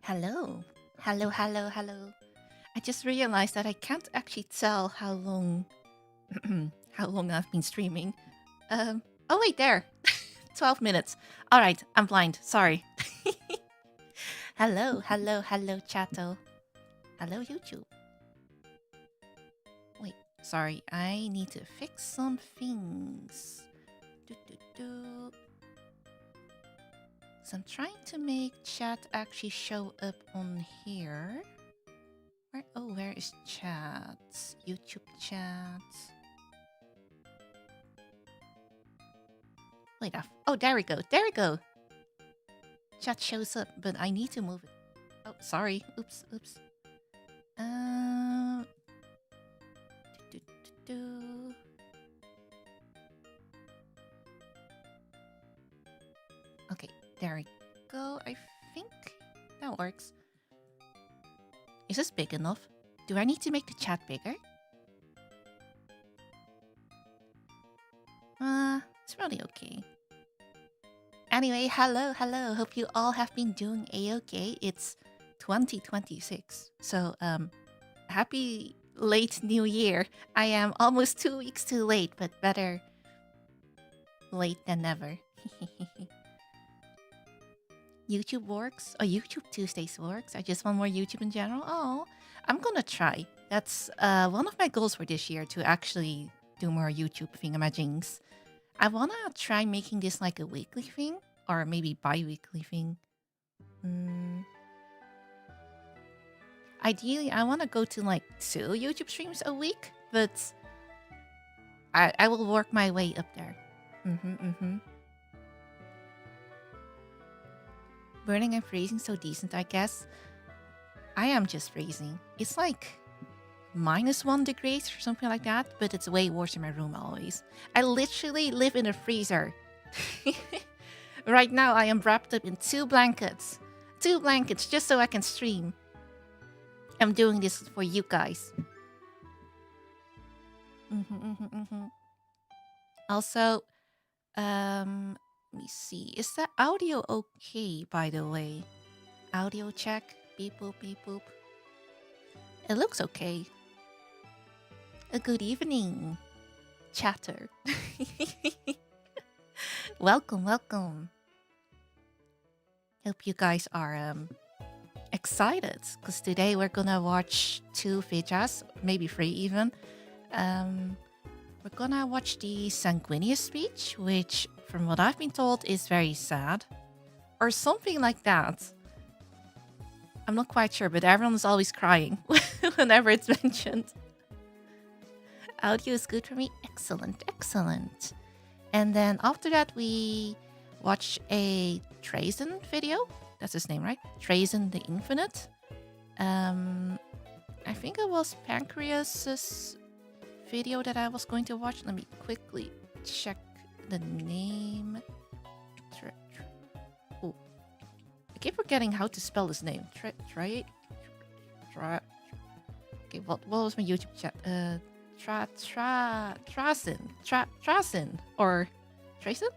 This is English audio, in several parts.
Hello. Hello, hello, hello. I just realized that I can't actually tell how long how long I've been streaming. Oh wait, there. 12 minutes. All right, I'm blind. Sorry. Hello, hello, hello, Chato. Hello, YouTube. Wait, sorry. I need to fix some things. Do, do, do. So I'm trying to make chat actually show up on here. Where is chat? YouTube chat. Wait, oh, there we go. There we go. Chat shows up, but I need to move it. Oh, sorry. Oops, oops. Do, do, do, do. Okay, there we go. I think that works. Is this big enough? Do I need to make the chat bigger? It's probably okay. Anyway, hello, hello. Hope you all have been doing a-okay. It's 2026. So, happy late new year. I am almost 2 weeks too late, but better late than never. YouTube works. Oh, YouTube Tuesdays works. I just want more YouTube in general. Oh, I'm gonna try. That's one of my goals for this year, to actually do more YouTube thingamajings. I wanna try making this like a weekly thing, or maybe bi-weekly thing. Ideally, I wanna go to like 2 YouTube streams a week, but I will work my way up there. Burning and freezing so decent, I guess. I am just freezing. It's like -1 degrees or something like that, but it's way worse in my room always. I literally live in a freezer. Right now, I am wrapped up in 2 blankets. 2 blankets just so I can stream. I'm doing this for you guys. Also, let me see. Is the audio okay, by the way? Audio check. Beep boop, beep boop. It looks okay. A good evening, chatter. Welcome, welcome. Hope you guys are excited, because today we're gonna watch 2 vidjas, maybe 3 even. We're gonna watch the Sanguinius Speech, which, from what I've been told, is very sad. Or something like that. I'm not quite sure, but everyone's always crying whenever it's mentioned. Audio is good for me. Excellent, excellent. And then after that, we watch a Trazyn video. That's his name, right? Trazyn the Infinite. I think it was Pancreas's video that I was going to watch. Let me quickly check the name. Oh, I keep forgetting how to spell his name. Okay, what was my YouTube chat? Trazyn or Trazyn?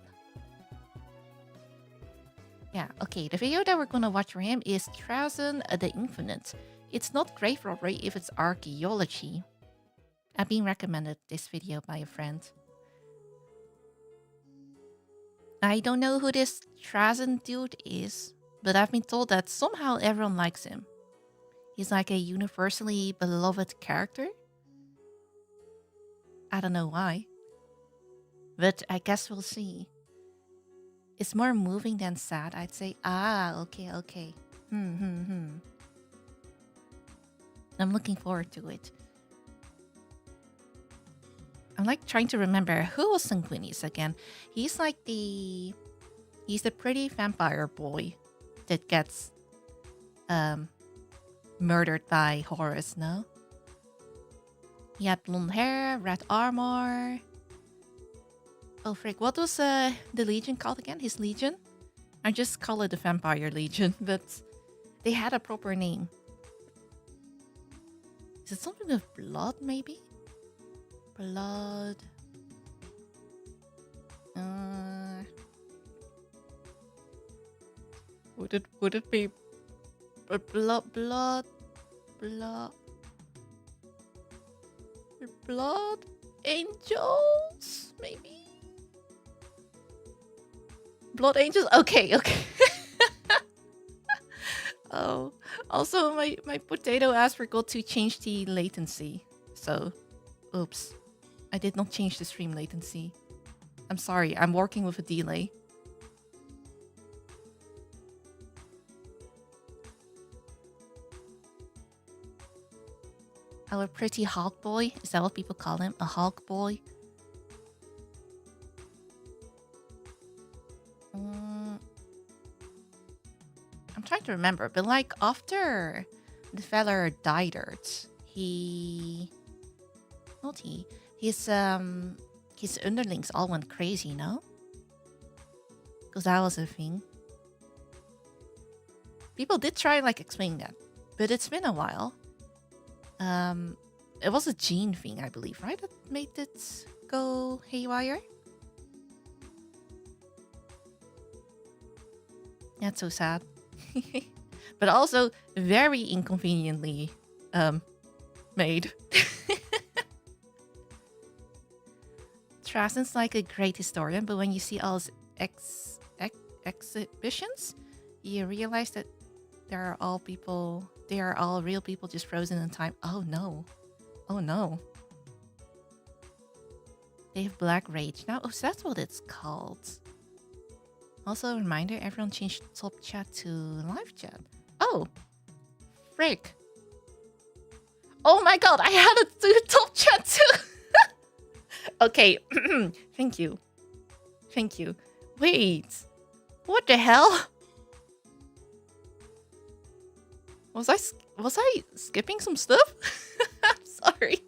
Yeah, okay. The video that we're gonna watch for him is Trazyn the Infinite. It's not grave robbery if it's archaeology. I've been recommended this video by a friend. I don't know who this Trazyn dude is, but I've been told that somehow everyone likes him. He's like a universally beloved character. I don't know why, but I guess we'll see. It's more moving than sad, I'd say. Ah, okay, okay. I'm looking forward to it. I'm like trying to remember who was Sanguinius again. He's the pretty vampire boy that gets murdered by Horus, no? He had blonde hair, red armor. Oh frick, what was the legion called again? His legion? I just call it the Vampire Legion, but they had a proper name. Is it something with blood, maybe? Blood. Would it be blood angels, maybe. Blood angels. Okay. Oh, also my potato asked for God to change the latency. So, oops, I did not change the stream latency. I'm sorry. I'm working with a delay. Our pretty Hulk boy. Is that what people call him? A Hulk boy? I'm trying to remember, but like after the fella died, his underlings all went crazy, no? Because that was a thing. People did try like explaining that, but it's been a while. It was a gene thing, I believe, right? That made it go haywire. That's so sad. But also very inconveniently made. Trazyn's like a great historian, but when you see all his exhibitions, you realize that they are all real people just frozen in time. Oh no. They have black rage now. Oh, so that's what it's called. Also, a reminder, everyone changed top chat to live chat. Oh, frick. Oh my god, I had to do top chat too. Okay, thank you. Wait, what the hell? Was I skipping some stuff? I'm sorry.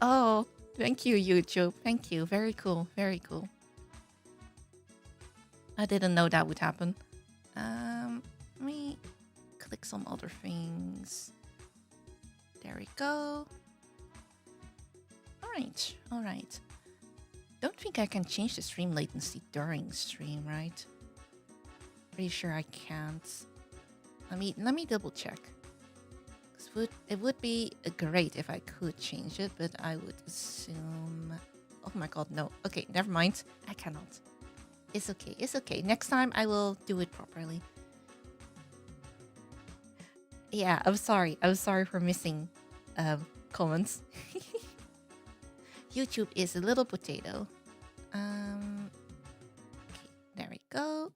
Oh, thank you, YouTube. Thank you. Very cool. I didn't know that would happen. Let me click some other things. There we go. All right. Don't think I can change the stream latency during stream, right? Pretty sure I can't. Let me double check. It would be great if I could change it, but I would assume. Oh my god, no. Okay, never mind. I cannot. It's okay. Next time I will do it properly. Yeah, I'm sorry for missing comments. YouTube is a little potato. Okay, there we go.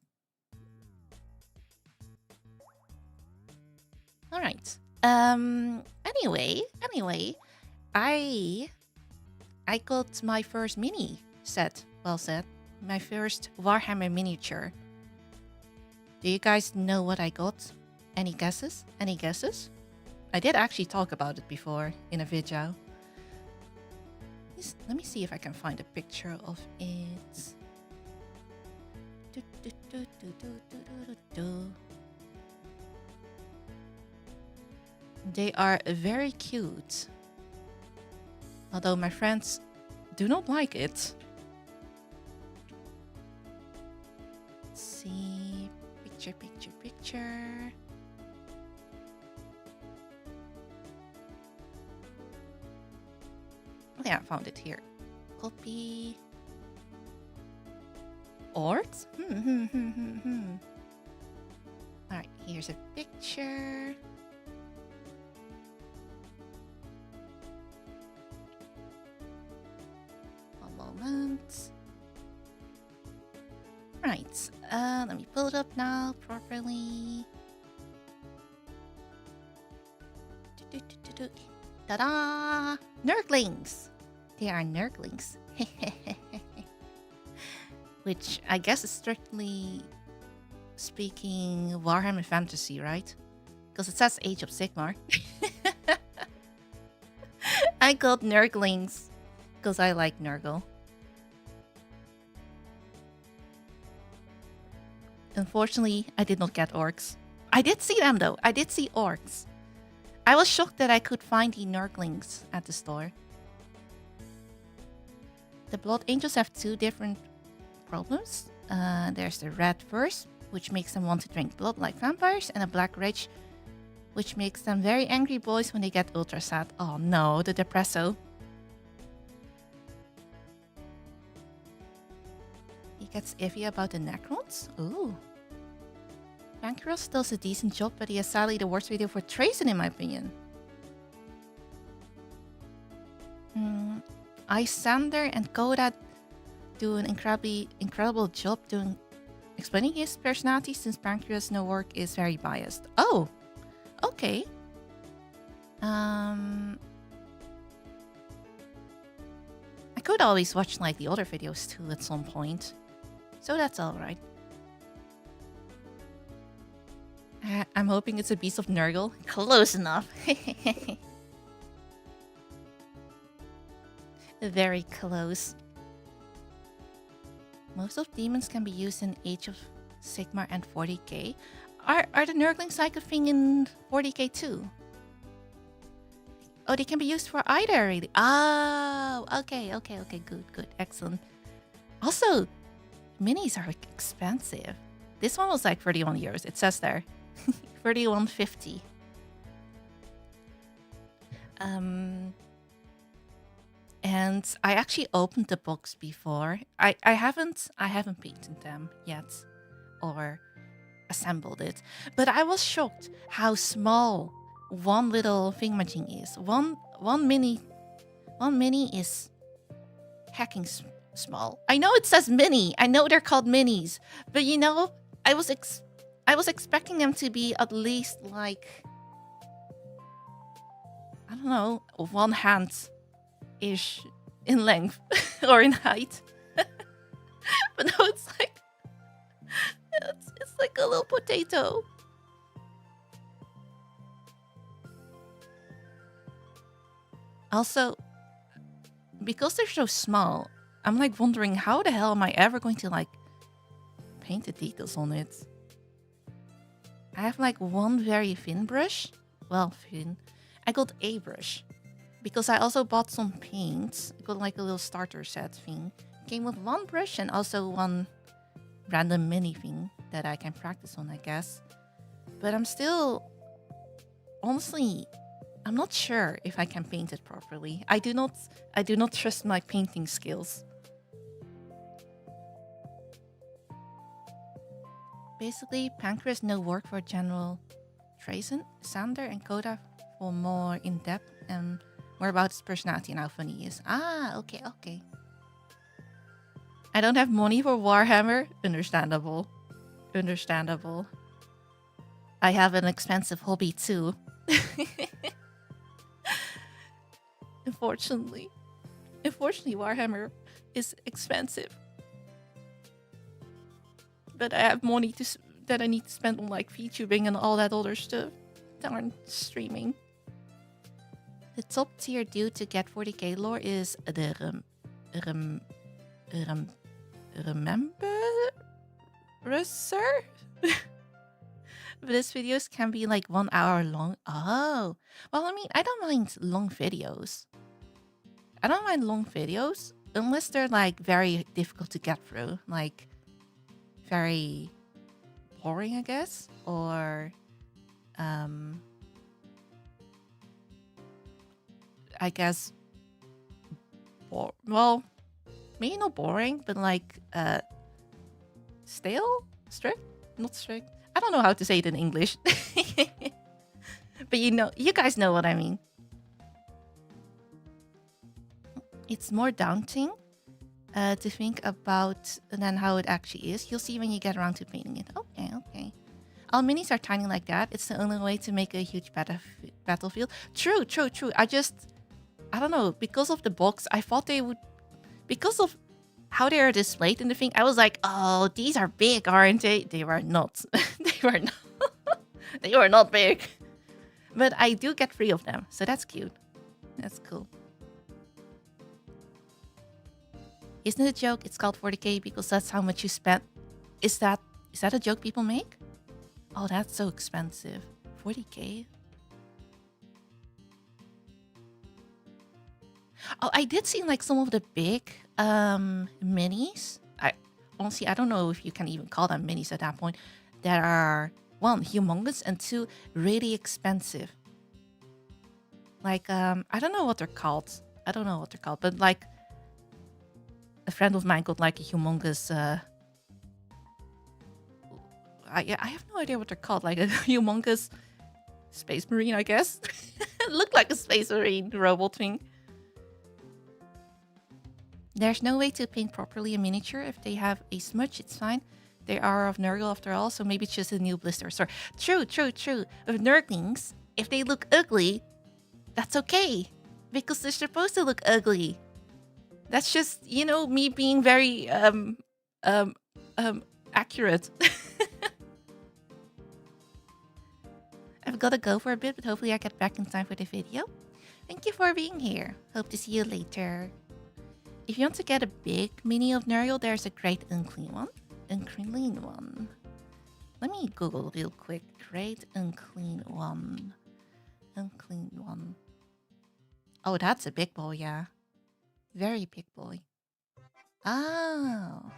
All right. Anyway, I got my first mini set. Well said. My first Warhammer miniature. Do you guys know what I got? Any guesses? I did actually talk about it before in a video. Let me see if I can find a picture of it. They are very cute. Although my friends do not like it. Let's see. Picture. Oh yeah, I found it here. Copy. Orcs? Alright, here's a picture. One moment. Right, let me pull it up now properly. Ta-da! Nurglings! They are Nurglings. Which I guess is strictly speaking Warhammer Fantasy, right? Because it says Age of Sigmar. I got Nurglings because I like Nurgle. Unfortunately, I did not get orcs. I did see them though. I did see orcs. I was shocked that I could find the Nurglings at the store. The Blood Angels have two different problems. There's the red first, which makes them want to drink blood like vampires, and a black rage, which makes them very angry boys when they get ultra sad. Oh no, the depresso. He gets iffy about the Necrons? Ooh. Pancras does a decent job, but he has sadly the worst video for Trazyn in my opinion. Isander and Koda do an incredible job explaining his personality, since Pancras' no work is very biased. Oh, okay. I could always watch like the other videos too at some point, so that's alright. I'm hoping it's a beast of Nurgle. Close enough. Very close. Most of demons can be used in Age of Sigmar and 40k. Are the Nurglings like a thing in 40k too? Oh, they can be used for either, really. Oh, okay, good, excellent. Also, minis are expensive. This one was like 31 euros. It says there. 31.50. And I actually opened the box before. I haven't painted them yet or assembled it, but I was shocked how small one little thingamajig is. One mini is hacking small. I know it says mini. I know they're called minis, but you know, I was expecting them to be at least like, I don't know, one hand ish in length or in height. But no, it's like it's like a little potato. Also, because they're so small, I'm like wondering how the hell am I ever going to like paint the details on it. I have like one very thin brush. Well, thin. I got a brush because I also bought some paints. I got like a little starter set thing. Came with one brush and also one random mini thing that I can practice on, I guess. But I'm still, honestly, I'm not sure if I can paint it properly. I do not trust my painting skills. Basically, Pancras no work for General Trazyn, Sander, and Koda for more in-depth and more about his personality and how funny he is. Ah, okay. I don't have money for Warhammer. Understandable. I have an expensive hobby too. Unfortunately, Warhammer is expensive. But I have money that I need to spend on like VTubing and all that other stuff. Darn streaming. The top tier dude to get 40k lore is the Rememberer? But his videos can be like 1 hour long. Oh, well, I mean, I don't mind long videos. Unless they're like very difficult to get through, like very boring, I guess, or I guess, well, maybe not boring, but like stale, strict, not strict. I don't know how to say it in English, but you guys know what I mean. It's more daunting to think about than how it actually is. You'll see when you get around to painting it. Okay. All minis are tiny like that. It's the only way to make a huge battlefield. True. I don't know. Because of the box, I thought they would. Because of how they are displayed in the thing, I was like, oh, these are big, aren't they? They were not. They were not big. But I do get 3 of them, so that's cute. That's cool. Isn't it a joke? It's called 40k because that's how much you spent. Is that a joke people make? Oh, that's so expensive. 40k? Oh, I did see like some of the big minis. honestly, I don't know if you can even call them minis at that point, that are, one, humongous, and two, really expensive. Like, I don't know what they're called. But like, a friend of mine got like a humongous, I have no idea what they're called, like a humongous Space Marine, I guess. It looked like a Space Marine robot thing. There's no way to paint properly a miniature. If they have a smudge, it's fine. They are of Nurgle after all, so maybe it's just a new blister store. True. With Nurglings, if they look ugly, that's okay. Because they're supposed to look ugly. That's just, you know, me being very accurate. I've got to go for a bit, but hopefully I get back in time for the video. Thank you for being here. Hope to see you later. If you want to get a big mini of Nuriel, there's a great unclean one. Let me Google real quick. Great unclean one. Oh, that's a big boy, yeah. Very big boy. Oh.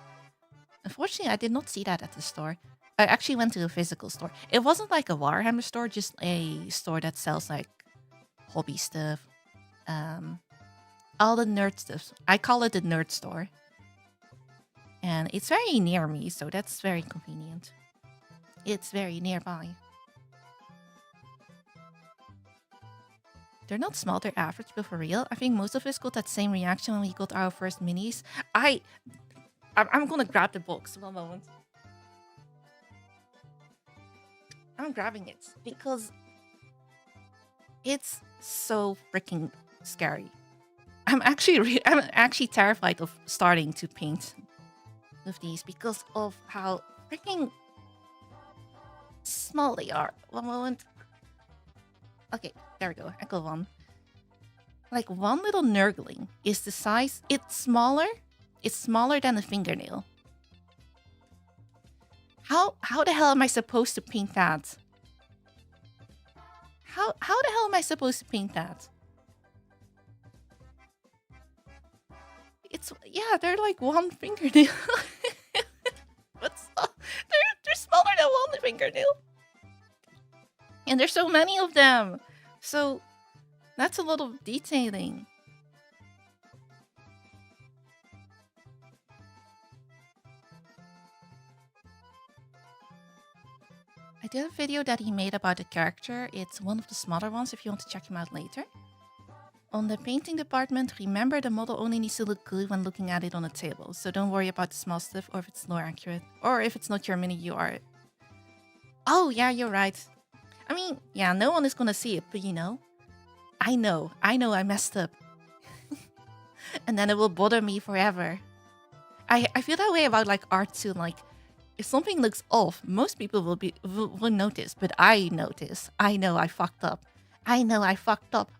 Unfortunately, I did not see that at the store. I actually went to a physical store. It wasn't like a Warhammer store, just a store that sells like hobby stuff. All the nerd stuff. I call it the nerd store. And it's very near me, so that's very convenient. It's very nearby. They're not small, they're average, but for real, I think most of us got that same reaction when we got our first minis. I'm gonna grab the box. One moment. I'm grabbing it because it's so freaking scary. I'm actually terrified of starting to paint with these because of how freaking small they are. One moment. Okay, there we go. Echo one. Like one little Nurgling is the size. It's smaller. It's smaller than a fingernail. How the hell am I supposed to paint that? How the hell am I supposed to paint that? It's, yeah, they're like one fingernail. They're smaller than one fingernail. And there's so many of them. So that's a lot of detailing. I did a video that he made about the character. It's one of the smaller ones if you want to check him out later. On the painting department, remember the model only needs to look good when looking at it on a table. So don't worry about the small stuff or if it's not accurate. Or if it's not your mini, you are... Oh, yeah, you're right. I mean, yeah, no one is gonna see it, but you know. I know I messed up. And then it will bother me forever. I feel that way about like art too. Like, if something looks off, most people will notice, but I notice. I know I fucked up.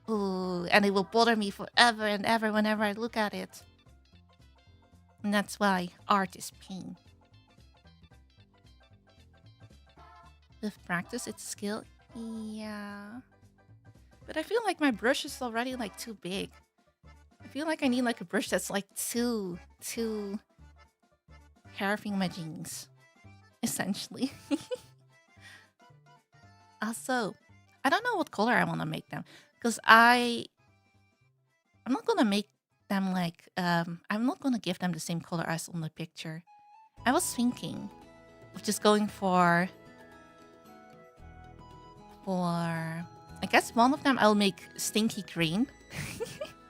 Ooh, and it will bother me forever and ever whenever I look at it. And that's why art is pain. With practice, it's skill. Yeah. But I feel like my brush is already like too big. I feel like I need like a brush that's like too hairfing my jeans. Essentially. Also, I don't know what color I want to make them. Because I'm not going to make them like... I'm not going to give them the same color as on the picture. I was thinking of just going for... I guess one of them I'll make stinky green.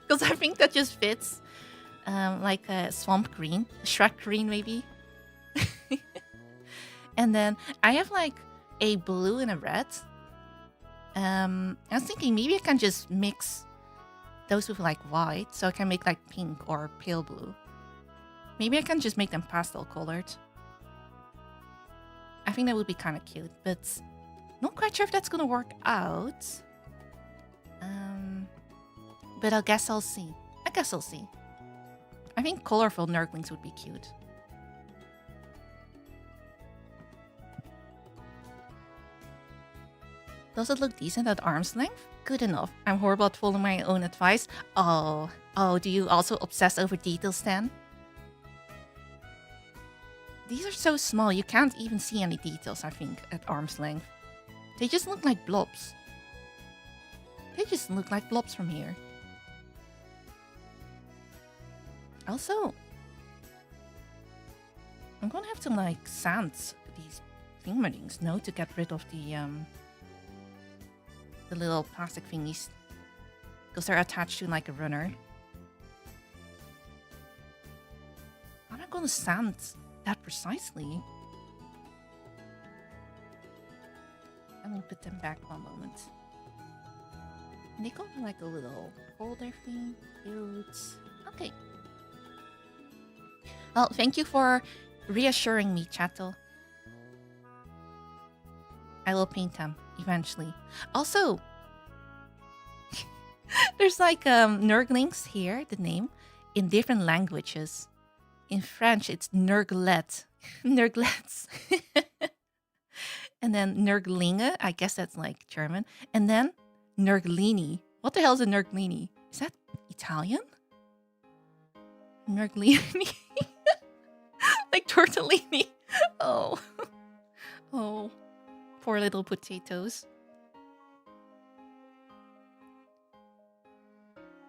Because I think that just fits. Like a swamp green. Shrek green, maybe. And then I have like a blue and a red. I was thinking maybe I can just mix those with like white. So I can make like pink or pale blue. Maybe I can just make them pastel colored. I think that would be kind of cute. But not quite sure if that's going to work out. But I guess I'll see. I think colorful Nurglings would be cute. Does it look decent at arm's length? Good enough. I'm horrible at following my own advice. Oh, do you also obsess over details then? These are so small, you can't even see any details, I think, at arm's length. They just look like blobs. They just look like blobs from here. Also, I'm gonna have to like sand these fingerlings, no, to get rid of the little plastic thingies, because they're attached to like a runner. I'm not gonna sand that precisely. Let me put them back one moment. And they come in like a little holder thing. Cute. Okay. Well, thank you for reassuring me, Chattel. I will paint them eventually. Also, there's like Nurglings here, the name, in different languages. In French, it's Nurglet. Nurglets. And then Nurglinge, I guess that's like German. And then Nurglini. What the hell is a Nurglini? Is that Italian? Nurglini. Like tortellini. Oh. Oh. Poor little potatoes.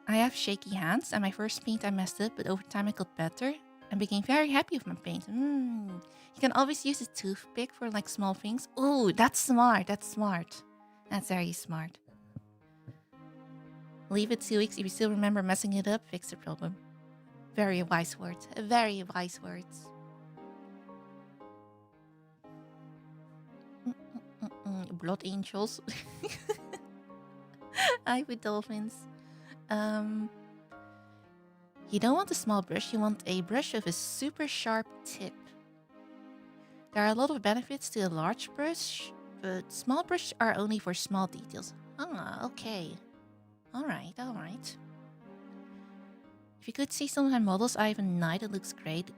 I have shaky hands, and my first paint I messed up, but over time I got better and became very happy with my paint. You can always use a toothpick for like small things. Ooh, that's smart. That's smart. That's very smart. Leave it 2 weeks. If you still remember messing it up, fix the problem. Very wise words. Very wise words. Blood angels. I with dolphins. You don't want a small brush, you want a brush with a super sharp tip. There are a lot of benefits to a large brush, but small brushes are only for small details. Ah, okay. Alright, alright. If you could see some of my models, I have a knight that looks great.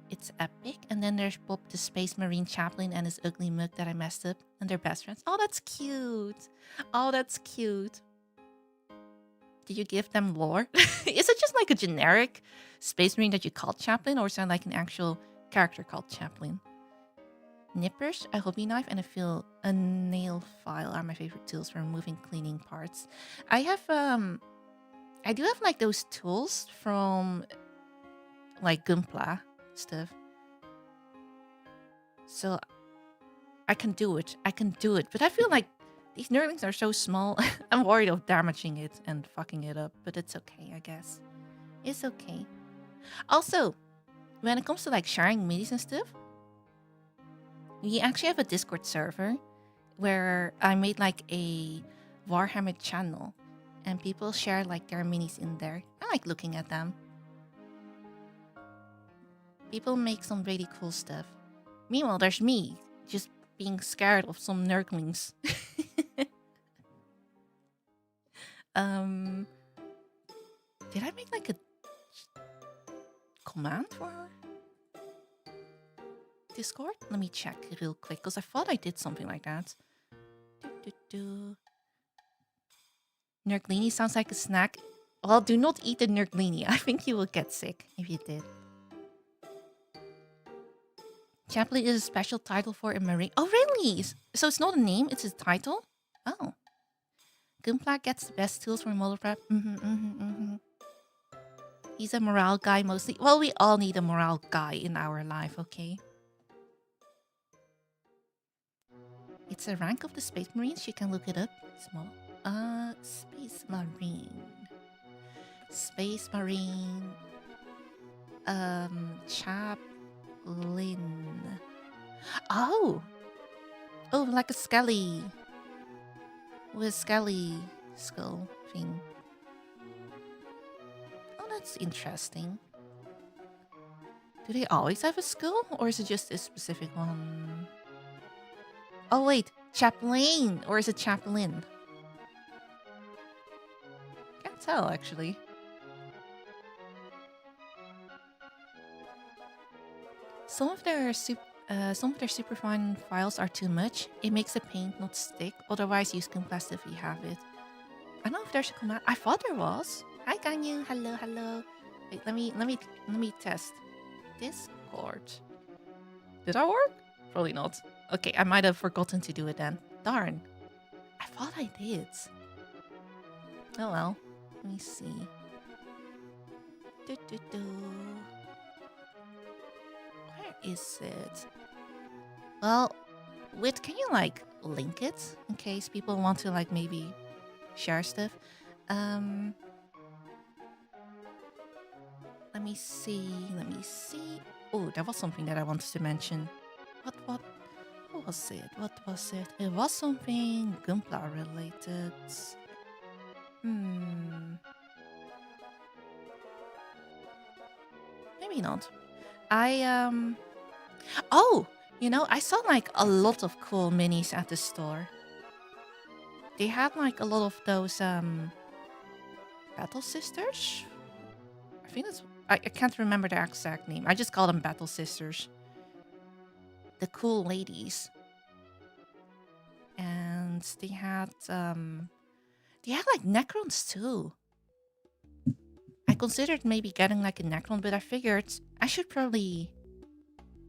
It's epic. And then there's Bob the Space Marine Chaplain and his ugly mug that I messed up. And they're best friends. Oh, that's cute. Oh, that's cute. Did you give them lore? Is it just like a generic Space Marine that you call Chaplain? Or is there like an actual character called Chaplain? Nippers, a hobby knife, and a nail file are my favorite tools for removing cleaning parts. I do have like those tools from like Gunpla stuff. So I can do it. But I feel like these nerdlings are so small. I'm worried of damaging it and fucking it up. But it's okay, I guess. It's okay. Also, when it comes to like sharing minis and stuff, we actually have a Discord server where I made like a Warhammer channel. And people share like their minis in there. I like looking at them. People make some really cool stuff. Meanwhile, there's me, just being scared of some nurglings. Did I make like a command for Discord? Let me check real quick, because I thought I did something like that. Nurglini sounds like a snack. Well, do not eat the Nurglini. I think you will get sick if you did. Chaplain is a special title for a marine. Oh, really? So it's not a name, it's a title? Oh. Gunpla gets the best tools for model prep. He's a morale guy mostly. Well, we all need a morale guy in our life, okay? It's a rank of the Space Marines. You can look it up. Small. Space Marine. Space Marine. Chaplain. Oh! Oh, like a Skelly. With a Skelly skull thing. Oh, that's interesting. Do they always have a skull? Or is it just a specific one? Oh, wait. Chaplain! Or is it Chaplain? Can't tell, actually. Some of their superfine files are too much. It makes the paint not stick. Otherwise, use Compressed if you have it. I don't know if there's a command. I thought there was. Hi, Ganyu. Hello, hello. Wait, let me test. Discord. Did that work? Probably not. Okay, I might have forgotten to do it then. Darn. I thought I did. Oh well. Let me see. Where is it? Well, can you like link it in case people want to like maybe share stuff? Let me see. Oh, there was something that I wanted to mention. What was it? It was something Gunpla related. Maybe not. Oh, I saw like a lot of cool minis at the store. They had like a lot of those Battle Sisters. I think I can't remember the exact name. I just call them Battle Sisters. The cool ladies. And they had like Necrons too. I considered maybe getting like a Necron, but I figured I should probably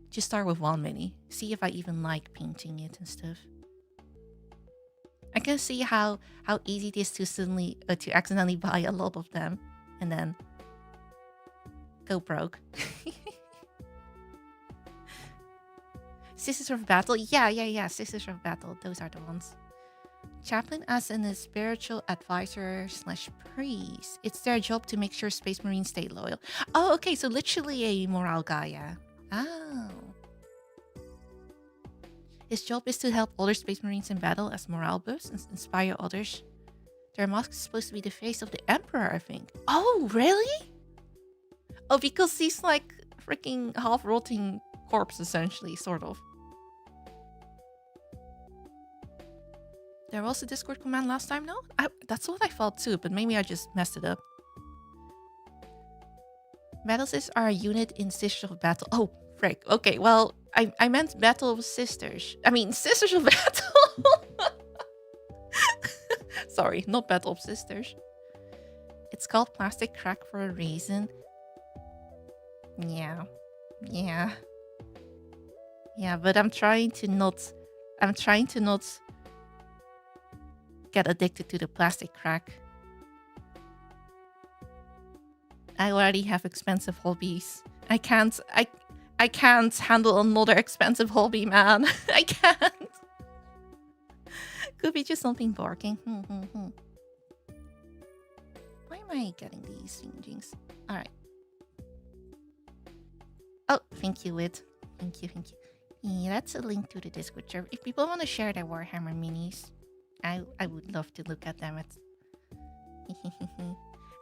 just start with one mini. See if I even like painting it and stuff. I can see how easy it is to suddenly to accidentally buy a lot of them and then go broke. Sisters of Battle, yeah. Sisters of Battle, those are the ones. Chaplain as in a spiritual advisor / priest. It's their job to make sure Space Marines stay loyal. Oh, okay, so literally a morale guy, yeah. Oh. His job is to help other Space Marines in battle as morale boosts and inspire others. Their mask is supposed to be the face of the Emperor, I think. Oh, really? Oh, because he's like freaking half-rotting corpse, essentially, sort of. There was a Discord command last time, no? That's what I thought too, but maybe I just messed it up. Battle Sisters are a unit in Sisters of Battle. Oh, frick. Okay, well, I meant Battle of Sisters. I mean, Sisters of Battle. Sorry, not Battle of Sisters. It's called Plastic Crack for a reason. Yeah, but I'm trying to not get addicted to the plastic crack. I already have expensive hobbies. I can't handle another expensive hobby, man. I can't. Could be just something barking. Why am I getting these things? Alright. Oh, thank you, Wit. Thank you. Yeah, that's a link to the Discord server. If people want to share their Warhammer minis, I would love to look at them.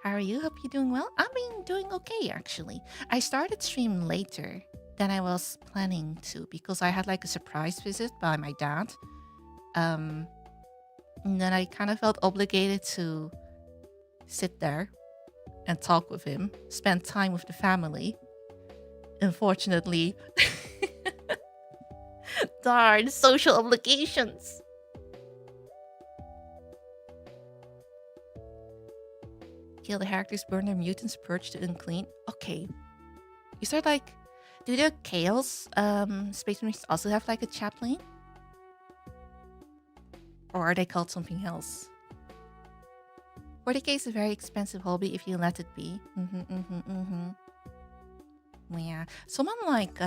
How are you? Hope you're doing well. I've been doing okay, actually. I started stream later than I was planning to because I had like a surprise visit by my dad. And then I kind of felt obligated to sit there and talk with him, spend time with the family. Unfortunately, darn social obligations. Kill the characters, burn their mutants, purge the unclean. Okay. Is there like... Do the Chaos Space Marines also have like a chaplain? Or are they called something else? 40k is a very expensive hobby if you let it be. Yeah. Someone linked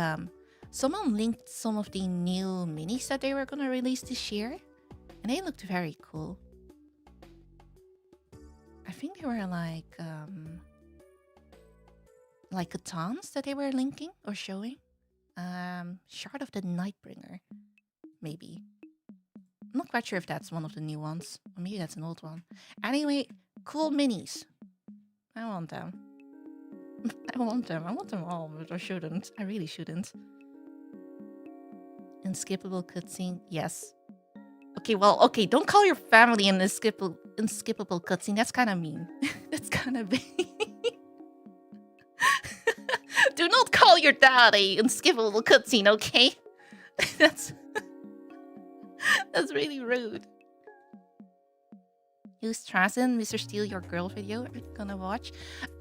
some of the new minis that they were gonna release this year. And they looked very cool. I think they were like Catans that they were linking or showing. Shard of the Nightbringer, maybe. I'm not quite sure if that's one of the new ones, or maybe that's an old one. Anyway, cool minis. I want them. I want them all, but I shouldn't. I really shouldn't. Unskippable cutscene, yes. Okay, don't call your family an unskippable cutscene. That's kind of mean. That's kind of big. Do not call your dad a unskippable cutscene, okay? That's really rude. Use Trazyn, Mr. Steal Your Girl video. Are you gonna watch?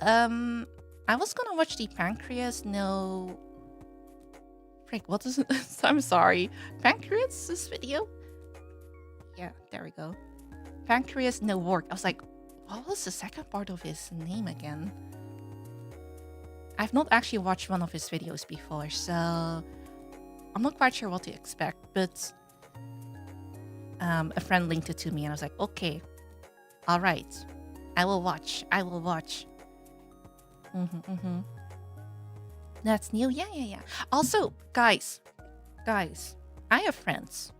I was gonna watch the Pancreas, no Frick, what is it? I'm sorry. Pancreas' video? Yeah, there we go. Pancreas no work. I was like, what was the second part of his name again? I've not actually watched one of his videos before, so I'm not quite sure what to expect, but a friend linked it to me and I was like, okay, all right, I will watch. That's new. Yeah. Also, guys, I have friends.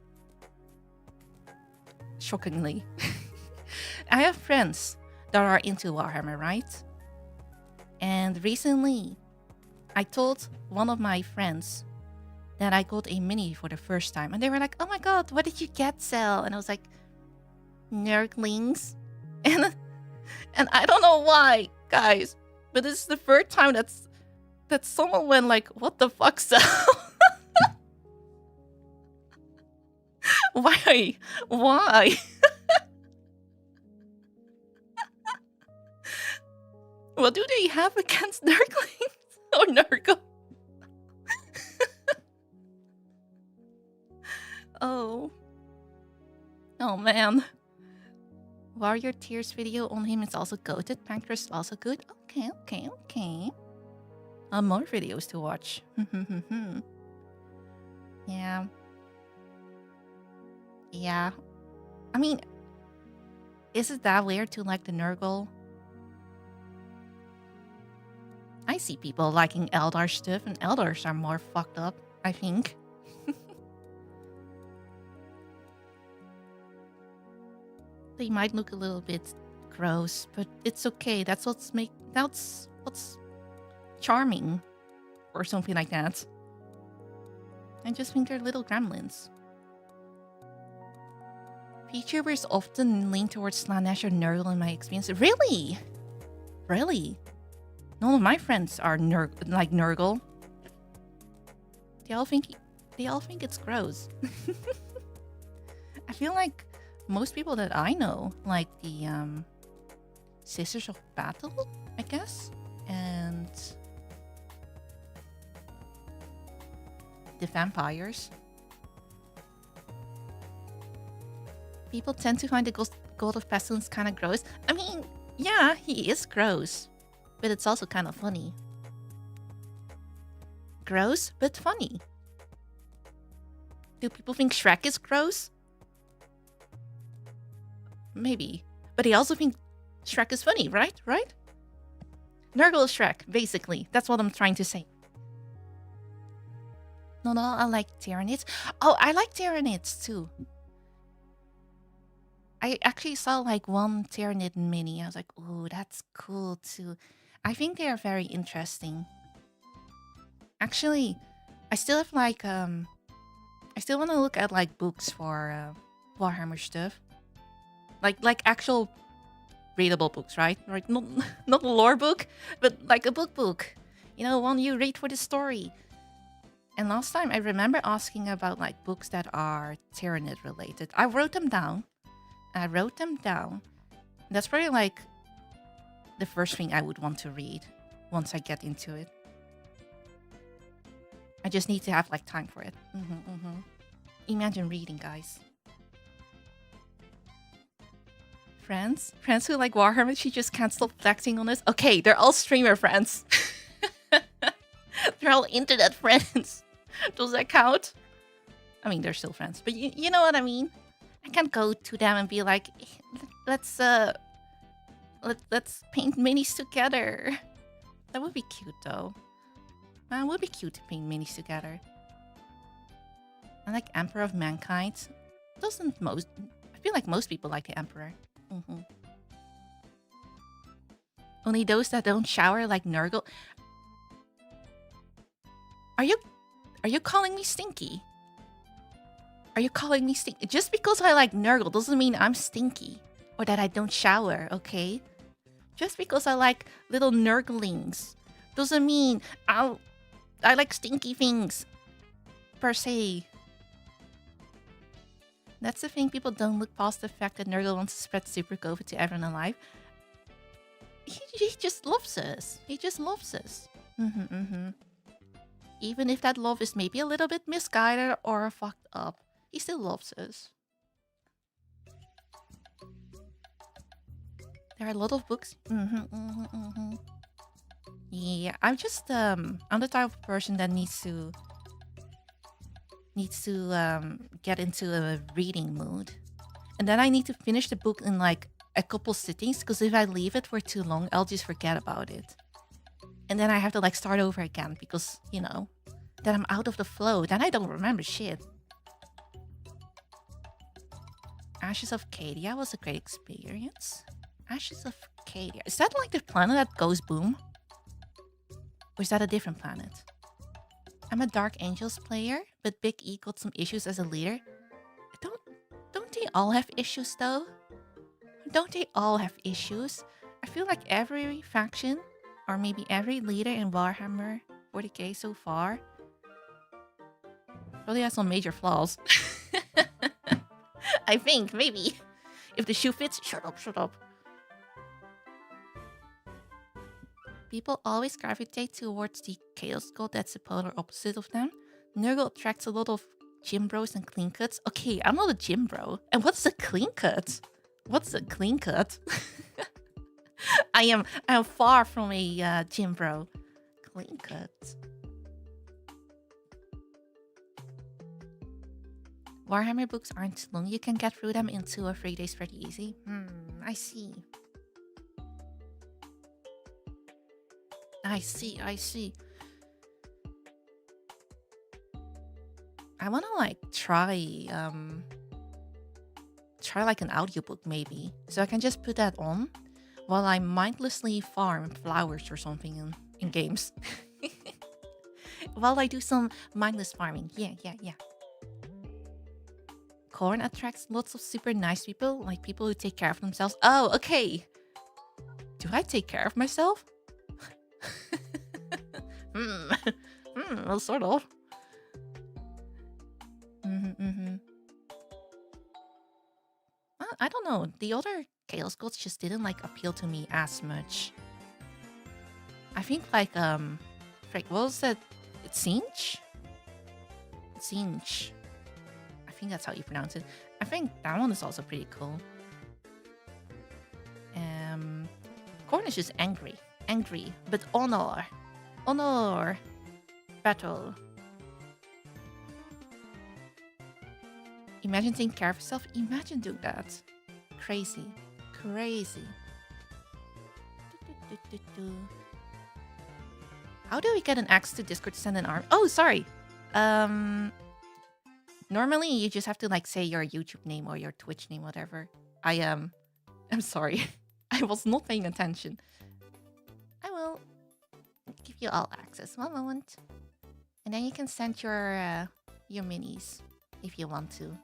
Shockingly. I have friends that are into Warhammer, right? And recently, I told one of my friends that I got a mini for the first time. And they were like, oh my god, what did you get, Cel? And I was like, Nurglings. And I don't know why, guys, but this is the third time that someone went like, what the fuck, Cel? Why? What do they have against Nurglings? Or Nurgle? Oh man. Warrior Tears video on him is also goated. Pancreas is also good. Okay. More videos to watch. Yeah. I mean, is it that weird to like the Nurgle? I see people liking Eldar stuff, and Eldars are more fucked up, I think. They might look a little bit gross, but it's okay. That's what's charming, or something like that. I just think they're little gremlins. VTubers often lean towards Slanesh or Nurgle in my experience. Really? None of my friends are like Nurgle. They all think it's gross. I feel like most people that I know like the Sisters of Battle, I guess, and the vampires. People tend to find the God of Pestilence kind of gross. I mean, yeah, he is gross, but it's also kind of funny. Gross, but funny. Do people think Shrek is gross? Maybe. But they also think Shrek is funny, right? Nurgle is Shrek, basically. That's what I'm trying to say. No, I like Tyranids. Oh, I like Tyranids too. I actually saw like one Tyranid mini. I was like, ooh, that's cool too. I think they are very interesting. Actually, I still have like I still want to look at like books for Warhammer stuff. Like actual readable books, right? Right, not a lore book, but like a book. You know, one you read for the story. And last time I remember asking about like books that are Tyranid related. I wrote them down. That's probably like the first thing I would want to read once I get into it. I just need to have like time for it. Imagine reading, guys. Friends who like Warhammer, she just can't stop flexing on us. Okay, they're all streamer friends. They're all internet friends. Does that count? I mean, they're still friends, but you know what I mean. I can't go to them and be like, let's paint minis together. That would be cute though. It would be cute to paint minis together. I like Emperor of Mankind. I feel like most people like the Emperor. Only those that don't shower like Nurgle. Are you calling me stinky? Are you calling me stinky? Just because I like Nurgle doesn't mean I'm stinky or that I don't shower, okay? Just because I like little Nurglings doesn't mean I like stinky things per se. That's the thing, people don't look past the fact that Nurgle wants to spread super COVID to everyone alive. He just loves us. He just loves us. Even if that love is maybe a little bit misguided or fucked up, he still loves us. There are a lot of books. Yeah, I'm just I'm the type of person that needs to get into a reading mood, and then I need to finish the book in like a couple sittings, because if I leave it for too long, I'll just forget about it, and then I have to like start over again because then I'm out of the flow. Then I don't remember shit. Ashes of Cadia was a great experience. Ashes of Cadia. Is that like the planet that goes boom? Or is that a different planet? I'm a Dark Angels player, but Big E got some issues as a leader. Don't they all have issues though? Don't they all have issues? I feel like every faction, or maybe every leader in Warhammer 40k so far, probably has some major flaws. I think, maybe. If the shoe fits, shut up. People always gravitate towards the Chaos God that's the polar opposite of them. Nurgle attracts a lot of gym bros and clean cuts. Okay, I'm not a gym bro. And what's a clean cut? What's a clean cut? I am far from a gym bro. Clean cut. Warhammer books aren't too long. You can get through them in 2 or 3 days pretty easy. I see. I see. I wanna like try like an audiobook maybe. So I can just put that on while I mindlessly farm flowers or something in games. While I do some mindless farming. Yeah. Corn attracts lots of super nice people, like people who take care of themselves. Oh, okay. Do I take care of myself? Well, sort of. Well, I don't know. The other Chaos Gods just didn't like appeal to me as much. I think like frick, what was that? It's Sinch? Sinch. I think that's how you pronounce it. I think that one is also pretty cool. Corn is just angry, but honor, battle. Imagine taking care of yourself. Imagine doing that. Crazy. How do we get an axe to Discord to send an arm? Oh, sorry. Normally you just have to like say your YouTube name or your Twitch name, whatever. I'm sorry. I was not paying attention. I will give you all access. One moment. And then you can send your minis if you want to.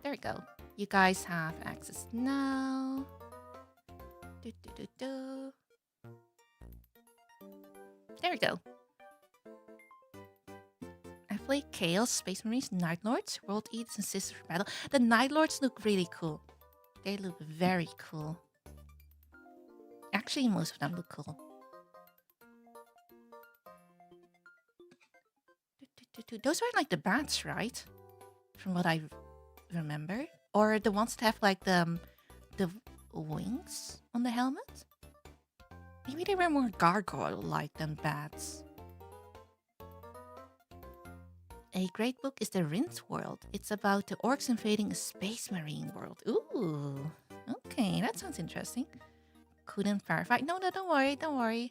There we go. You guys have access now. There we go. I play Chaos, Space Marines, Night Lords, World Eaters, and Sisters for Battle. The Night Lords look really cool. They look very cool. Actually, most of them look cool. Those are like the bats, right? From what I remember. Or the ones that have like the wings on the helmet? Maybe they were more gargoyle-like than bats. A great book is The Rinth World. It's about the orcs invading a space marine world. Ooh, okay, that sounds interesting. Couldn't verify. No, don't worry.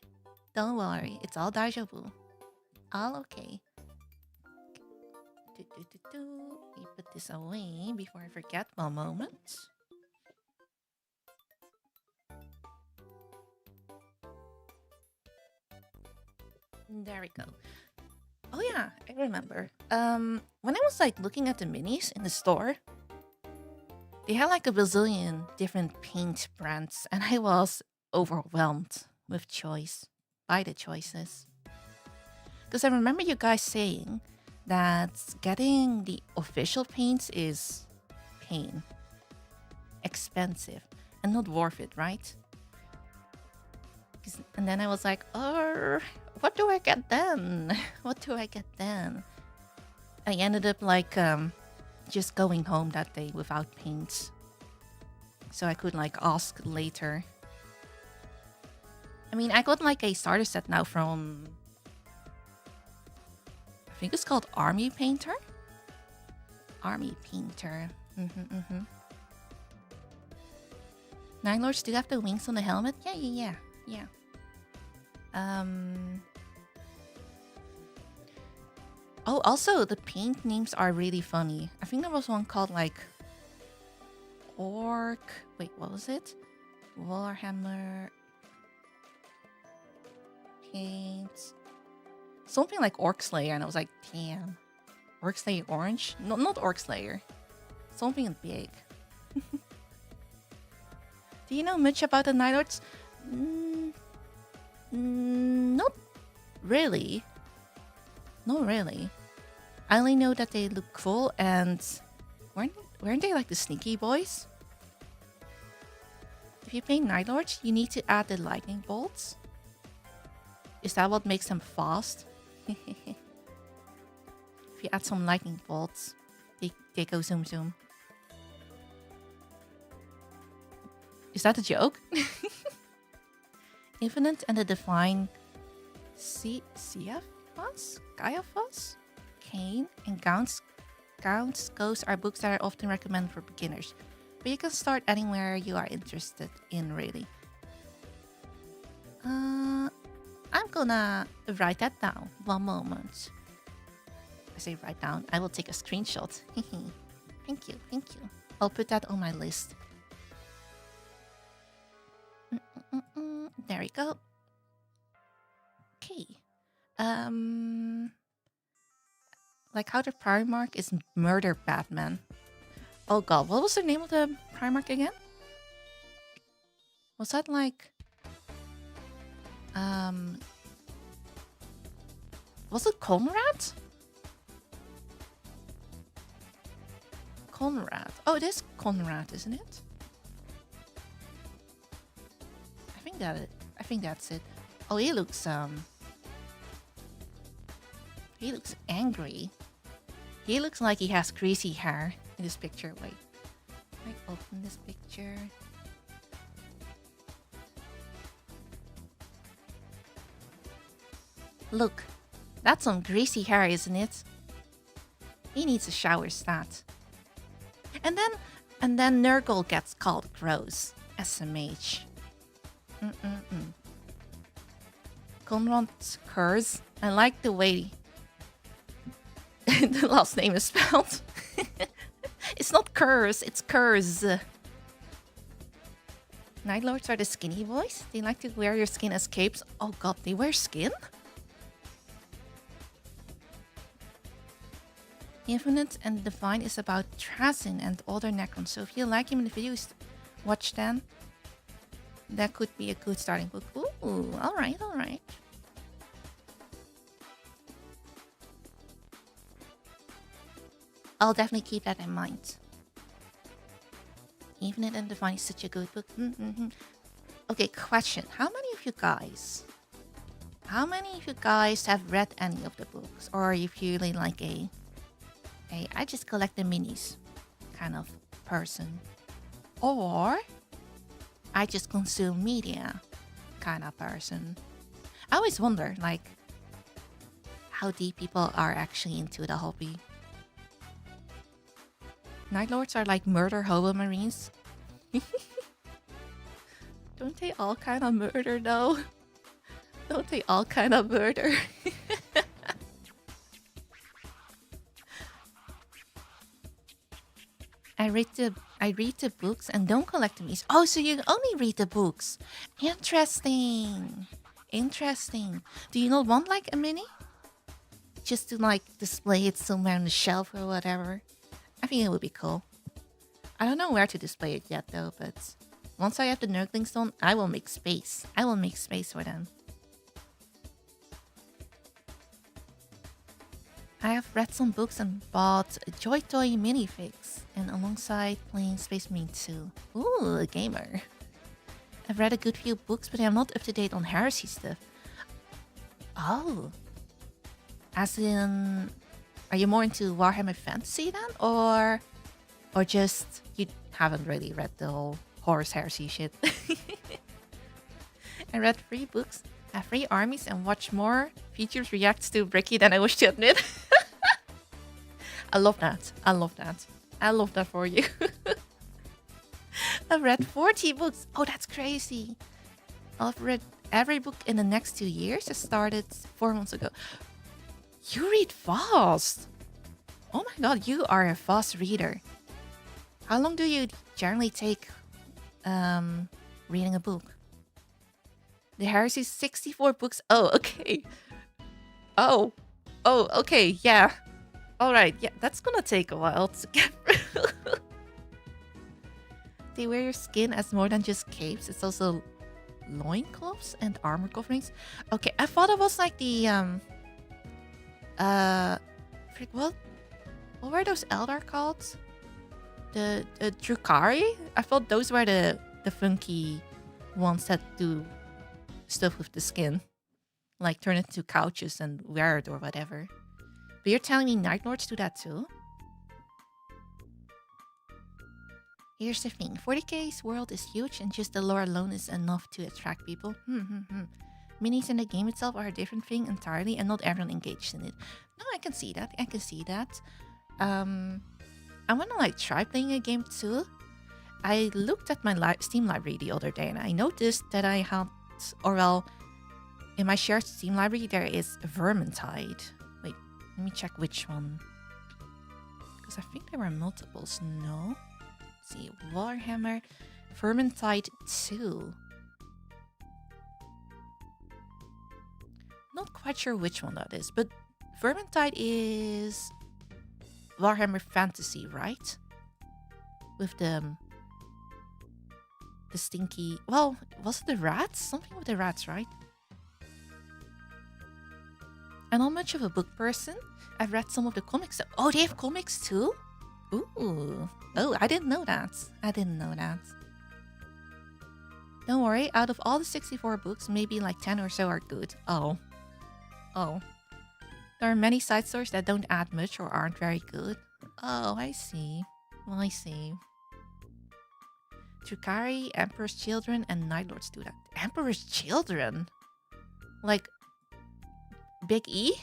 It's all deja vu. All okay. Let me put this away before I forget. One moment. There we go. Oh yeah, I remember. When I was like looking at the minis in the store, they had like a bazillion different paint brands, and I was overwhelmed with by the choices. Because I remember you guys saying that getting the official paints is pain, expensive, and not worth it, right? And then I was like, what do I get then? What do I get then? I ended up like just going home that day without paints, so I could like ask later. I mean, I got like a starter set now from, I think it's called Army Painter. Army Painter. Nine Lords do have the wings on the helmet. Yeah. Oh, also the paint names are really funny. I think there was one called like Orc. Wait, what was it? Warhammer paint. Something like Orc Slayer, and I was like, damn. Orc Slayer Orange? No, not Orc Slayer. Something big. Do you know much about the Night Lords? Not really. Not really. I only know that they look cool, and weren't they like the sneaky boys? If you paint Night Lords, you need to add the lightning bolts. Is that what makes them fast? If you add some lightning bolts, they go zoom zoom. Is that a joke? Infinite and the Divine Caiaphas, Cain, and Count's Ghosts are books that I often recommend for beginners. But you can start anywhere you are interested in, really. I'm gonna write that down. One moment. I say write down. I will take a screenshot. Thank you. I'll put that on my list. There we go. Okay. Like how the Primarch is Murder Batman. Oh god, what was the name of the Primarch again? Was that like... Was it Conrad? Conrad. Oh, it is Conrad, isn't it? I think that's it. Oh, he looks angry. He looks like he has greasy hair in this picture. Wait. Can I open this picture? Look, that's some greasy hair, isn't it? He needs a shower stat. And then Nurgle gets called gross. SMH. Conrad's curse. I like the way the last name is spelled. It's not curse, it's curse. Night Lords are the skinny boys. They like to wear your skin as capes. Oh god, they wear skin? Infinite and Divine is about Trazyn and other Necrons. So if you like him in the videos, watch them. That could be a good starting book. Ooh, alright. I'll definitely keep that in mind. Infinite and Divine is such a good book. Okay, question. How many of you guys have read any of the books? Or if you really like a I just collect the minis kind of person? Or I just consume media kind of person? I always wonder, like, how deep people are actually into the hobby. Night Lords are like murder hobo marines. Don't they all kind of murder though? Don't they all kind of murder? I read the books and don't collect the minis. Oh, so you only read the books. Interesting. Do you not want like a mini? Just to like display it somewhere on the shelf or whatever? I think it would be cool. I don't know where to display it yet though, but once I have the Nurglings done, I will make space. For them. I have read some books and bought a Joy Toy minifigs, and alongside playing Space Marine 2. Ooh, a gamer. I've read a good few books, but I'm not up to date on heresy stuff. Oh, as in, are you more into Warhammer Fantasy then, or just you haven't really read the whole Horus Heresy shit? I read 3 books, have 3 armies, and watch more features reacts to Bricky than I wish to admit. I love that. I love that. I love that for you. I've read 40 books. Oh, that's crazy. I've read every book in the next 2 years. I started 4 months ago. You read fast. Oh my god, you are a fast reader. How long do you generally take reading a book? The Heresy 64 books. Oh, okay. Oh, okay, yeah. All right, yeah, that's gonna take a while to get through. They wear your skin as more than just capes. It's also loincloths and armor coverings. Okay, I thought it was like the what were those Eldar called? The Drukhari? I thought those were the funky ones that do stuff with the skin, like turn it to couches and wear it or whatever. But you're telling me Night Lords do that too? Here's the thing, 40k's world is huge and just the lore alone is enough to attract people. Minis in the game itself are a different thing entirely and not everyone engaged in it. No, I can see that. I can see that. I want to like try playing a game too. I looked at my Steam library the other day and I noticed that I had, or well, in my shared Steam library there is Vermintide. Wait, let me check which one. Because I think there were multiples. No. Let's see, Warhammer Vermintide 2. Not quite sure which one that is, but Vermintide is Warhammer Fantasy, right? With the stinky... Well, was it the rats? Something with the rats, right? I'm not much of a book person. I've read some of the comics. Oh, they have comics too? Ooh. Oh, I didn't know that. I didn't know that. Don't worry, out of all the 64 books, maybe like 10 or so are good. Oh. There are many side stories that don't add much or aren't very good. Oh, I see. Well, I see. Drukhari, Emperor's Children, and Night Lords do that. Emperor's Children? Like Big E?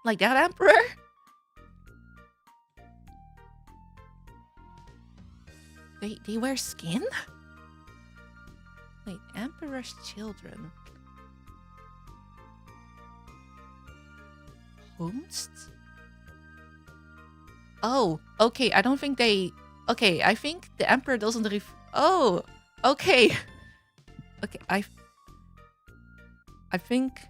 Like that Emperor? They wear skin? Wait, Emperor's Children. Hosts? Oh, okay, I don't think they... Okay, I think the Emperor doesn't Oh, okay. Okay, I think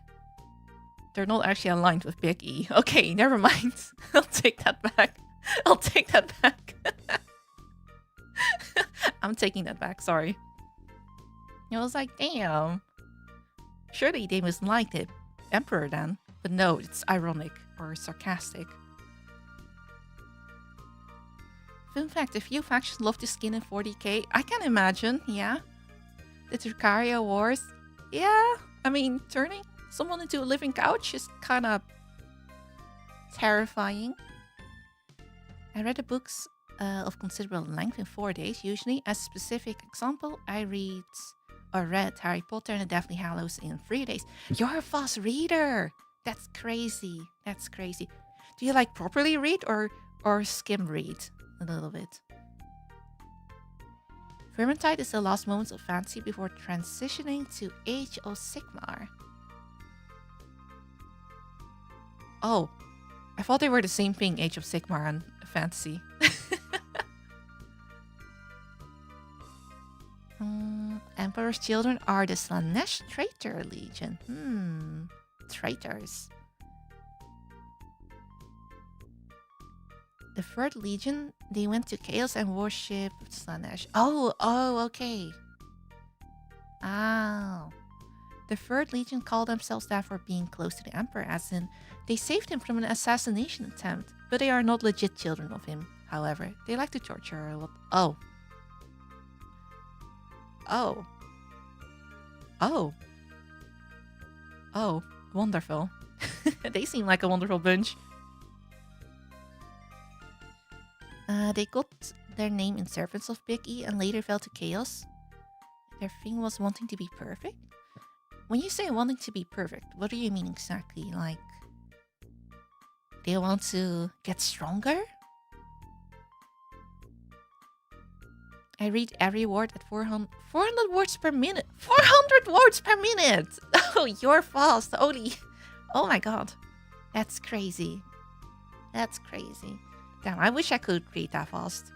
they're not actually aligned with Big E. Okay, never mind. I'll take that back. I'll take that back. I'm taking that back, sorry. I was like, damn. Surely they must like the Emperor then. But no, it's ironic or sarcastic. Fun fact, a few factions love to skin in 40k. I can imagine, yeah. The Drukhari Wars. Yeah, I mean, turning someone into a living couch is kind of terrifying. I read the books of considerable length in 4 days, usually. As a specific example, I read or read Harry Potter and the Deathly Hallows in 3 days. You're a fast reader! That's crazy. That's crazy. Do you like properly read or skim read a little bit? Vermintide is the last moments of fantasy before transitioning to Age of Sigmar. Oh, I thought they were the same thing, Age of Sigmar and fantasy. Emperor's Children are the Slanesh Traitor Legion. Traitors. The Third Legion, they went to Chaos and worshipped Slanesh. Oh, okay. Oh. The Third Legion called themselves that for being close to the Emperor, as in, they saved him from an assassination attempt, but they are not legit children of him. However, they like to torture a lot. Oh, wonderful. They seem like a wonderful bunch. They got their name in Servants of Big E and later fell to chaos. Their thing was wanting to be perfect. When you say wanting to be perfect, what do you mean exactly? Like, they want to get stronger? I read every word at 400 words per minute. 400 words per minute! Oh, you're fast. Holy. Oh my god. That's crazy. That's crazy. Damn, I wish I could read that fast.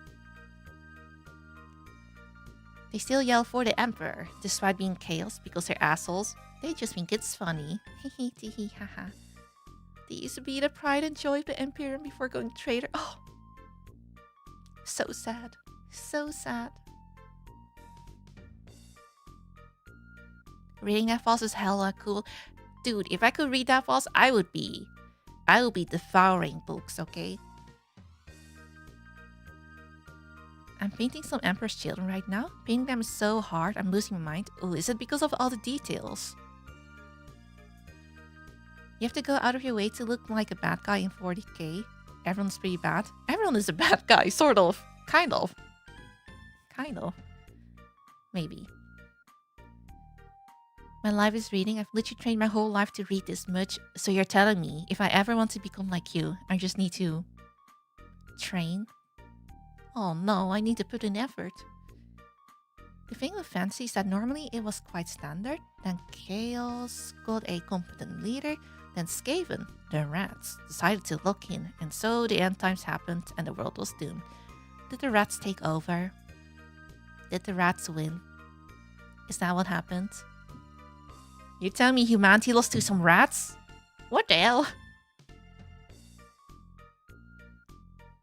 They still yell for the Emperor, despite being chaos because they're assholes. They just think it's funny. Hehe teehee haha. They used to be the pride and joy of the Imperium before going traitor. Oh. So sad. So sad. Reading that fast is hella cool. Dude, if I could read that fast, I would be devouring books, okay? I'm painting some Emperor's children right now. Painting them is so hard, I'm losing my mind. Oh, is it because of all the details? You have to go out of your way to look like a bad guy in 40k. Everyone's pretty bad. Everyone is a bad guy, sort of. Kind of. Kind of. Maybe. My life is reading. I've literally trained my whole life to read this much. So you're telling me, if I ever want to become like you, I just need to train? Oh no, I need to put in effort. The thing with fantasy is that normally it was quite standard. Then Chaos got a competent leader. Then Skaven, the rats, decided to look in. And so the end times happened and the world was doomed. Did the rats take over? Did the rats win? Is that what happened? You tell me humanity lost to some rats? What the hell?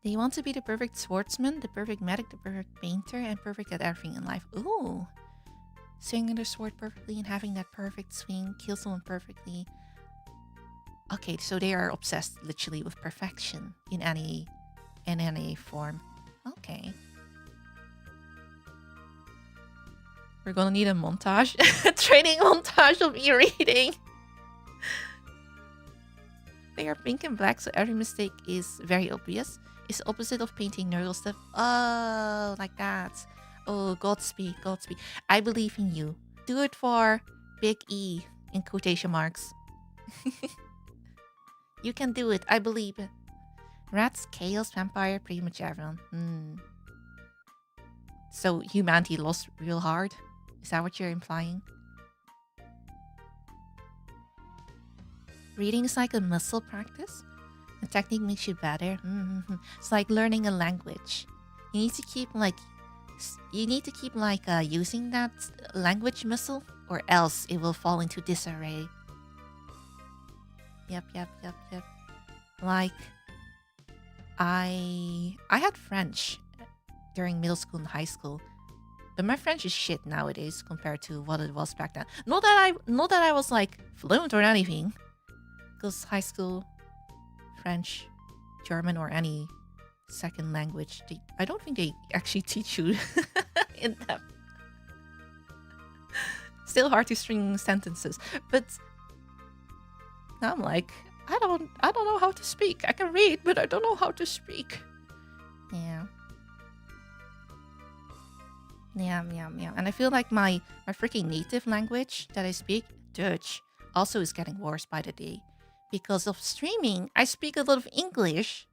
They want to be the perfect swordsman, the perfect medic, the perfect painter, and perfect at everything in life. Ooh. Swinging their sword perfectly and having that perfect swing, kill someone perfectly. Okay, so they are obsessed literally with perfection in any form. Okay. We're gonna need a montage. A training montage of me reading. They are pink and black, so every mistake is very obvious. It's the opposite of painting neural stuff. Oh, like that. Oh, Godspeed, Godspeed. I believe in you. Do it for Big E in quotation marks. You can do it. I believe it. Rats, chaos, vampire, pretty much everyone. So humanity lost real hard? Is that what you're implying? Reading is like a muscle practice. The technique makes you better. It's like learning a language. You need to keep using that language muscle, or else it will fall into disarray. Yep. Like, I had French during middle school and high school, but my French is shit nowadays compared to what it was back then. Not that I was like fluent or anything, because high school French, German, or any second language, I don't think they actually teach you in depth. Still hard to string sentences, but now I'm like, I don't know how to speak. I can read, but I don't know how to speak. Yeah. And I feel like my freaking native language that I speak, Dutch, also is getting worse by the day. Because of streaming, I speak a lot of English.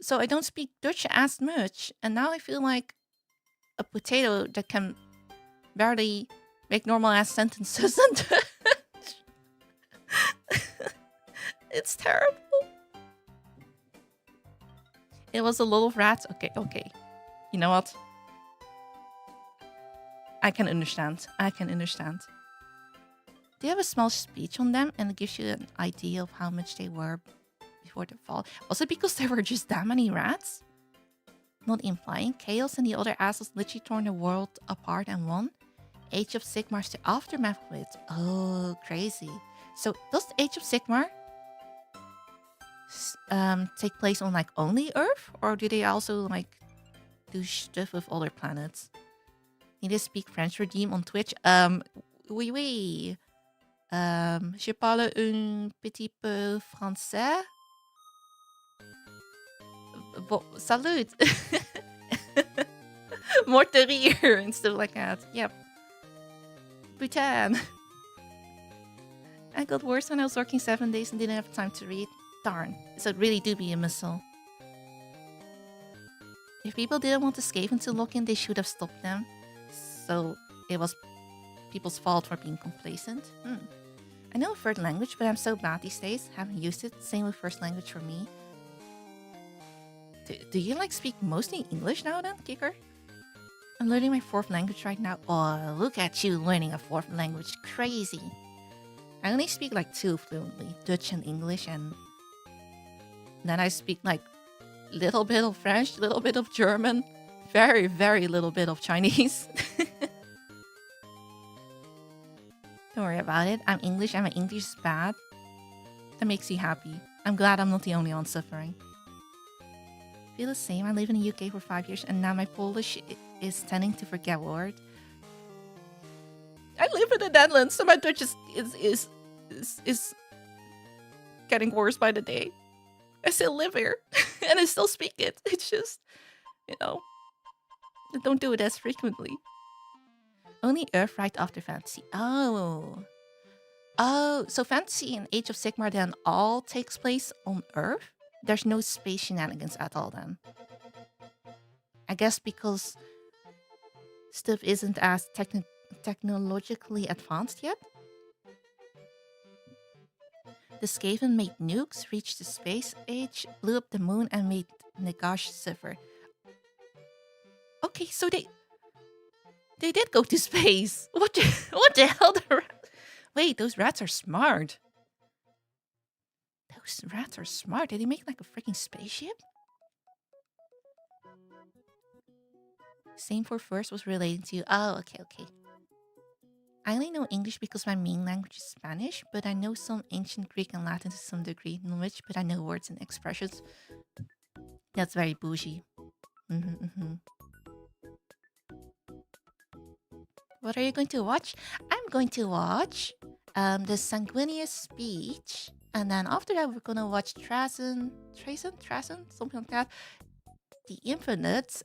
So I don't speak Dutch as much. And now I feel like a potato that can barely make normal ass sentences in Dutch. It's terrible. It was a lot of rats. Okay. You know what? I can understand. Do you have a small speech on them and it gives you an idea of how much they were before the fall? Was it because there were just that many rats? Not implying chaos and the other assholes literally torn the world apart and won? Age of Sigmar's the aftermath of it. Oh, crazy. So does the Age of Sigmar take place on like only Earth? Or do they also like do stuff with other planets? Need to speak French redeem on Twitch? Oui. Je parle un petit peu français. Bon, salut. More to rire and stuff like that. Yep. Bhutan. I got worse when I was working 7 days and didn't have time to read. Darn. So it really do be a missile. If people didn't want to escape into login, they should have stopped them. So it was people's fault for being complacent. I know a third language, but I'm so bad these days. Haven't used it. Same with first language for me. Do you like speak mostly English now then, Kicker? I'm learning my fourth language right now. Oh, look at you learning a fourth language. Crazy. I only speak like 2 fluently, Dutch and English, and then I speak like little bit of French, little bit of German, very, very little bit of Chinese. Don't worry about it. I'm English and my English is bad. That makes you happy. I'm glad I'm not the only one suffering. Feel the same. I live in the UK for 5 years and now my Polish is tending to forget words. I live in the Netherlands, so my Dutch is getting worse by the day. I still live here and I still speak it. It's just, I don't do it as frequently. Only Earth right after Fantasy. Oh, so Fantasy and Age of Sigmar then all takes place on Earth? There's no space shenanigans at all then. I guess because stuff isn't as technologically advanced yet. The Skaven made nukes, reached the space age, blew up the moon, and made Nagash suffer. Okay, so they did go to space. What the hell? Wait, those rats are smart. Those rats are smart. Did they make like a freaking spaceship? Same for first was related to. Oh, okay. I only know English because my main language is Spanish, but I know some ancient Greek and Latin to some degree, which, but I know words and expressions. That's very bougie. What are you going to watch? I'm going to watch the Sanguinius Speech, and then after that we're gonna watch Trazyn, something like that. The Infinite.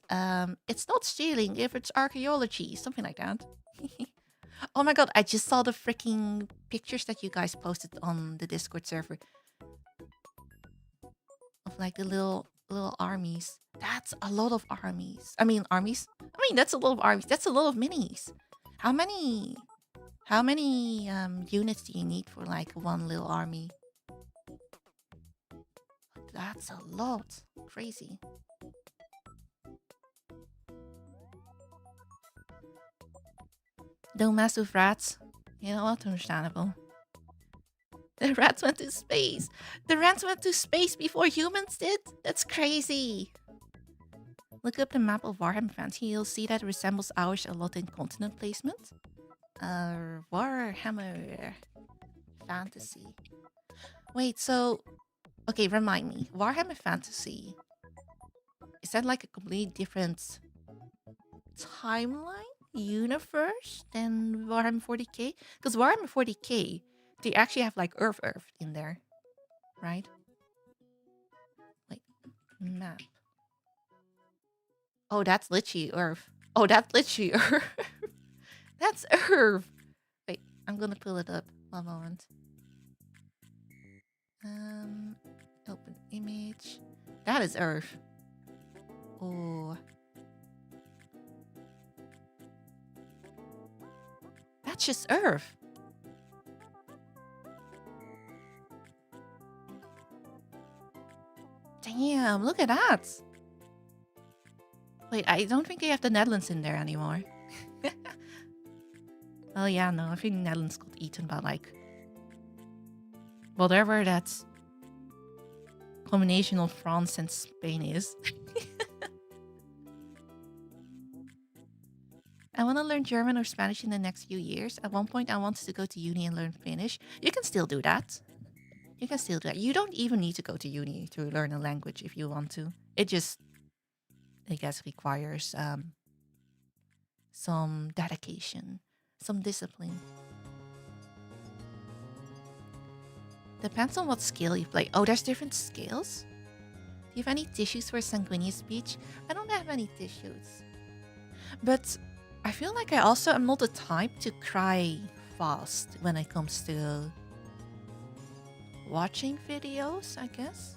It's not stealing if it's archaeology, something like that. Oh my god, I just saw the freaking pictures that you guys posted on the Discord server of like the little armies. That's a lot of armies. I mean, that's a lot of armies. That's a lot of minis. How many units do you need for like one little army? That's a lot. Crazy. Don't mess with rats. You know what? Understandable. The rats went to space. The rats went to space before humans did? That's crazy. Look up the map of Warhammer Fantasy. You'll see that it resembles ours a lot in continent placement. Warhammer Fantasy. Wait, so... Okay, remind me. Warhammer Fantasy. Is that like a completely different timeline? Universe than Warhammer 40k? Because Warhammer 40k, they actually have like Earth in there, right? Wait, map. Oh, that's literally Earth. That's Earth. Wait, I'm gonna pull it up. One moment. Open image. That is Earth. Oh. That's just Earth. Damn, look at that. Wait, I don't think they have the Netherlands in there anymore. Oh yeah, no, I think the Netherlands got eaten by like... whatever that combination of France and Spain is. I want to learn German or Spanish in the next few years. At one point, I wanted to go to uni and learn Finnish. You can still do that. You don't even need to go to uni to learn a language if you want to. It just, I guess, requires some dedication, some discipline. Depends on what scale you play. Oh, there's different scales? Do you have any tissues for Sanguinius Speech? I don't have any tissues. But I feel like I also am not the type to cry fast when it comes to watching videos, I guess.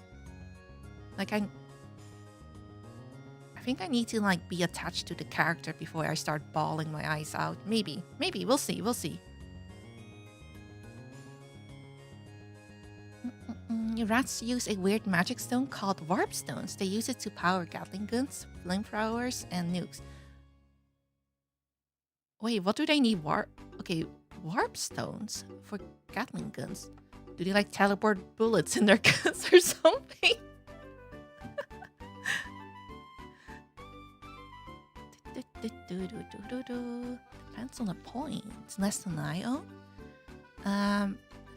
Like I think I need to like be attached to the character before I start bawling my eyes out. Maybe, we'll see. Rats use a weird magic stone called warp stones. They use it to power Gatling guns, flamethrowers, and nukes. Wait, what do they need warp stones for Gatling guns? Do they like teleport bullets in their guns or something? Depends on the point. Less than I own.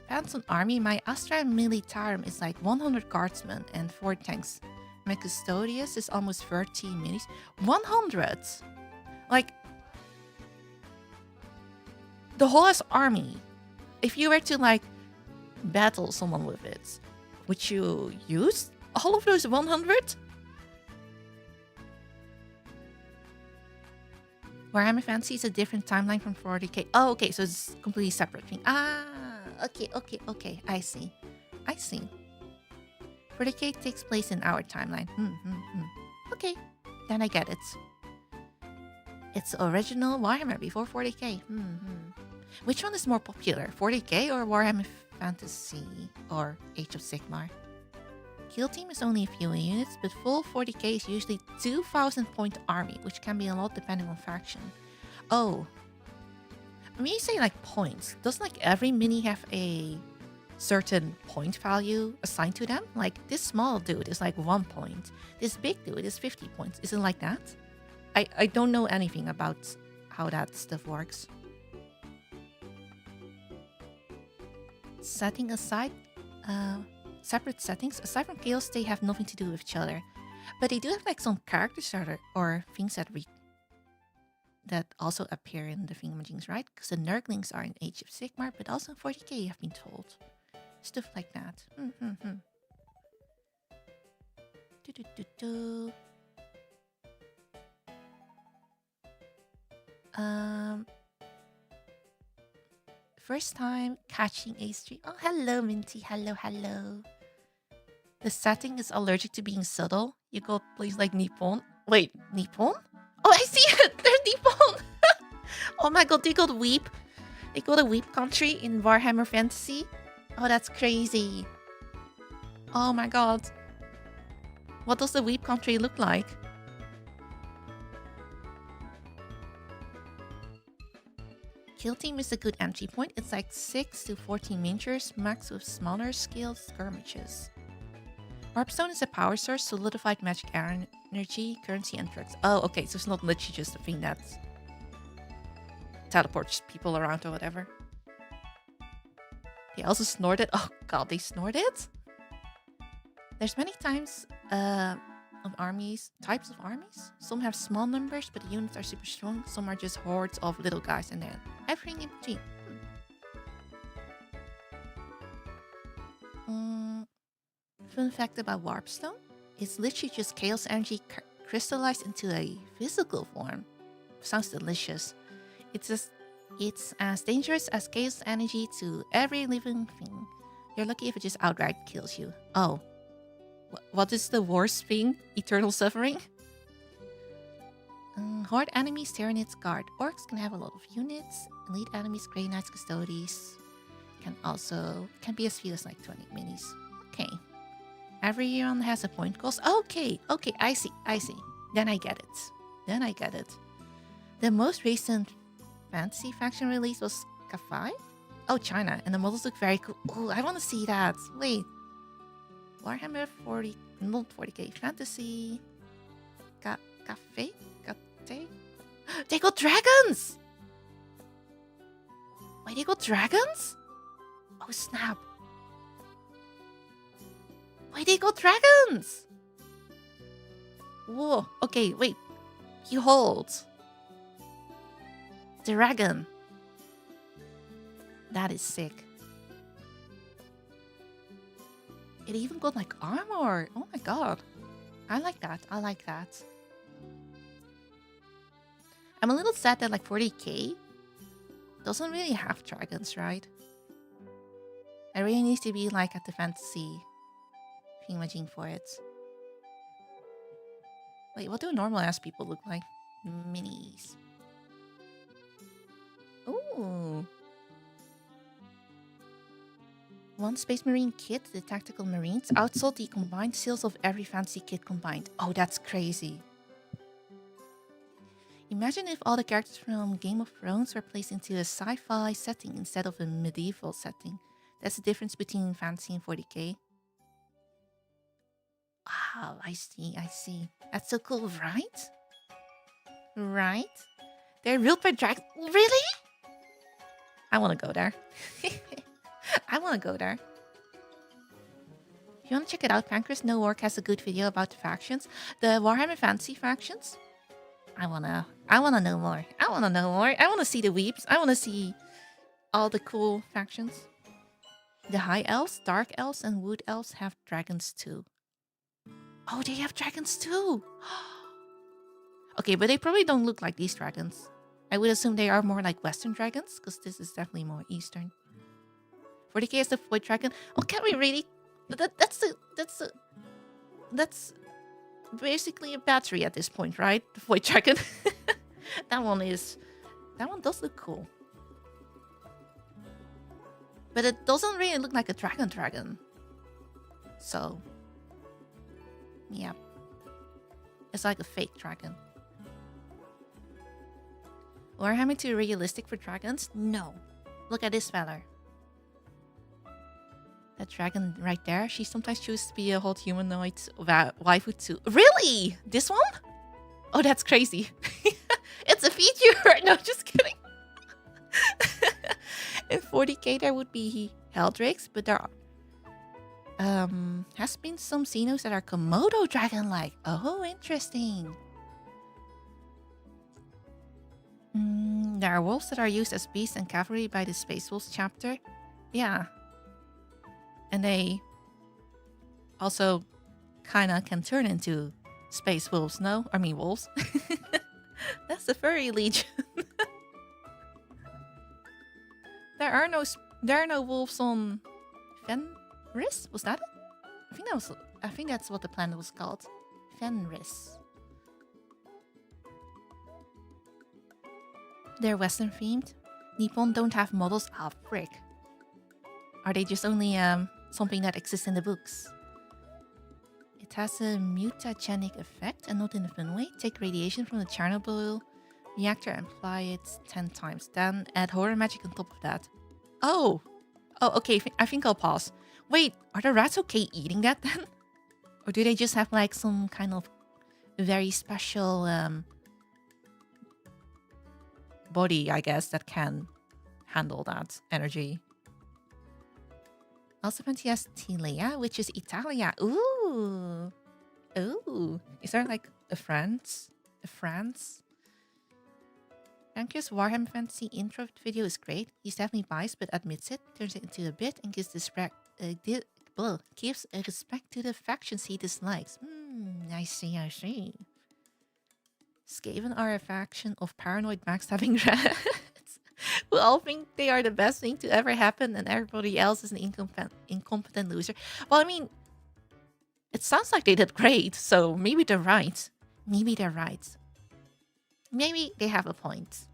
Depends on army. My Astra Militarum is like 100 guardsmen and 4 tanks. My Custodius is almost 30 minis. 100! Like, the whole ass army. If you were to like battle someone with it, would you use all of those 100? Warhammer Fantasy is a different timeline from 40k. Oh, okay, so it's completely separate thing. Okay. I see. 40k takes place in our timeline. Okay, then I get it. It's original Warhammer before 40k. Which one is more popular, 40k or Warhammer Fantasy or Age of Sigmar? Kill team is only a few units, but full 40k is usually 2,000 point army, which can be a lot depending on faction. Oh. When you say like points, doesn't like every mini have a certain point value assigned to them? Like this small dude is like 1 point. This big dude is 50 points. Is it like that? I don't know anything about how that stuff works. Setting aside, separate settings. Aside from chaos, they have nothing to do with each other. But they do have like some characters or things that also appear in the thingamajigs, right? Because the Nurglings are in Age of Sigmar, but also in 40k, you have been told. Stuff like that. First time catching a stream. Oh, hello, Minty. Hello. The setting is allergic to being subtle. You got places like Nippon. Wait, Nippon? Oh, I see it! There's Nippon! Oh my god, they got Weep. They got a Weep country in Warhammer Fantasy. Oh, that's crazy. Oh my god. What does the Weep country look like? Kill team is a good entry point. It's like 6 to 14 miniatures, max with smaller scale skirmishes. Warpstone is a power source, solidified magic energy, currency, and drugs. Oh, okay, so it's not literally just a thing that teleports people around or whatever. They also snorted. Oh god, they snorted? There's many times of armies, types of armies. Some have small numbers, but the units are super strong. Some are just hordes of little guys, and then everything in between. Fun fact about Warpstone: it's literally just chaos energy crystallized into a physical form. Sounds delicious. It's as dangerous as chaos energy to every living thing. You're lucky if it just outright kills you. Oh. What is the worst thing? Eternal suffering? Horde enemies, Tyranids, guard. Orcs can have a lot of units. Elite enemies, Grey Knights, Custodies can be as few as like 20 minis. Okay. Every one has a point cost. Okay, I see. Then I get it. The most recent fantasy faction release was Ka5? Oh, China. And the models look very cool. Oh, I want to see that. Wait. Warhammer 40, not 40k, fantasy. Cafe? They got dragons! Wait, they got dragons? Oh, snap. Wait, they got dragons! Whoa, okay, wait. Behold. Dragon. That is sick. It even got like armor. Oh my god. I like that. I like that. I'm a little sad that like 40k doesn't really have dragons, right? I really need to be like at the fantasy thingamajig for it. Wait, what do normal ass people look like? Minis. Ooh. One Space Marine kit, the Tactical Marines, outsold the combined sales of every fantasy kit combined. Oh, that's crazy. Imagine if all the characters from Game of Thrones were placed into a sci-fi setting instead of a medieval setting. That's the difference between fantasy and 40k. Wow, I see, I see. That's so cool, right? Right? They're ruled by dragons. Really? I want to go there. I want to go there. If you want to check it out, Pancras No Work has a good video about the factions. The Warhammer Fantasy factions. I wanna know more. I wanna know more. I wanna see the weeps. I wanna see all the cool factions. The High Elves, Dark Elves, and Wood Elves have dragons too. Oh, they have dragons too! Okay, but they probably don't look like these dragons. I would assume they are more like Western dragons, because this is definitely more Eastern. 40k is the Void Dragon. Oh, can we really? That's basically a battery at this point, right? The Void Dragon. That one does look cool. But it doesn't really look like a dragon. So, yeah. It's like a fake dragon. Warhammer too realistic for dragons? No. Look at this fella. That dragon right there, she sometimes chooses to be a hot humanoid waifu too. Really? This one? Oh, that's crazy. It's a feature! No, just kidding. In 40k there would be Heldrakes, but there has been some Xenos that are Komodo dragon-like. Oh, interesting. There are wolves that are used as beasts and cavalry by the Space Wolves chapter. Yeah. And they also kinda can turn into space wolves, no? I mean wolves. That's the furry legion. There are no wolves on Fenris? Was that it? I think that's what the planet was called. Fenris. They're Western themed. Nippon don't have models. Ah, frick. Are they just only something that exists in the books? It has a mutagenic effect and not in a fun way. Take radiation from the Chernobyl reactor and apply it 10 times. Then add horror magic on top of that. Oh, okay. I think I'll pause. Wait, are the rats okay eating that then? Or do they just have like some kind of very special body, I guess, that can handle that energy? Also, has Tilea, which is Italia. Ooh. Ooh. Is there like a France? Pancras Warhammer Fantasy intro video is great. He's definitely biased, but admits it, turns it into a bit, and gives gives a respect to the factions he dislikes. I see. Skaven are a faction of paranoid backstabbing rats who all think they are the best thing to ever happen and everybody else is an incompetent loser. Well, I mean, it sounds like they did great, so maybe they're right. Maybe they have a point.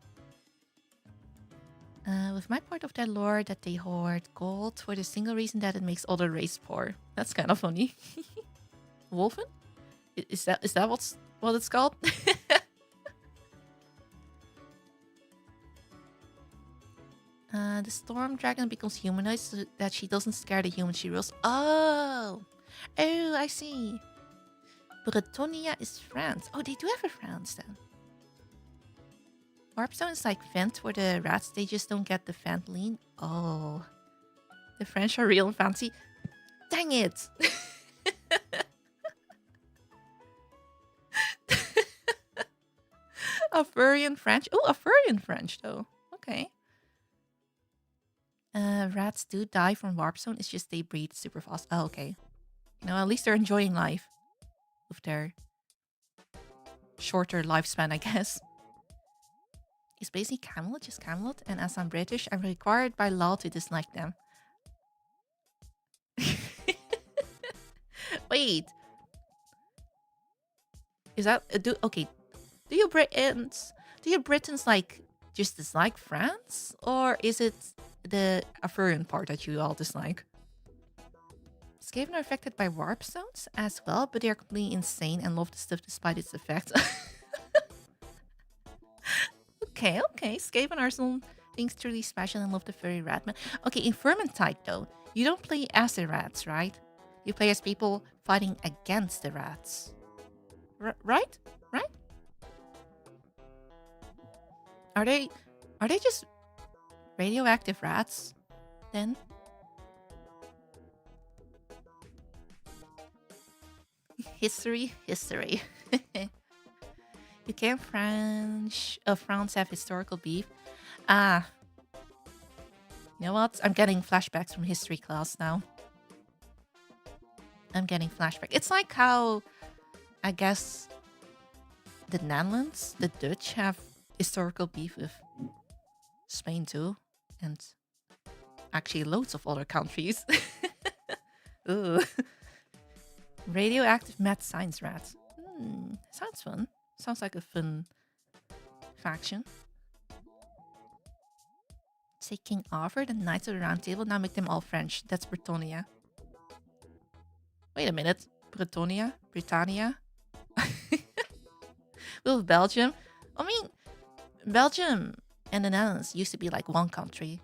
With my part of their lore that they hoard gold for the single reason that it makes other race poor. That's kind of funny. Wolfen? Is that what it's called? The storm dragon becomes humanized so that she doesn't scare the humans she rules. Oh, I see. Bretonia is France. Oh, they do have a France then. Warpstone is like Fent for the rats. They just don't get the Fent lean. Oh, the French are real and fancy. Dang it. Arthurian French. Oh, Arthurian French though. Okay. Rats do die from Warpstone. It's just they breed super fast. Oh, okay. You know, at least they're enjoying life with their shorter lifespan, I guess. Is basically Camelot just Camelot? And as I'm British, I'm required by law to dislike them. Wait, is that okay? Do you Britons like just dislike France, or is it the Arthurian part that you all dislike? Skaven are affected by warp stones as well, but they are completely insane and love the stuff despite its effects. Okay. Skaven are some things truly special and love the furry rat man. Okay, in Vermintide though, you don't play as the rats, right? You play as people fighting against the rats. Right? Right? Are they just radioactive rats then? History. You can't France have historical beef. Ah, you know what? I'm getting flashbacks from history class now. I'm getting flashback. It's like how, I guess, the Netherlands, the Dutch have historical beef with Spain too, and actually loads of other countries. Ooh. Radioactive mad science rats. Sounds fun. Sounds like a fun faction. Take King Arthur, the Knights of the Round Table, now make them all French. That's Britannia. Wait a minute. Britannia? With Belgium? I mean, Belgium and the Netherlands used to be like one country.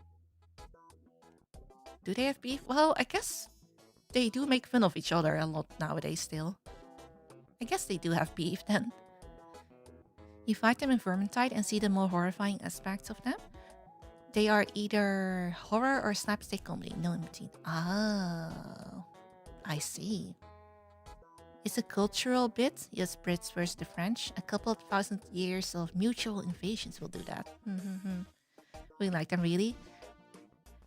Do they have beef? Well, I guess they do make fun of each other a lot nowadays still. I guess they do have beef then. You fight them in Vermintide and see the more horrifying aspects of them. They are either horror or slapstick comedy, no in between. Oh, I see. It's a cultural bit. Yes, Brits versus the French. A couple of 1,000 years of mutual invasions will do that. We like them, really?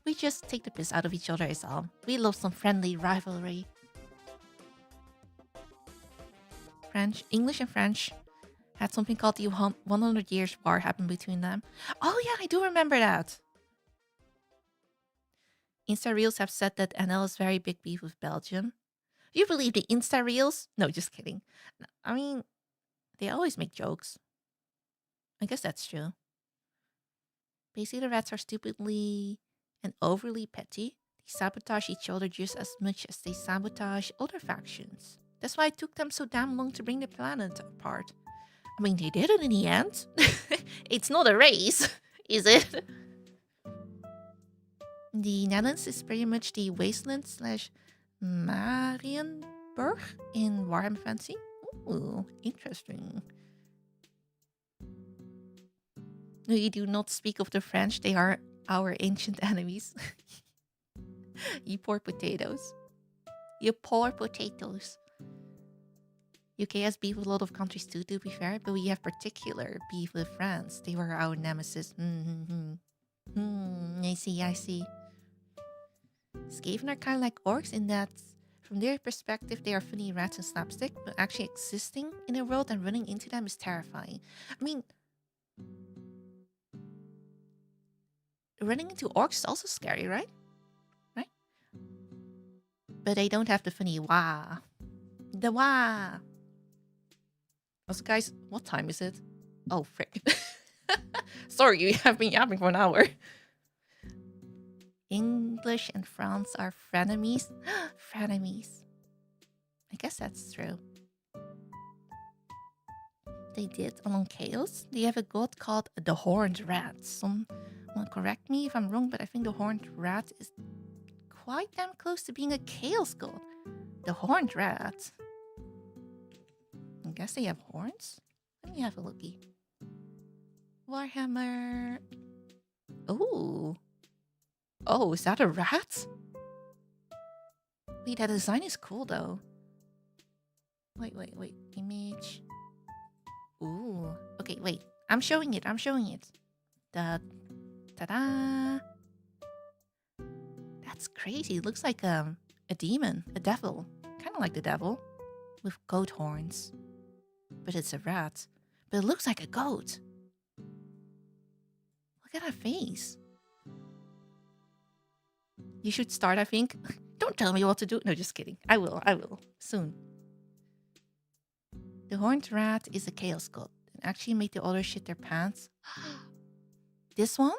We just take the piss out of each other is all. We love some friendly rivalry. English and French had something called the 100 Years War happen between them. Oh yeah, I do remember that. Insta Reels have said that NL is very big beef with Belgium. You believe the Insta Reels? No, just kidding. I mean, they always make jokes. I guess that's true. Basically, the rats are stupidly and overly petty. They sabotage each other just as much as they sabotage other factions. That's why it took them so damn long to bring the planet apart. I mean, they did it in the end. It's not a race, is it? The Netherlands is pretty much the wasteland / Marienburg in Warhammer Fantasy. Ooh, interesting. We do not speak of the French. They are our ancient enemies. You poor potatoes. You poor potatoes. UK has beef with a lot of countries too, to be fair, but we have particular beef with France. They were our nemesis. I see. Skaven are kind of like orcs in that, from their perspective, they are funny rats and slapstick, but actually existing in a world and running into them is terrifying. I mean, running into orcs is also scary, right? Right? But they don't have the funny wah. The wah. Also, guys, what time is it? Oh, frick. Sorry, you have been yapping for an hour. English and France are frenemies. Frenemies. I guess that's true. They did along chaos. They have a god called the Horned Rat. Someone correct me if I'm wrong, but I think the Horned Rat is quite damn close to being a chaos god. The Horned Rat. I guess they have horns. Let me have a looky. Warhammer. Oh. Oh, is that a rat? Wait, that design is cool though. Wait. Image. Ooh. Okay, wait. I'm showing it. Ta-da. That's crazy. It looks like a demon, a devil. Kind Kind of like the devil, with goat horns. But it's a rat. But it looks like a goat. Look at that face. You should start, I think. Don't tell me what to do. No, just kidding. I will. Soon. The horned rat is a chaos god. It actually made the others shit their pants. This one?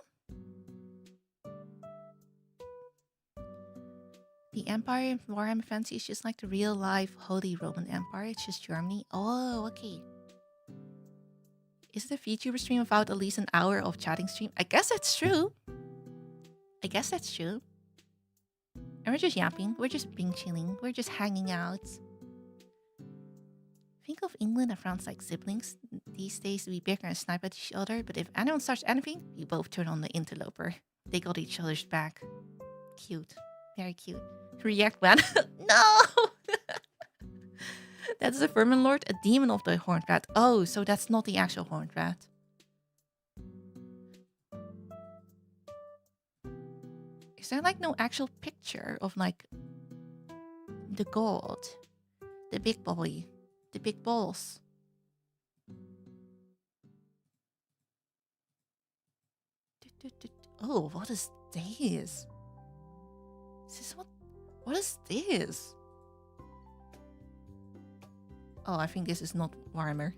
The Empire in Warhammer Fantasy is just like the real life Holy Roman Empire. It's just Germany. Oh, okay. Is it a VTuber stream without at least an hour of chatting stream? I guess that's true. And we're just yapping. We're just being chilling. We're just hanging out. Think of England and France like siblings. These days we bicker and snipe at each other, but if anyone starts anything, we both turn on the interloper. They got each other's back. Cute. Very cute. React man. No! That's the Vermin Lord, a demon of the Horned Rat. Oh, so that's not the actual Horned Rat. Is there like no actual picture of like the god? The big boy. The big balls. Oh, what is this? What is this? Oh, I think this is not Warhammer.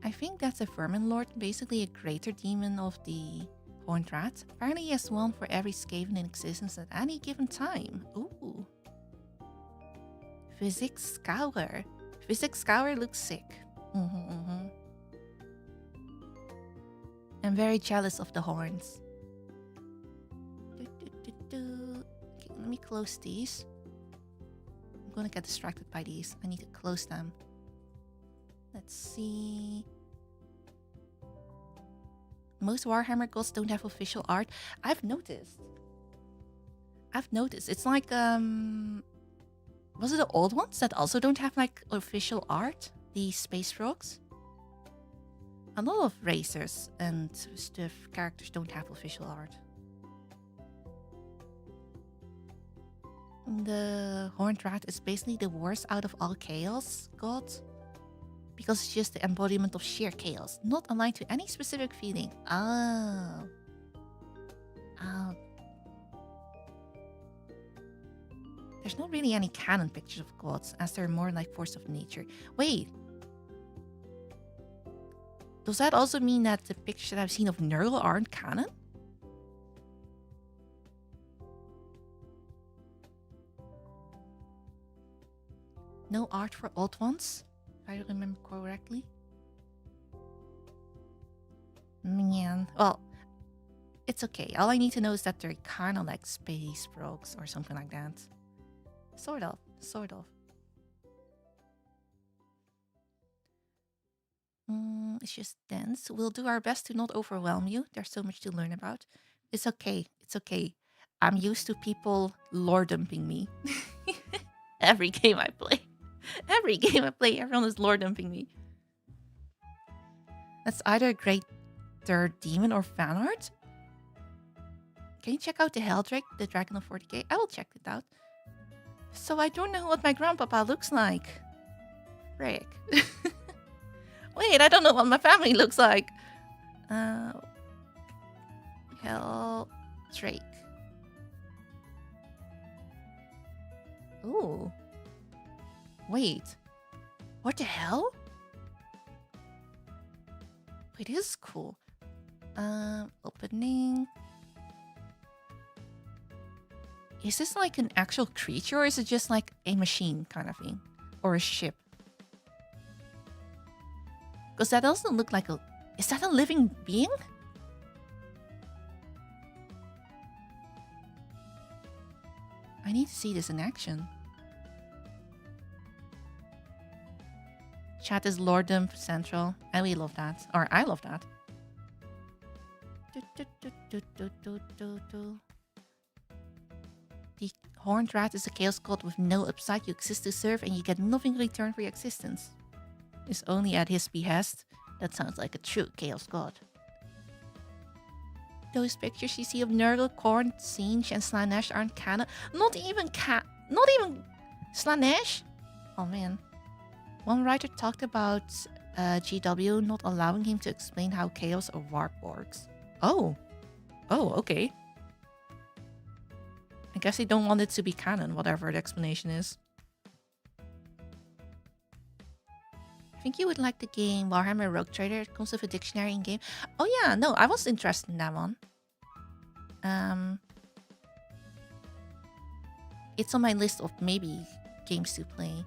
I think that's a Vermin Lord, basically a greater demon of the Horned Rat. Apparently he has one for every Skaven in existence at any given time. Ooh. Physics Scour. Physics Scour looks sick. I'm very jealous of the horns. Okay, let me close these. I'm gonna get distracted by these. I need to close them. Let's see. Most Warhammer gods don't have official art. I've noticed. It's like was it the old ones that also don't have like official art? The space frogs? A lot of racers and stuff characters don't have official art. The Horned Rat is basically the worst out of all chaos gods, because it's just the embodiment of sheer chaos, not aligned to any specific feeling. Oh. There's not really any canon pictures of gods, as they're more like force of nature. Wait. Does that also mean that the pictures that I've seen of Nurgle aren't canon? No art for old ones, if I remember correctly. Man, well, it's okay. All I need to know is that they're kind of like space frogs or something like that. Sort of. It's just dense. We'll do our best to not overwhelm you. There's so much to learn about. It's okay. I'm used to people lore dumping me. Every game I play, everyone is lore dumping me. That's either a greater demon or fan art. Can you check out the Helldrake, the Dragon of 40k? I will check it out. So I don't know what my grandpapa looks like. Frick. Wait, I don't know what my family looks like. Helldrake. Ooh. Wait. What the hell? Wait, this is cool. Opening. Is this like an actual creature, or is it just like a machine kind of thing? Or a ship? Because that doesn't look like a... Is that a living being? I need to see this in action. Chat is Lord Dump Central. And we love that. Or I love that. The Horned Rat is a chaos god with no upside. You exist to serve and you get nothing in return for your existence. It's only at his behest. That sounds like a true chaos god. Those pictures you see of Nurgle, Korn, Singe, and Slanesh aren't canon. Not even Slanesh? Oh man. One writer talked about GW not allowing him to explain how chaos or warp works. Oh. Oh, okay. I guess they don't want it to be canon, whatever the explanation is. I think you would like the game Warhammer Rogue Trader. It comes with a dictionary in game. Oh yeah, no, I was interested in that one. It's on my list of maybe games to play.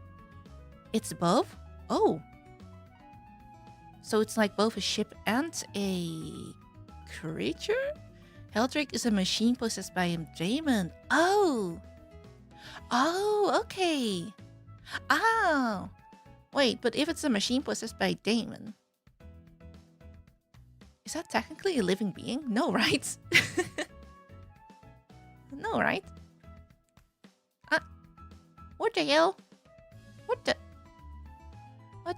It's both? Oh. So it's like both a ship and a creature? Heldrake is a machine possessed by a demon. Oh. Oh, okay. Oh. Wait, but if it's a machine possessed by a demon, is that technically a living being? No, right? No, right? What the hell? What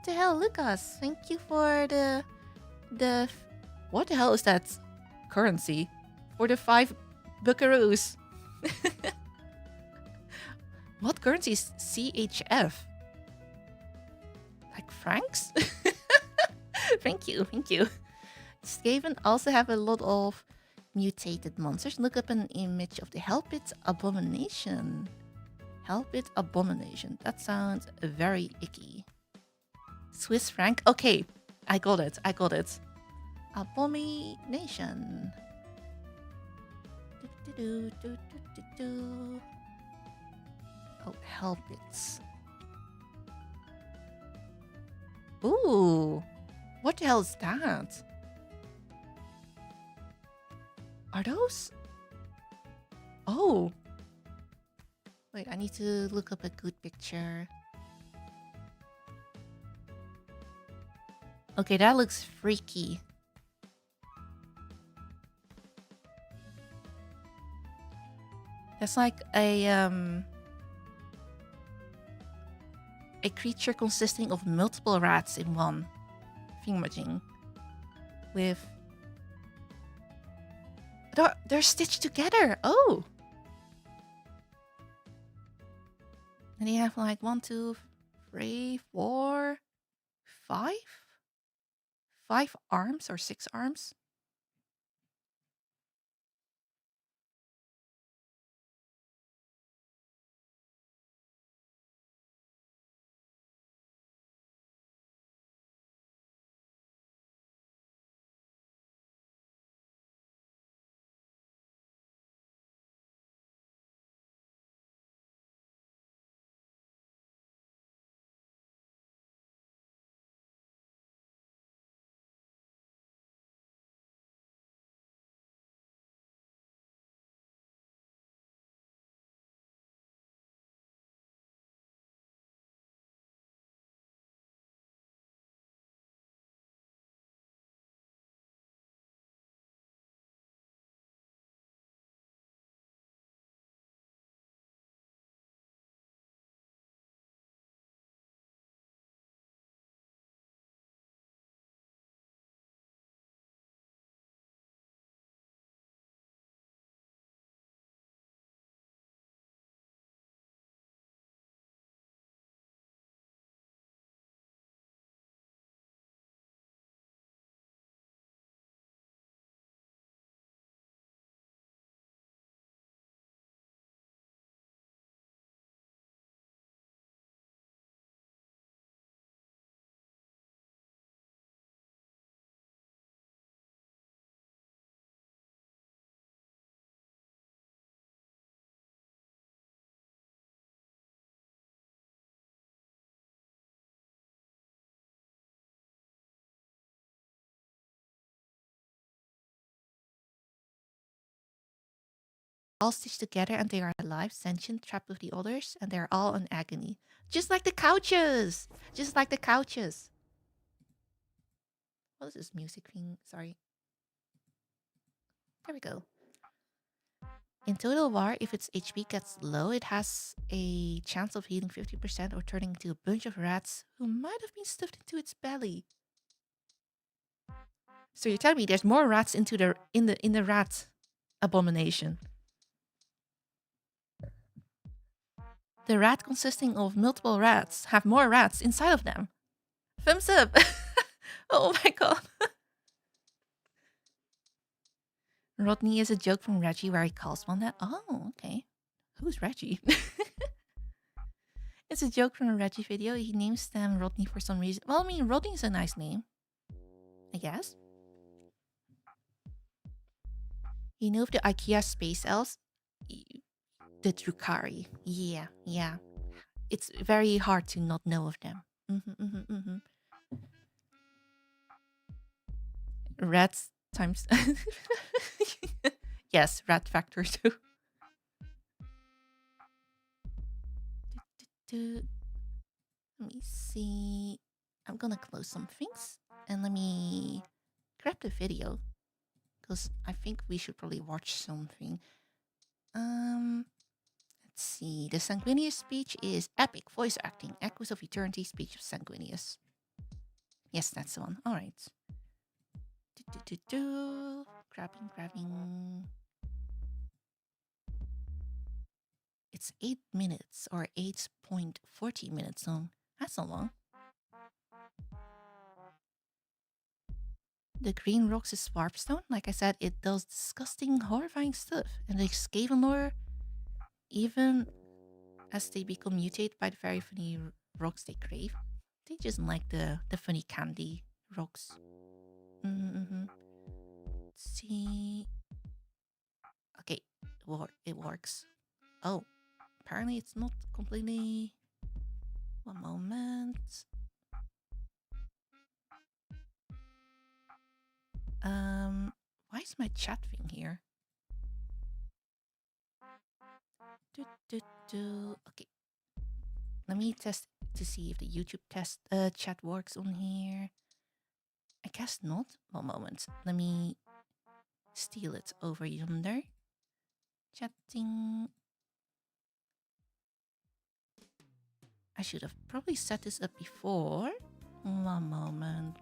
the hell, Lucas? Thank you for the what the hell is that currency? For the 5 buckaroos. What currency is CHF? Like francs? Thank you. Skaven also have a lot of mutated monsters. Look up an image of the Hellpit Abomination. Hellpit Abomination. That sounds very icky. Swiss franc. Okay, I got it. Abomination. Oh, Hellpits. Ooh, what the hell is that? Are those? Oh. Wait, I need to look up a good picture. Okay, that looks freaky. That's like a creature consisting of multiple rats in one thingamajig. With they're stitched together. Oh. And you have like 1, 2, 3, 4, 5? 5 arms or 6 arms? All stitched together and they are alive, sentient, trapped with the others, and they're all in agony. Just like the couches! Just like the couches! What is this music thing? Sorry. There we go. In Total War, if its HP gets low, it has a chance of healing 50% or turning into a bunch of rats who might have been stuffed into its belly. So you're telling me there's more rats into the in the rat abomination. The rat consisting of multiple rats have more rats inside of them. Thumbs up. Oh my god. Rodney is a joke from Reggie where he calls one that. Oh, okay. Who's Reggie? It's a joke from a Reggie video. He names them Rodney for some reason. Well, I mean, Rodney's a nice name, I guess. You know of the IKEA space elves? The Drukari. Yeah, yeah. It's very hard to not know of them. Rats times. Yes, rat factor too. Let me see. I'm gonna close some things and let me grab the video because I think we should probably watch something. Let's see. The Sanguinius speech is epic voice acting. Echoes of Eternity speech of Sanguinius. Yes, that's the one. All right. Grabbing. It's 8 minutes or 8.40 minutes long. That's not long. The green rocks is Warpstone. Like I said, it does disgusting, horrifying stuff. And the Skaven lore, even as they become mutated by the very funny rocks they crave, they just like the funny candy rocks. Let's see. Okay, it works. Oh, apparently it's not completely. One moment. Why is my chat thing here? Okay. Let me test to see if the YouTube chat works on here. I guess not. One moment. Let me steal it over yonder. Chatting. I should have probably set this up before. One moment.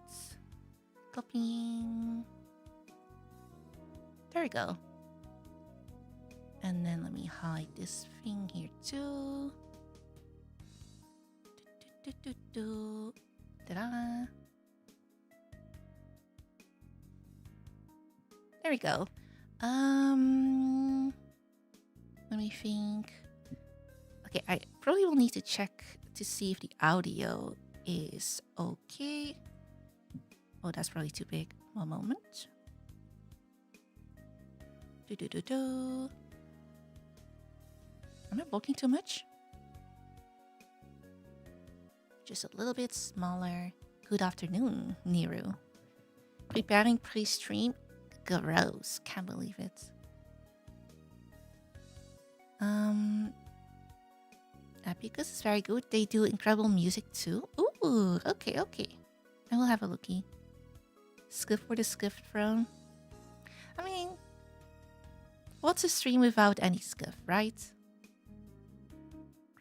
Copying. There we go. And then let me hide this thing here too. Ta-da. There we go. Let me think. Okay, I probably will need to check to see if the audio is okay. Oh, that's probably too big. One moment. Am I blocking too much? Just a little bit smaller. Good afternoon, Niru. Preparing pre-stream? Gross. Can't believe it. Epicus is very good. They do incredible music too. Ooh, okay. I will have a looky. Skiff for the Skiff throne. I mean, what's a stream without any skiff, right?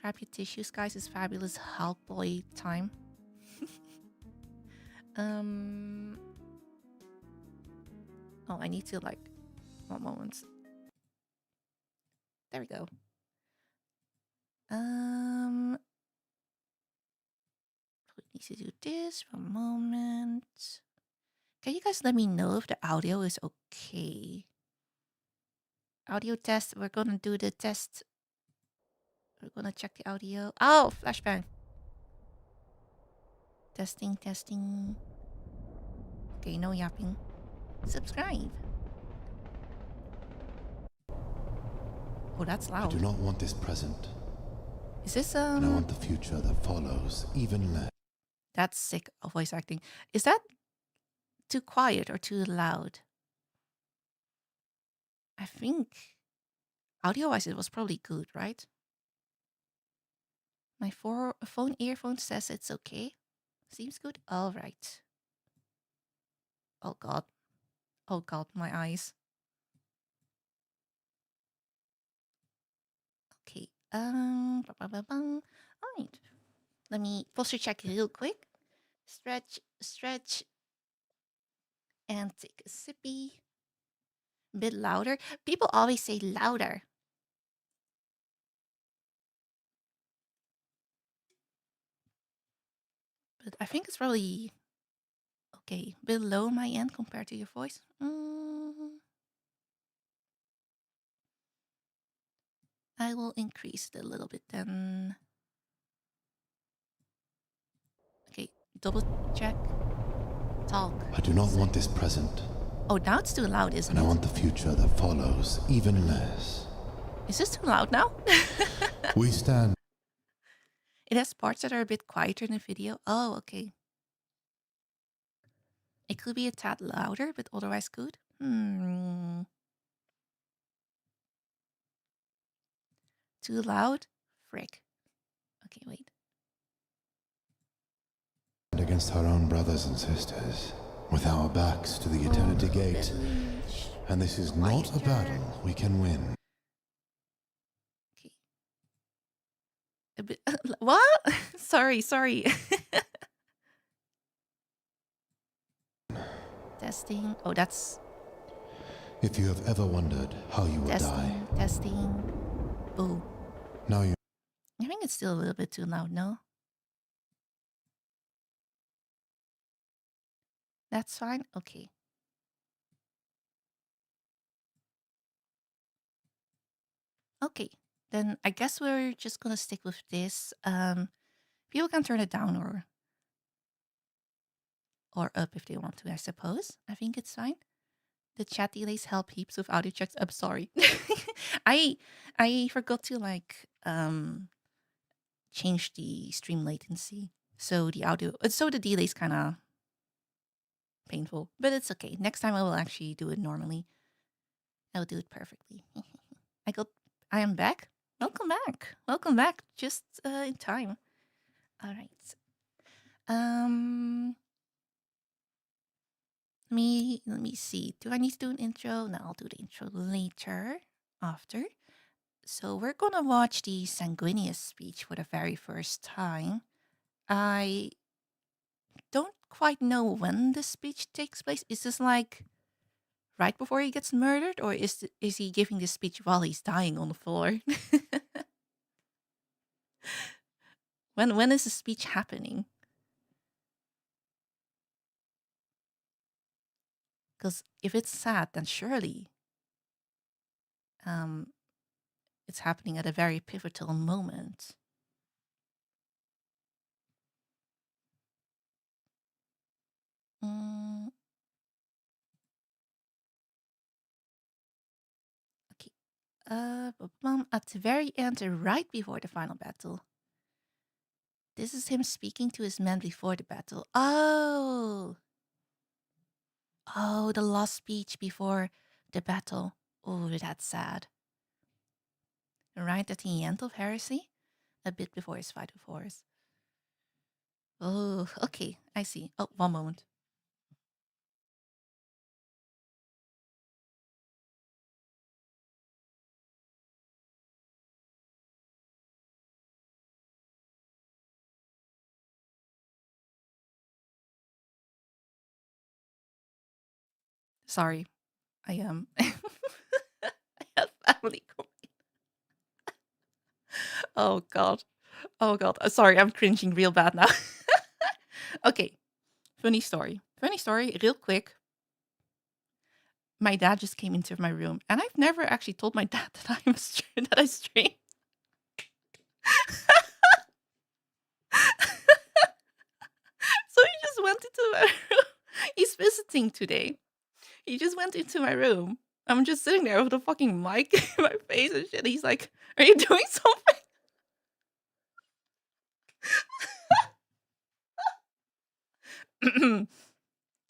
Grab your tissues, guys. It's fabulous Hulk boy time. Oh, I need to like. One moment. There we go. We need to do this. One moment. Can you guys let me know if the audio is okay? Audio test. We're gonna do the test. We're gonna check the audio. Oh, flashbang. Testing. Okay, no yapping. Subscribe. Oh, that's loud. I do not want this present. Is this And I want the future that follows, even less. That's sick of voice acting. Is that too quiet or too loud? I think audio-wise it was probably good, right? My phone earphone says it's okay. Seems good. All right. Oh god, my eyes. Okay. All right. Let me posture check real quick. Stretch. And take a sippy. Bit louder. People always say louder. But I think it's probably okay. Below my end compared to your voice. I will increase it a little bit then. Okay, double check. Talk. I do not want this present. Oh, now it's too loud, isn't And it? I want the future that follows even less. Is this too loud now? We stand. It has parts that are a bit quieter in the video. Oh, okay. It could be a tad louder, but otherwise good. Too loud? Frick. Okay, wait. Against our own brothers and sisters, with our backs to the Eternity Gate. And this is not a battle we can win. Okay. A bit. What? sorry. Testing. Oh, that's. If you have ever wondered how you will die. Testing. Oh. Now you. I think it's still a little bit too loud, no? That's fine? Okay. Okay. Then I guess we're just gonna stick with this. People can turn it down or up if they want to, I suppose. I think it's fine. The chat delays help heaps with audio checks. I'm sorry. I forgot to change the stream latency. So the delay is kind of painful, but it's okay. Next time I will actually do it normally. I will do it perfectly. I am back. Welcome back. Just in time. All right. Let me see. Do I need to do an intro? No, I'll do the intro later. After. So we're gonna watch the Sanguinius speech for the very first time. I don't quite know when the speech takes place. Is this like right before he gets murdered, or is he giving this speech while he's dying on the floor? When is the speech happening? Because if it's sad, then surely it's happening at a very pivotal moment. Okay. At the very end, right before the final battle. This is him speaking to his men before the battle. Oh, the last speech before the battle. Oh, that's sad. Right at the end of heresy, a bit before his fight with Horus. Oh, okay, I see. Oh, one moment. Sorry, I am. I have family coming. Oh god. Sorry, I'm cringing real bad now. Okay, funny story, real quick. My dad just came into my room, and I've never actually told my dad that I stream. So he just went into my room. He's visiting today. He just went into my room. I'm just sitting there with a fucking mic in my face and shit. He's like, "Are you doing something?"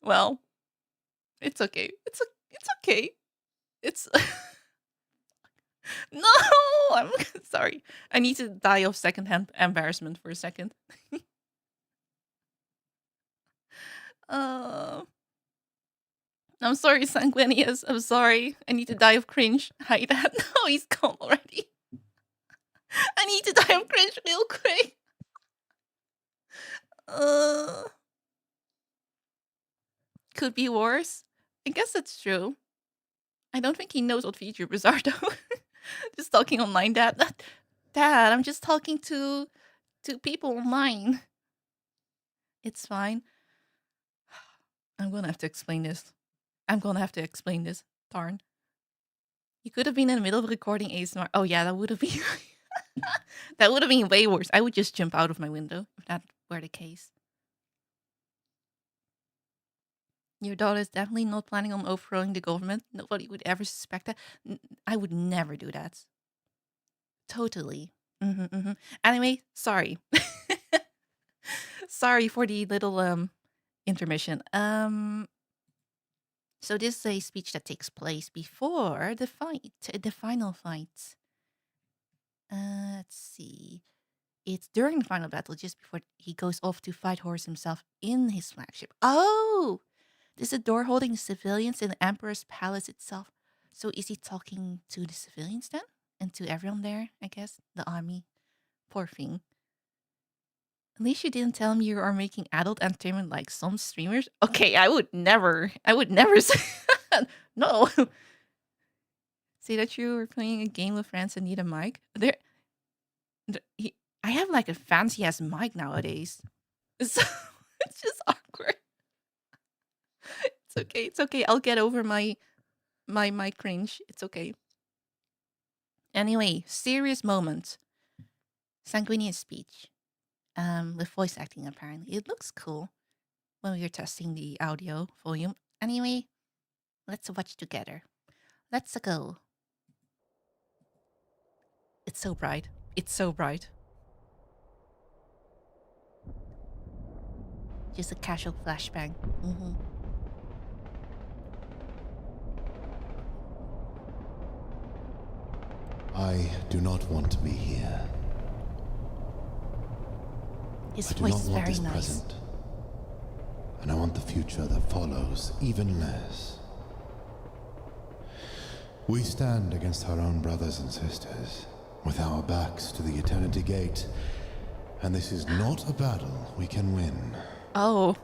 Well, it's okay. It's okay. It's no. I'm sorry. I need to die of secondhand embarrassment for a second. I'm sorry, Sanguinius. I'm sorry. I need to die of cringe. Hide that. No, he's gone already. I need to die of cringe real quick. Could be worse. I guess that's true. I don't think he knows what VTubers are, though. Just talking online, Dad, I'm just talking to people online. It's fine. I'm gonna have to explain this. Darn. You could have been in the middle of recording ASMR. Oh yeah, that would have been that would have been way worse. I would just jump out of my window if that were the case. Your daughter is definitely not planning on overthrowing the government. Nobody would ever suspect that. I would never do that. Totally. Anyway, sorry. Sorry for the little intermission. So this is a speech that takes place before the fight, the final fight. Let's see. It's during the final battle, just before he goes off to fight Horus himself in his flagship. Oh, this is a door holding the civilians in the Emperor's palace itself. So is he talking to the civilians then? And to everyone there, I guess? The army. Poor thing. At least you didn't tell him you are making adult entertainment like some streamers. Okay, I would never say that. No. Say that you were playing a game with friends and need a mic. I have like a fancy ass mic nowadays. So it's just awkward. It's okay. I'll get over my cringe. It's okay. Anyway, serious moment. Sanguinius Speech. With voice acting apparently. It looks cool when we were testing the audio volume. Anyway, let's watch together. Let's go. It's so bright. Just a casual flashbang. I do not want to be here. His I do voice not is want very this nice. present. And I want the future that follows even less. We stand against our own brothers and sisters, with our backs to the Eternity Gate, and this is not a battle we can win. Oh,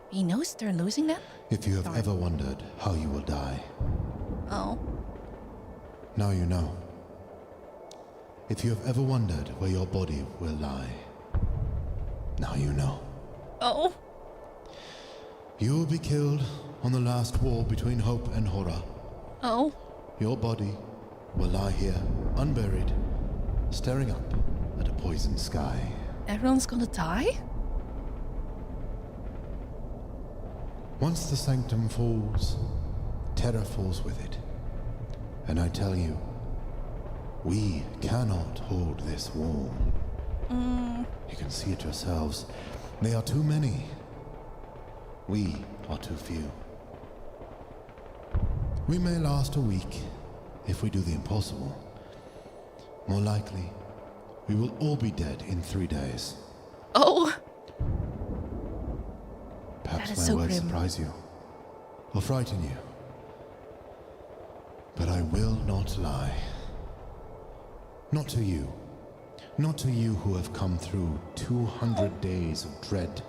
he knows they're losing then? If you have ever wondered how you will die, Oh. now you know. If you have ever wondered where your body will lie, now you know. Oh. You will be killed on the last war between hope and horror. Oh. Your body will lie here, unburied, staring up at a poisoned sky. Everyone's gonna die? Once the sanctum falls, terror falls with it. And I tell you, we cannot hold this wall. You can see it yourselves. They are too many. We are too few. We may last a week if we do the impossible. More likely, we will all be dead in 3 days. Oh. Perhaps That is my so words grim. surprise you or frighten you. But I will not lie. Not to you. Not to you who have come through 200 days of dread,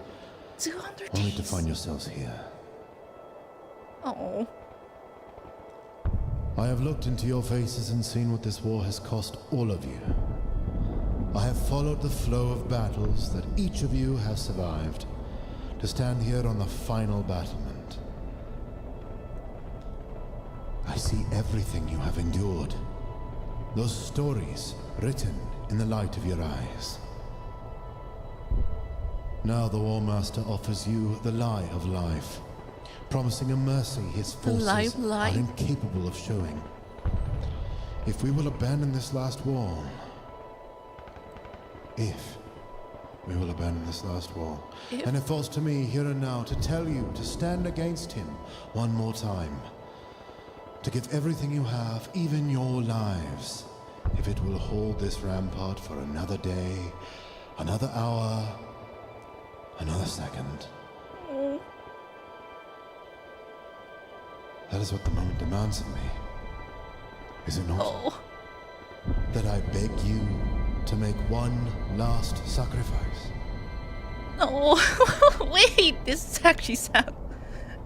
200 only days. to find yourselves here. Oh. I have looked into your faces and seen what this war has cost all of you. I have followed the flow of battles that each of you has survived to stand here on the final battlement. I see everything you have endured. Those stories written in the light of your eyes. Now the War Master offers you the lie of life, promising a mercy his forces are incapable of showing. If we will abandon this last war, and it falls to me here and now to tell you to stand against him one more time, to give everything you have, even your lives, if it will hold this rampart for another day, another hour, another second. That is what the moment demands of me, is it not? Oh. That I beg you to make one last sacrifice. No. Wait, this is actually sad.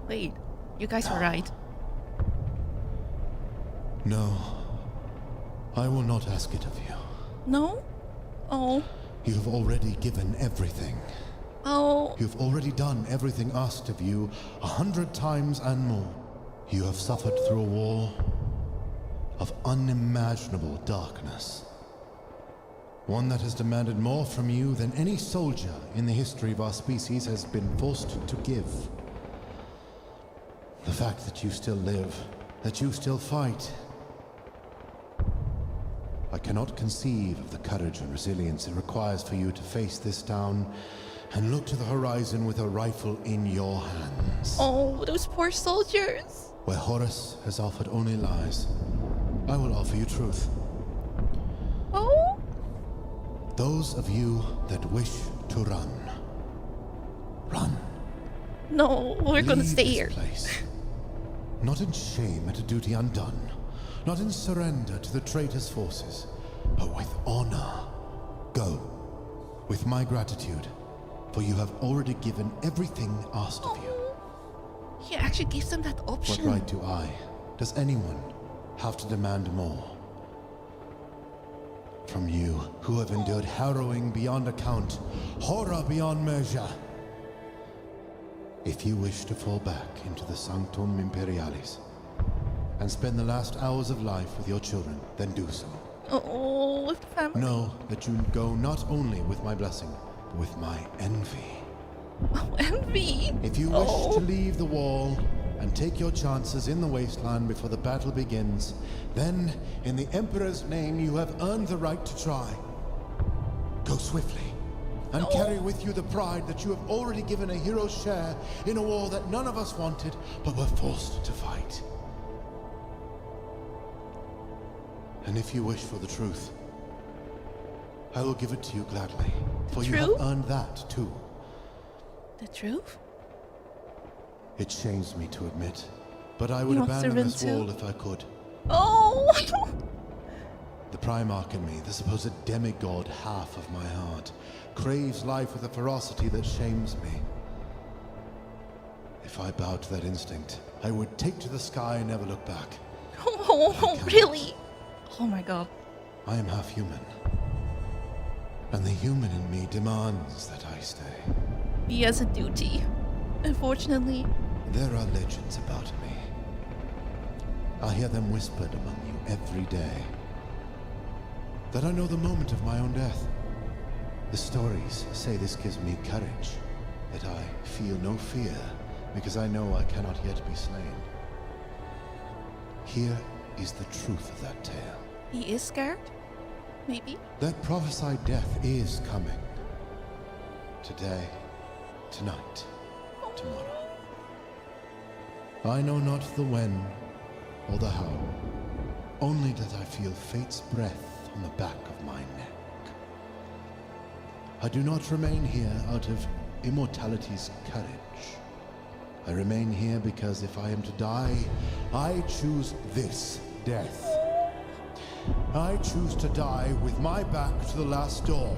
Wait. You guys were right. No, I will not ask it of you. No? Oh. You have already given everything. Oh. You've already done everything asked of you 100 times and more. You have suffered through a war of unimaginable darkness. One that has demanded more from you than any soldier in the history of our species has been forced to give. The fact that you still live, that you still fight. I cannot conceive of the courage and resilience it requires for you to face this town and look to the horizon with a rifle in your hands. Oh, those poor soldiers. Where Horus has offered only lies, I will offer you truth. Oh? Those of you that wish to run, run. No, we're gonna Leave stay this here. place. Not in shame at a duty undone, not in surrender to the traitor's forces, but with honor. Go, with my gratitude, for you have already given everything asked of you. He actually gives them that option. What right do I, does anyone, have to demand more? From you, who have endured harrowing beyond account, horror beyond measure. If you wish to fall back into the Sanctum Imperialis and spend the last hours of life with your children, then do so. Oh, with the family. Know that you go not only with my blessing, but with my envy. Oh, envy. If you wish to leave the wall and take your chances in the wasteland before the battle begins, then, in the Emperor's name, you have earned the right to try. Go swiftly, and carry with you the pride that you have already given a hero's share in a war that none of us wanted, but were forced to fight. And if you wish for the truth, I will give it to you gladly, for you have earned that too. The truth? It shames me to admit, but I would abandon this wall if I could. Oh! The Primarch in me, the supposed demigod half of my heart, craves life with a ferocity that shames me. If I bowed to that instinct, I would take to the sky and never look back. Oh, really? Oh my god. I am half human, and the human in me demands that I stay. He has a duty, unfortunately. There are legends about me. I hear them whispered among you every day. That I know the moment of my own death. The stories say this gives me courage, that I feel no fear, because I know I cannot yet be slain. Here is the truth of that tale. He is scared? Maybe? That prophesied death is coming. Today, tonight, tomorrow. I know not the when or the how, only that I feel fate's breath on the back of my neck. I do not remain here out of immortality's courage. I remain here because if I am to die, I choose this death. I choose to die with my back to the last door.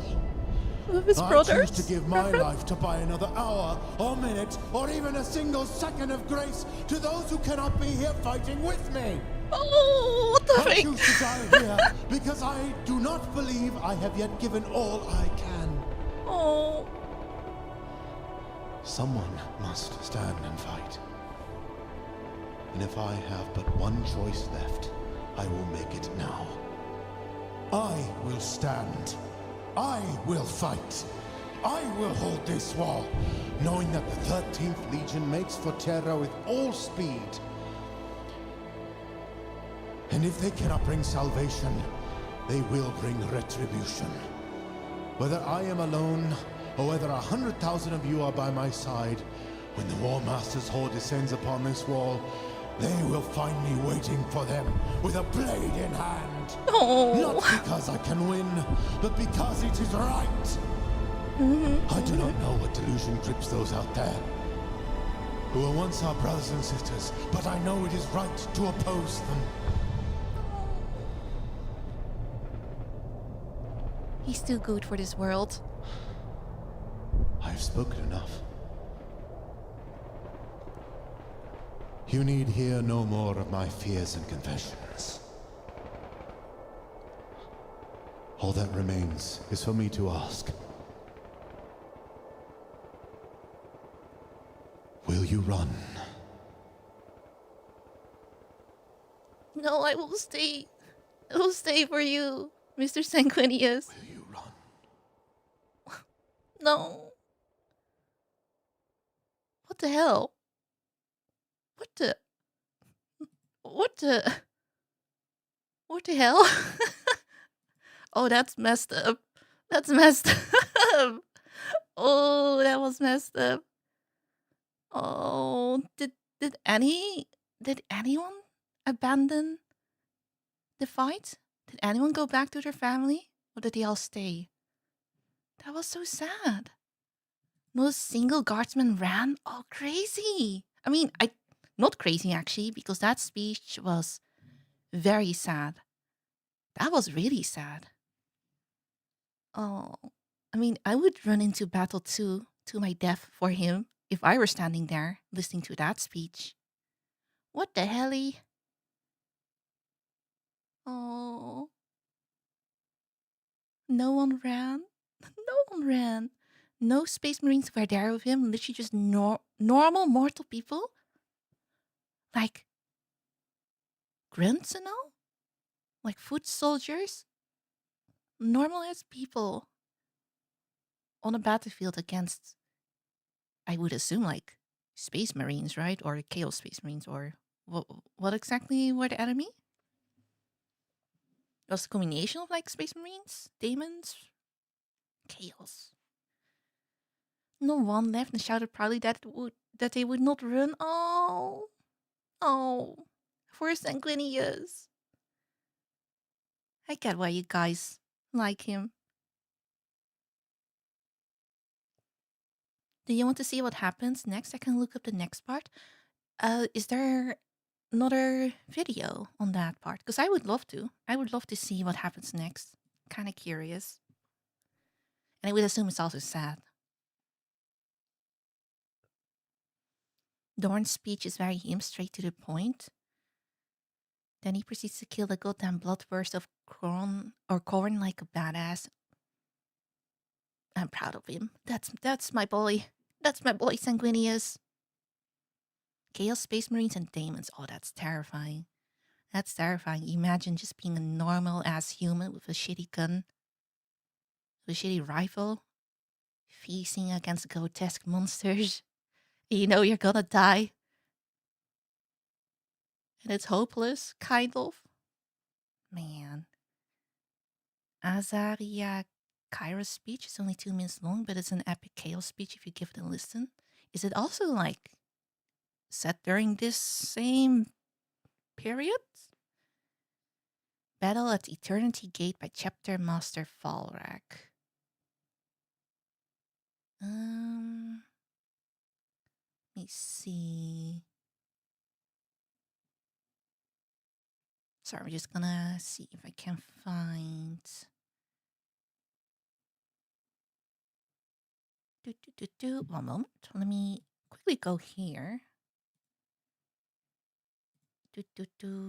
With his I brothers? choose to give my life to buy another hour, or minute, or even a single second of grace to those who cannot be here fighting with me. Oh, what the I heck? choose to die here because I do not believe I have yet given all I can. Oh. Someone must stand and fight. And if I have but one choice left, I will make it now. I will stand. I will fight. I will hold this wall, knowing that the 13th Legion makes for Terra with all speed. And if they cannot bring salvation, they will bring retribution. Whether I am alone, or whether 100,000 of you are by my side, when the War Master's horde descends upon this wall, they will find me waiting for them with a blade in hand. Oh. Not because I can win, but because it is right. I do not know what delusion grips those out there who were once our brothers and sisters, but I know it is right to oppose them. He's too good for this world. I have spoken enough. You need hear no more of my fears and confessions. All that remains is for me to ask. Will you run? No, I will stay. I will stay for you, Mr. Sanguinius. Will you run? No. What the hell? What the? What the? What the hell? Oh, that's messed up. That's messed up. Oh, that was messed up. Oh, did anyone abandon the fight? Did anyone go back to their family? Or did they all stay? That was so sad. No single guardsman ran? Oh, crazy. I mean, not crazy actually, because that speech was very sad. That was really sad. Oh, I mean, I would run into battle too, to my death for him, if I were standing there listening to that speech. What the helly? Oh, no one ran. No one ran. No space marines were there with him. Literally just normal mortal people, like grunts and all, like foot soldiers, normal as people on a battlefield against, I would assume, like space marines, right? Or chaos space marines, or what exactly were the enemy? It was a combination of like space marines, demons, chaos. No one left and shouted proudly that they would not run. Oh, oh, for Sanguinius. I get why you guys like him. Do you want to see what happens next? I can look up the next part. Is there another video on that part? Because I would love to. I would love to see what happens next. Kind of curious. And I would assume it's also sad. Dorn's speech is very him, straight to the point. Then he proceeds to kill the goddamn bloodburst of Corn like a badass. I'm proud of him. That's my boy. That's my boy Sanguinius. Chaos Space Marines and Demons. Oh, that's terrifying. That's terrifying. Imagine just being a normal ass human with a shitty gun, with a shitty rifle, feasting against grotesque monsters. You know you're gonna die. And it's hopeless, kind of. Man. Azaria Kyra's speech is only 2 minutes long, but it's an epic chaos speech if you give it a listen. Is it also like set during this same period? Battle at Eternity Gate by Chapter Master Falrak. Let me see. Sorry, I'm just gonna see if I can find. One moment. Let me quickly go here.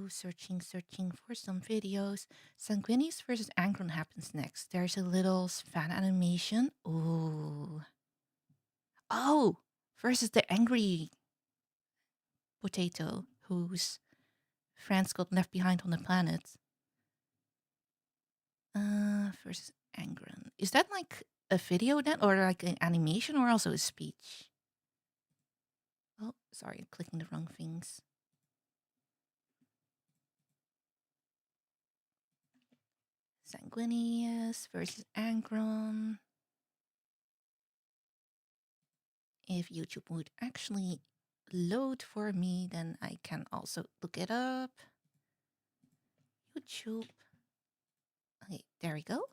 Searching for some videos. Sanguinius versus Angron happens next. There's a little fan animation. Ooh. Oh! Versus the angry potato whose friends got left behind on the planet. Versus Angron. Is that like a video then? Or like an animation or also a speech? Oh, sorry, I'm clicking the wrong things. Sanguinius versus Angron. If YouTube would actually load for me, then I can also look it up. YouTube. Okay, there we go.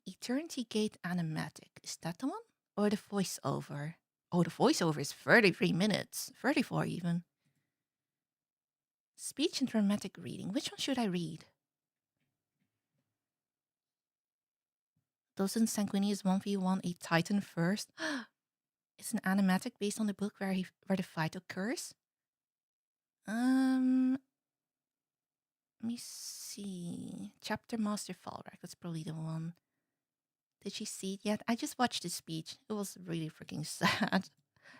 Eternity Gate animatic. Is that the one? Or the voiceover? Oh, the voiceover is 33 minutes. 34 even. Speech and dramatic reading. Which one should I read? Doesn't Sanguinius 1v1 a Titan first? It's an animatic based on the book where the fight occurs. Let me see. Chapter Master Falrak. That's probably the one. Did she see it yet? I just watched the speech. It was really freaking sad.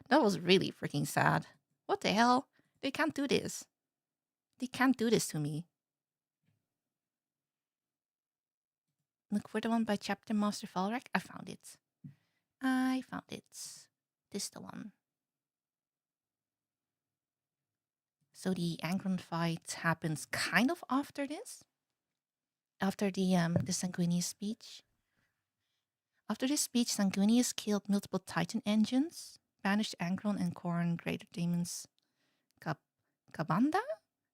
That was really freaking sad. What the hell? They can't do this. They can't do this to me. Look for the one by Chapter Master Falrak. I found it. This is the one. So the Angron fight happens kind of after this. After the Sanguinius speech. After this speech, Sanguinius killed multiple Titan engines, banished Angron and Korn greater demons Kabanda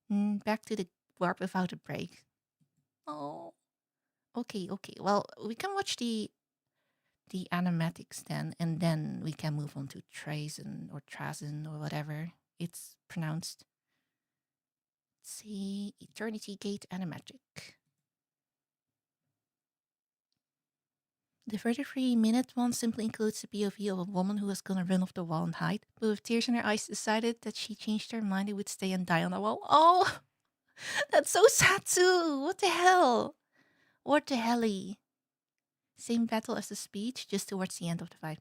back to the warp without a break. Oh. Okay. Well, we can watch the animatics then, and then we can move on to Trazyn or whatever it's pronounced. Let's see, Eternity Gate animatic. The 33-minute one simply includes the POV of a woman who was gonna run off the wall and hide, but with tears in her eyes decided that she changed her mind and would stay and die on the wall. Oh, that's so sad too. What the hell? What the helly? Same battle as the speech, just towards the end of the fight.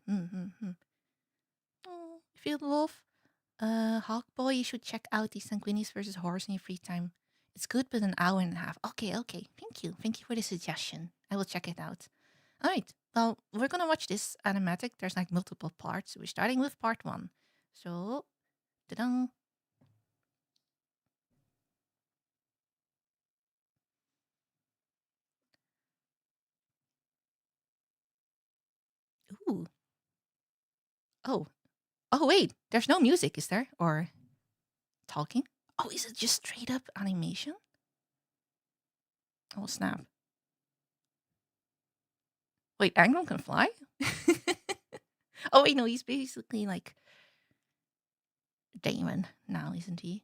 Oh, if you love Hawkboy, you should check out the Sanguinius versus Horus in your free time. It's good, but an hour and a half. Okay. Thank you for the suggestion. I will check it out. All right. Well, we're gonna watch this animatic. There's like multiple parts. We're starting with part 1. So, ta-da! Ooh. Oh, wait. There's no music, is there? Or talking? Oh, is it just straight up animation? Oh, snap. Wait, Angron can fly? Oh, wait, no, he's basically like Damon now, isn't he?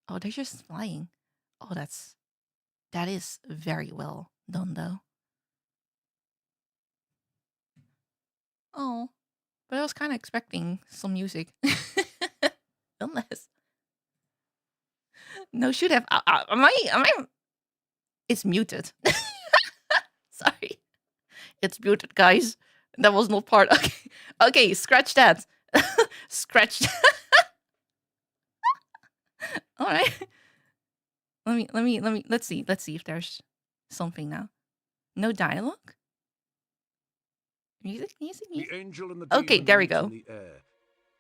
Oh, they're just flying. Oh, that is very well done, though. Oh, but I was kind of expecting some music. Unless. No, should have. Am I? It's muted. Sorry. It's muted, guys. That was not part. Okay, scratch that. Scratch that. All right. Let's see if there's something now. No dialogue? Music. The angel and the Okay, demon there we meet go. in the air.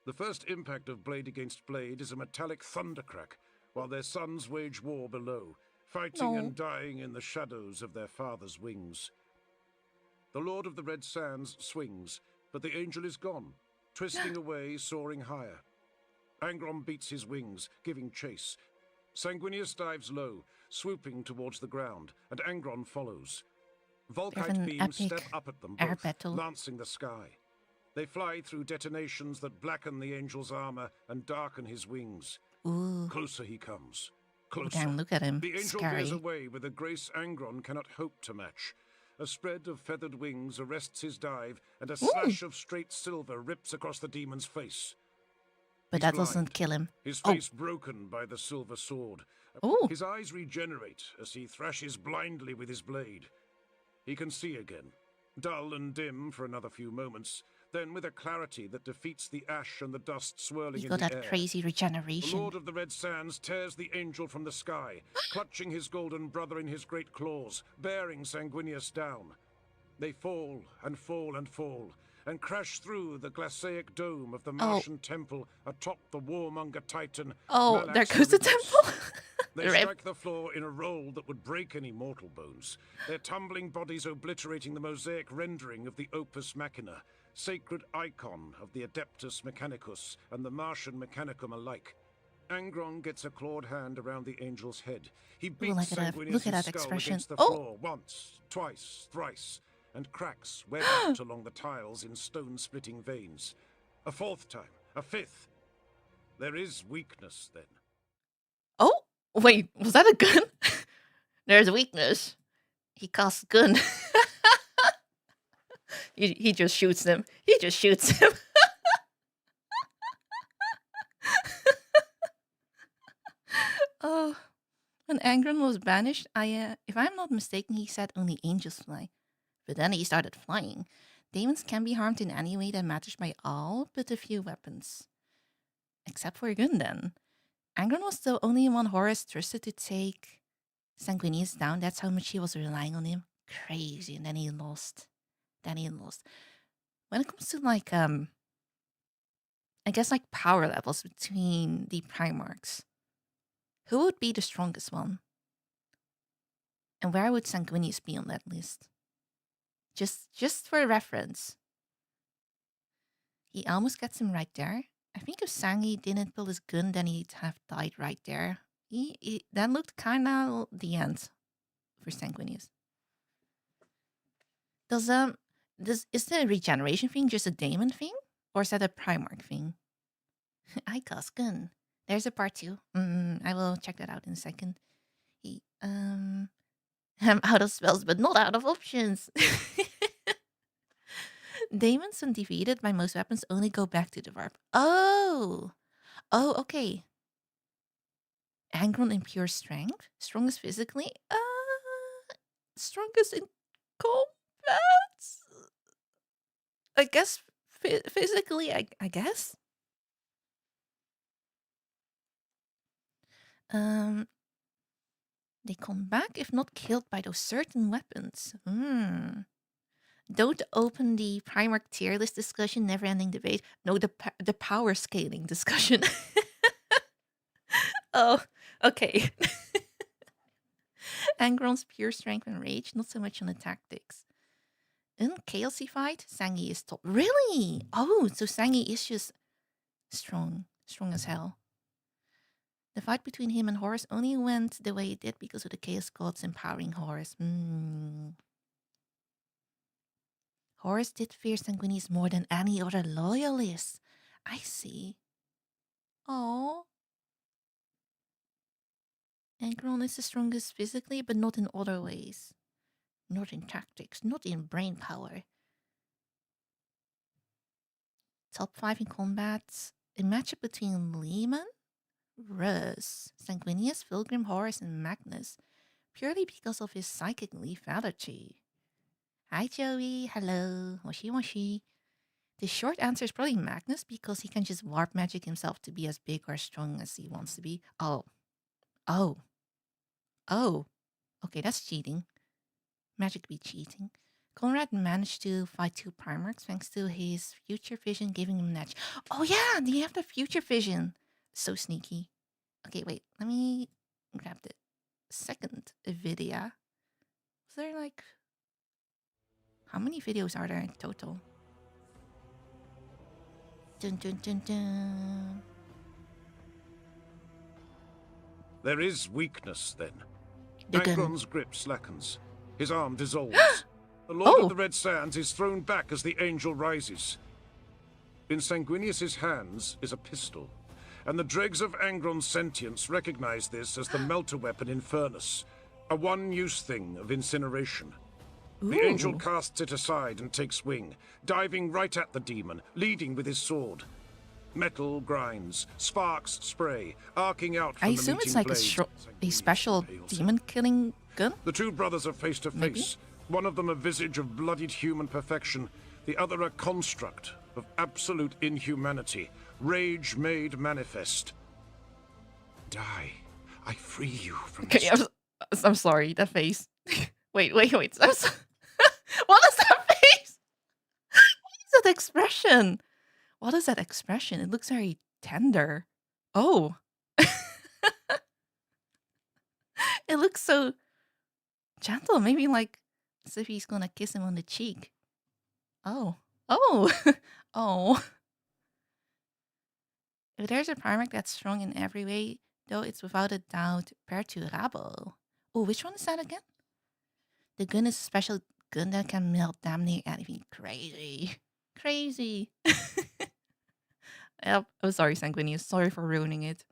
The first impact of blade against blade is a metallic thundercrack, while their sons wage war below, fighting and dying in the shadows of their father's wings. The Lord of the Red Sands swings, but the angel is gone, twisting away, soaring higher. Angron beats his wings, giving chase. Sanguinius dives low, swooping towards the ground, and Angron follows. Volkite beams step up at them both, lancing the sky. They fly through detonations that blacken the angel's armor and darken his wings. Ooh. Closer he comes. Closer. Damn, look at him. The angel Scary. bears away with a grace Angron cannot hope to match. A spread of feathered wings arrests his dive, and a slash of straight silver rips across the demon's face. But He's that blind, doesn't kill him. His face broken by the silver sword. Ooh. His eyes regenerate as he thrashes blindly with his blade. He can see again, dull and dim for another few moments, then with a clarity that defeats the ash and the dust swirling He in got the that air. crazy The regeneration. Lord of the Red Sands tears the angel from the sky, clutching his golden brother in his great claws, bearing Sanguinius down. They fall and fall and fall, and crash through the glaciaic dome of the Martian temple atop the warmonger titan. Oh, there goes the temple. They strike the floor in a roll that would break any mortal bones, their tumbling bodies obliterating the mosaic rendering of the Opus Machina, sacred icon of the Adeptus Mechanicus and the Martian Mechanicum alike. Angron gets a clawed hand around the angel's head. He beats Sanguinius' skull against the floor once, twice, thrice, and cracks web out along the tiles in stone-splitting veins. A fourth time, a fifth. There is weakness then. Oh, wait, was that a gun? There's weakness. He casts gun. he just shoots them. He just shoots him. Angron was banished, if I'm not mistaken, he said only angels fly. But then he started flying. Demons can be harmed in any way that matters by all but a few weapons. Except for Gundan. Angron was the only one Horus trusted to take Sanguinius down. That's how much he was relying on him. Crazy. And then he lost. When it comes to like, I guess like power levels between the Primarchs, who would be the strongest one? And where would Sanguinius be on that list? Just for reference. He almost gets him right there. I think if Sangi didn't pull his gun, then he'd have died right there. That looked kind of the end for Sanguinius. Is the regeneration thing just a Daemon thing? Or is that a Primarch thing? I cost gun. There's a part 2. I will check that out in a second. I'm out of spells, but not out of options. Daemons, when defeated by most weapons, only go back to the warp. Oh, okay. Angron in pure strength, strongest physically, strongest in combat. I guess physically, I guess. They come back if not killed by those certain weapons. Don't open the Primarch tier list discussion, never-ending debate. No, the power scaling discussion. Oh, okay. Angron's pure strength and rage, not so much on the tactics. In Chaosy fight, Sangi is top. Really? Oh, so Sangi is just strong as hell. The fight between him and Horus only went the way it did because of the Chaos Gods empowering Horus. Horus did fear Sanguinius more than any other loyalist. I see. Oh. Angron is the strongest physically, but not in other ways. Not in tactics, not in brain power. Top 5 in combat. A matchup between Lehman, Rus, Sanguinius, Fulgrim, Horus, and Magnus. Purely because of his psychic lethality. Hi Joey, hello, moshi. The short answer is probably Magnus because he can just warp magic himself to be as big or strong as he wants to be. Oh. Okay, that's cheating. Magic be cheating. Conrad managed to fight 2 Primarchs thanks to his future vision giving him an edge. Oh yeah, do you have the future vision? So sneaky. Okay, wait, let me grab the second video. Was there like... How many videos are there in total? Dun, dun, dun, dun. There is weakness, then. Again. Angron's grip slackens. His arm dissolves. The Lord of the Red Sands is thrown back as the angel rises. In Sanguinius's hands is a pistol, and the dregs of Angron's sentience recognize this as the melter weapon Infernus, a one-use thing of incineration. The angel casts it aside and takes wing, diving right at the demon, leading with his sword. Metal grinds, sparks spray, arcing out from I the assume it's meeting like blades. a special demon-killing gun? The 2 brothers are face to face. One of them a visage of bloodied human perfection, the other a construct of absolute inhumanity, rage made manifest. Die, I free you from this. Okay, I'm sorry, that face. Wait. What is that face? What is that expression? What is that expression? It looks very tender. Oh. It looks so gentle. Maybe like as if he's gonna kiss him on the cheek. Oh. Oh. If there's a Primarch that's strong in every way, though, it's without a doubt Perturabo. Oh, which one is that again? The gun is a special gun that can melt damn near anything. Crazy. Yep. Oh, sorry, Sanguinius. Sorry for ruining it.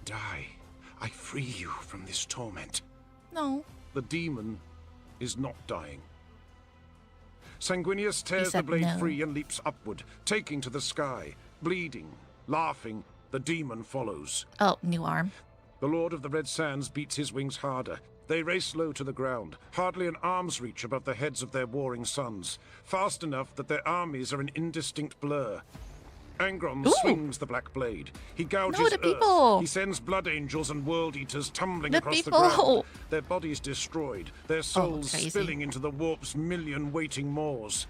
Die, I free you from this torment. No. The demon is not dying. Sanguinius tears the said blade no. free and leaps upward, taking to the sky. Bleeding, laughing, the demon follows. Oh, new arm. The Lord of the Red Sands beats his wings harder. They race low to the ground, hardly an arm's reach above the heads of their warring sons, fast enough that their armies are an indistinct blur. Angron swings the black blade. He gouges earth. He sends blood angels and world eaters tumbling across the ground. Their bodies destroyed, their souls spilling into the warp's million waiting maws.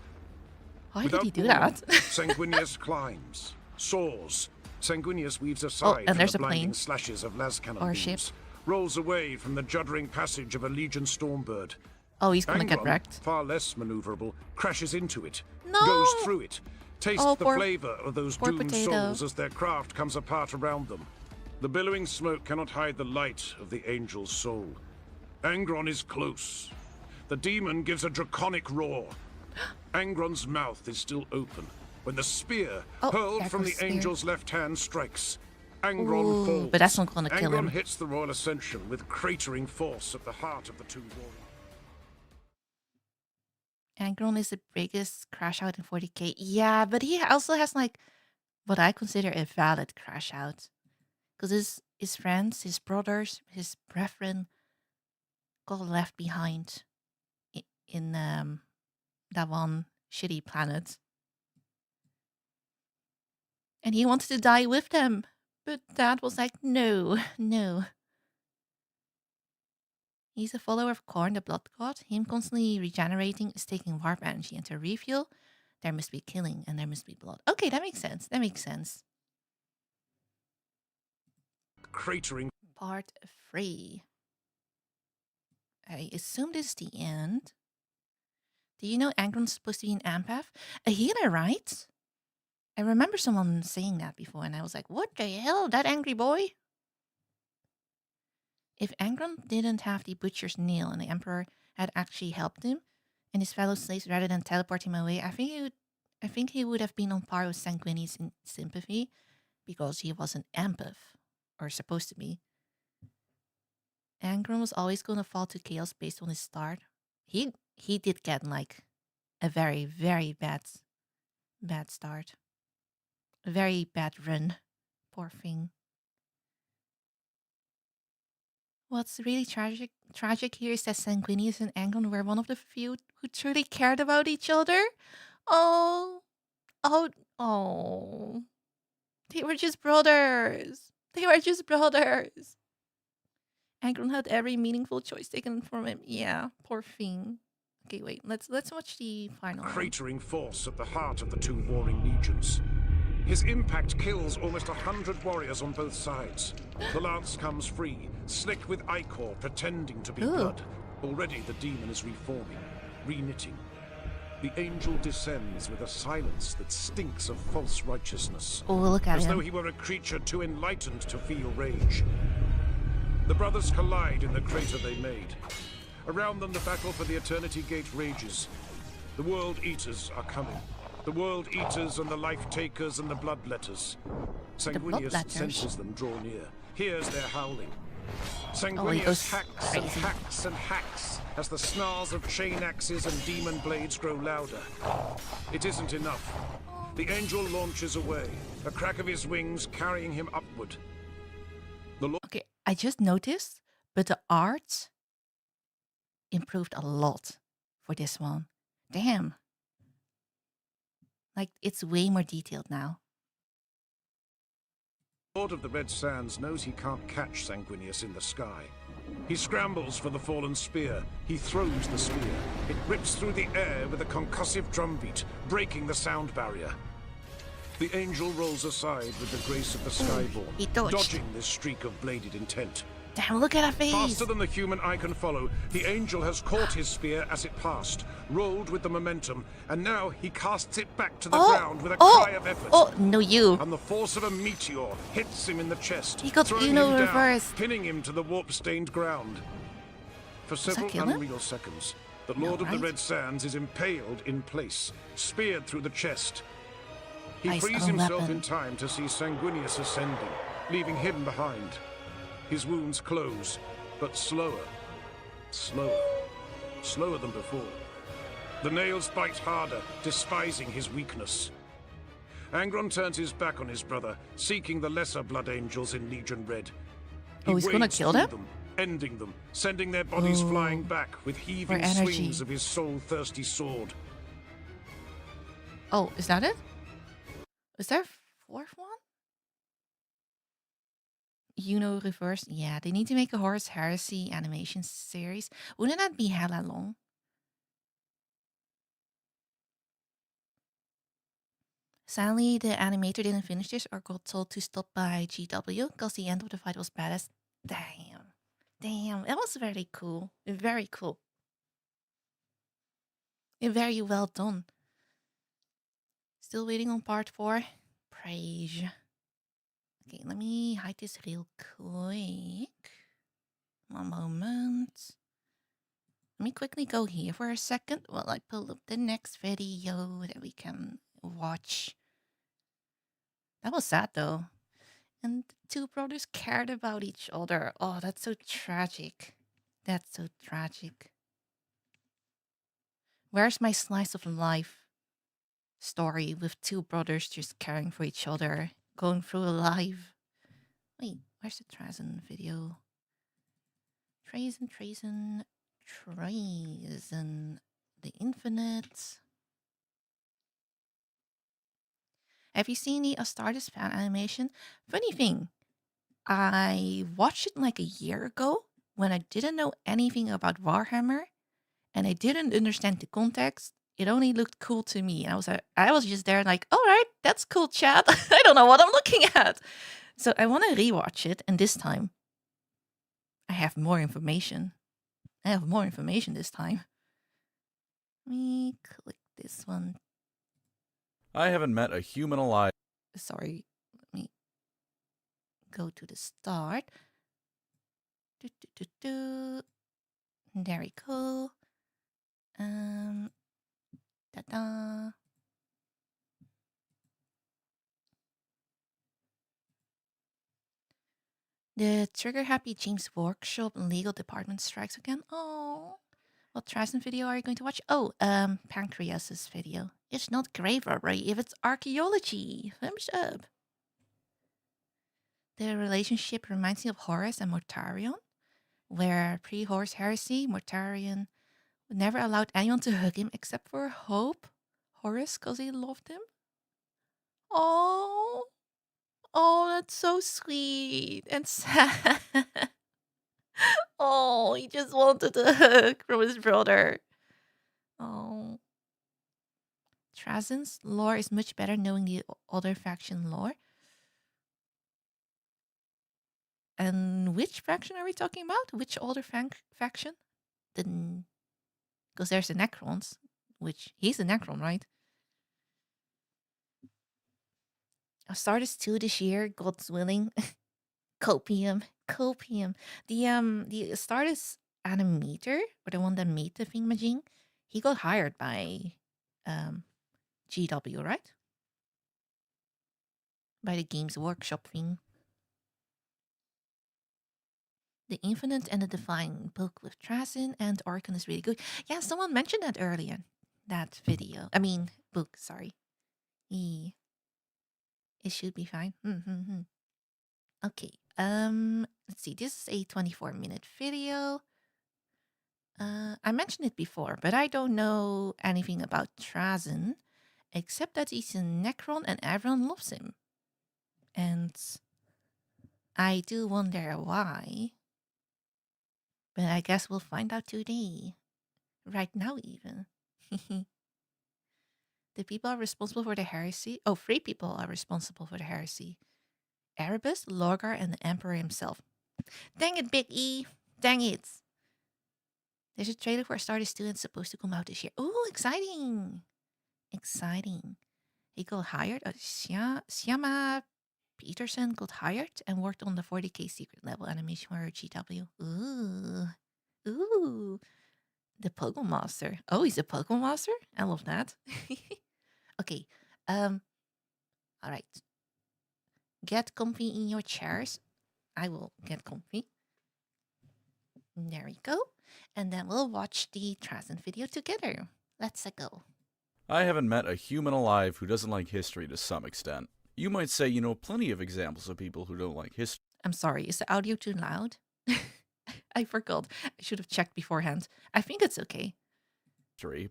Why did he do that? Sanguinius climbs, soars. Sanguinius weaves aside from the blinding slashes of las cannon beams, rolls away from the juddering passage of a Legion Stormbird. Oh, he's gonna get wrecked. Far less maneuverable, crashes into it, goes through it, tastes the flavor of those doomed souls as their craft comes apart around them. The billowing smoke cannot hide the light of the angel's soul. Angron is close. The demon gives a draconic roar. Angron's mouth is still open when the spear, hurled from the angel's left hand, strikes. Angron falls. But that's not gonna kill him. Angron hits the Royal Ascension with cratering force at the heart of the two warriors. Angron is the biggest crash out in 40k. Yeah, but he also has like what I consider a valid crash out. Because his friends, his brothers, his brethren got left behind in that one shitty planet. And he wanted to die with them. But Dad was like, no. He's a follower of Khorne, the blood god. Him constantly regenerating is taking warp energy, and to refuel, there must be killing and there must be blood. Okay, that makes sense. Cratering. Part 3. I assume this is the end. Do you know Angron's supposed to be an empath? A healer, right? I remember someone saying that before, and I was like, what the hell? That angry boy? If Angron didn't have the butcher's nail and the Emperor had actually helped him and his fellow slaves rather than teleport him away, I think he would have been on par with Sanguinius in sympathy because he was an empath, or supposed to be. Angron was always going to fall to chaos based on his start. He did get like a very, very bad start. A very bad run. Poor thing. What's really tragic here is that Sanguinius and Angron were one of the few who truly cared about each other. Oh. They were just brothers. Angron had every meaningful choice taken from him. Yeah, poor thing. Okay, wait. Let's watch the final one. Cratering force at the heart of the two warring legions. His impact kills almost 100 warriors on both sides. The lance comes free, slick with ichor pretending to be blood. Already the demon is reforming, reknitting. The angel descends with a silence that stinks of false righteousness. Oh, look at him. As though he were a creature too enlightened to feel rage. The brothers collide in the crater they made. Around them the battle for the Eternity Gate rages. The World Eaters are coming. The World Eaters and the Life Takers and the Bloodletters. Sanguinius senses them draw near, hears their howling. Sanguinius hacks and hacks and hacks as the snarls of chain axes and demon blades grow louder. It isn't enough. The angel launches away, a crack of his wings carrying him upward. Okay, I just noticed, but the art improved a lot for this one. Damn. Like, it's way more detailed now. The Lord of the Red Sands knows he can't catch Sanguinius in the sky. He scrambles for the fallen spear. He throws the spear. It rips through the air with a concussive drumbeat, breaking the sound barrier. The angel rolls aside with the grace of the Skyborn, dodging this streak of bladed intent. Damn, look at that face! Faster than the human eye can follow, the angel has caught his spear as it passed, rolled with the momentum, and now he casts it back to the ground with a cry of effort. Oh, no, you. And the force of a meteor hits him in the chest, He got throwing him down, reversed. pinning him to the warp-stained ground. For several unreal seconds, the Lord of the Red Sands is impaled in place, speared through the chest. He frees himself in time to see Sanguinius ascending, leaving him behind. His wounds close, but slower than before. The nails bite harder, despising his weakness. Angron turns his back on his brother, seeking the lesser blood angels in Legion Red. Oh, he's gonna wades kill through them? ending them, sending their bodies Ooh. flying back with heaving energy. swings of his soul-thirsty sword. Oh, is that it? Is there a fourth one? Reverse. Yeah, they need to make a Horus Heresy animation series. Wouldn't that be hella long? Sadly, the animator didn't finish this or got told to stop by GW because the end of the fight was badass. Damn. Damn, it was very cool. Very cool. Very well done. Still waiting on part 4. Praise. Okay, let me hide this real quick. One moment. Let me quickly go here for a second while I pull up the next video that we can watch. That was sad though. And the two brothers cared about each other. Oh, that's so tragic. That's so tragic. Where's my slice of life story with two brothers just caring for each other, going through life? Wait, where's the Trazyn video? Trazyn the Infinite. Have you seen the Astartes fan animation? Funny thing, I watched it like a year ago when I didn't know anything about Warhammer and I didn't understand the context. It only looked cool to me. And I was just there like, all right, that's cool, chat. I don't know what I'm looking at. So I want to rewatch it. And this time, I have more information. I have more information this time. Let me click this one. I haven't met a human alive. Sorry, let me go to the start. There we go. Ta-da. The Trigger Happy James Workshop legal department strikes again. Oh, what Trazyn video are you going to watch? Oh, Pancreas's video. It's not grave robbery if it's archaeology. Thumbs up. The relationship reminds me of Horus and Mortarion, where pre-Horus Heresy, Mortarion never allowed anyone to hug him except for Horus, because he loved him. Oh, that's so sweet and sad. Oh, he just wanted a hug from his brother. Oh. Trazyn's lore is much better knowing the other faction lore. And which faction are we talking about? Which older faction? Because there's the Necrons, which he's a Necron, right? Astartes 2 this year, God's willing. Copium. The Astartes animator, or the one that made the thingamajig, he got hired by GW, right? By the Games Workshop thing. The Infinite and the Divine book with Trazyn and Archon is really good. Yeah, someone mentioned that earlier. That video. I mean, book, sorry. It should be fine. Okay. Let's see. This is a 24-minute video. I mentioned it before, but I don't know anything about Trazyn, except that he's a Necron and everyone loves him. And I do wonder why. But I guess we'll find out today. Right now, even. The people are responsible for the heresy. Oh, 3 people are responsible for the heresy. Erebus, Lorgar, and the Emperor himself. Dang it, Big E. Dang it. There's a trailer for Astartes 2 and it's supposed to come out this year. Oh, exciting. Exciting. He got hired. Siama Peterson got hired and worked on the 40k secret level animation for GW. Ooh. The Pokemon Master. Oh, he's a Pokemon Master? I love that. Okay. All right. Get comfy in your chairs. I will get comfy. There we go. And then we'll watch the Trazyn video together. Let's go. I haven't met a human alive who doesn't like history to some extent. You might say you know plenty of examples of people who don't like history. I'm sorry, is the audio too loud? I forgot. I should have checked beforehand. I think it's okay.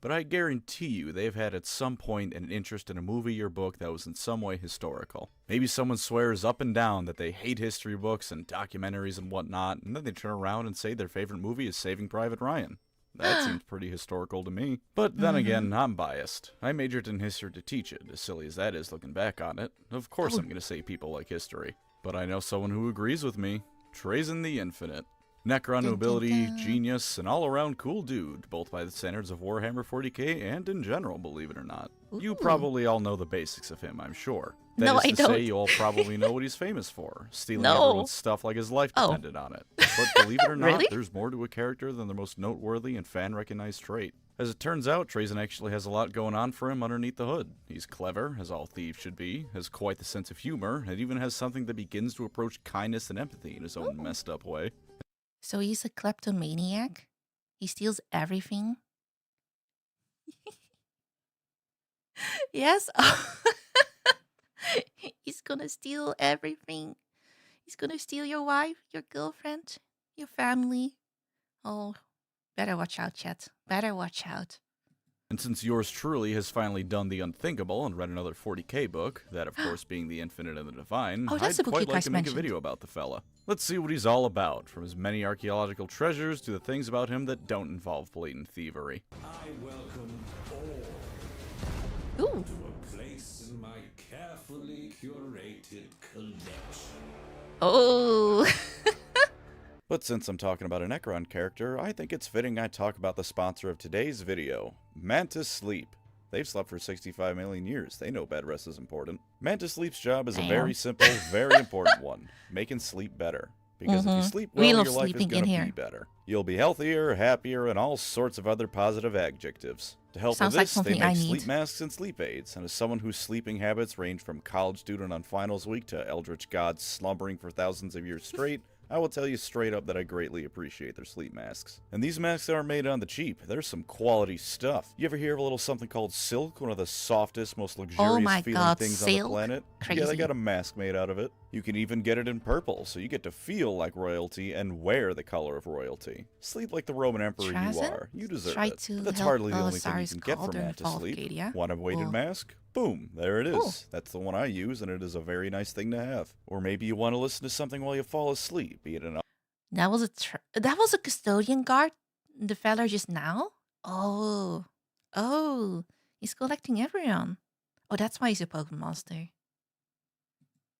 But I guarantee you they've had at some point an interest in a movie or book that was in some way historical. Maybe someone swears up and down that they hate history books and documentaries and whatnot, and then they turn around and say their favorite movie is Saving Private Ryan. That seems pretty historical to me. But then again, I'm biased. I majored in history to teach it, as silly as that is looking back on it. Of course I'm going to say people like history. But I know someone who agrees with me. Trazyn the Infinite. Necron nobility, genius, and all-around cool dude, both by the standards of Warhammer 40k and in general, believe it or not. Ooh. You probably all know the basics of him, I'm sure. No, That is to I don't. say, you all probably know what he's famous for, stealing everyone's stuff like his life depended on it. But believe it or not, Really? there's more to a character than the most noteworthy and fan-recognized trait. As it turns out, Trazyn actually has a lot going on for him underneath the hood. He's clever, as all thieves should be, has quite the sense of humor, and even has something that begins to approach kindness and empathy in his own messed up way. So he's a kleptomaniac? He steals everything? Yes. He's gonna steal everything. He's gonna steal your wife, your girlfriend, your family. Oh, better watch out, chat. Better watch out. And since yours truly has finally done the unthinkable and read another 40k book, that of course being The Infinite and the Divine, Oh, that's I'd the book quite you like guys to make mentioned. a video about the fella. Let's see what he's all about, from his many archaeological treasures to the things about him that don't involve blatant thievery. I welcome all Ooh. to a place in my carefully curated collection. Oh. But since I'm talking about a Necron character, I think it's fitting I talk about the sponsor of today's video, Mantis Sleep. They've slept for 65 million years. They know bed rest is important. Mantis Sleep's job is a very simple, very important one. Making sleep better. Because if you sleep well, We your love life is sleeping going in to here. be better. You'll be healthier, happier, and all sorts of other positive adjectives. To help Sounds with like this, something they I make need. sleep masks and sleep aids. And as someone whose sleeping habits range from college student on finals week to eldritch gods slumbering for thousands of years straight, I will tell you straight up that I greatly appreciate their sleep masks. And these masks aren't made on the cheap. There's some quality stuff. You ever hear of a little something called silk? One of the softest, most luxurious my feeling God, things on the silk? planet? Yeah, they Crazy. got a mask made out of it. You can even get it in purple, so you get to feel like royalty and wear the color of royalty. Sleep like the Roman emperor you Trazyn? are. You deserve Try it. to But that's help hardly the only thing you Belisarius can get call from during Mantis Sleep. Volcadia. Want a weighted Oh. mask? Boom, there it is. Oh. That's the one I use, and it is a very nice thing to have. Or maybe you want to listen to something while you fall asleep, be it an That was a custodian guard. The fella just now. Oh, he's collecting everyone. Oh, that's why he's a Pokemon master.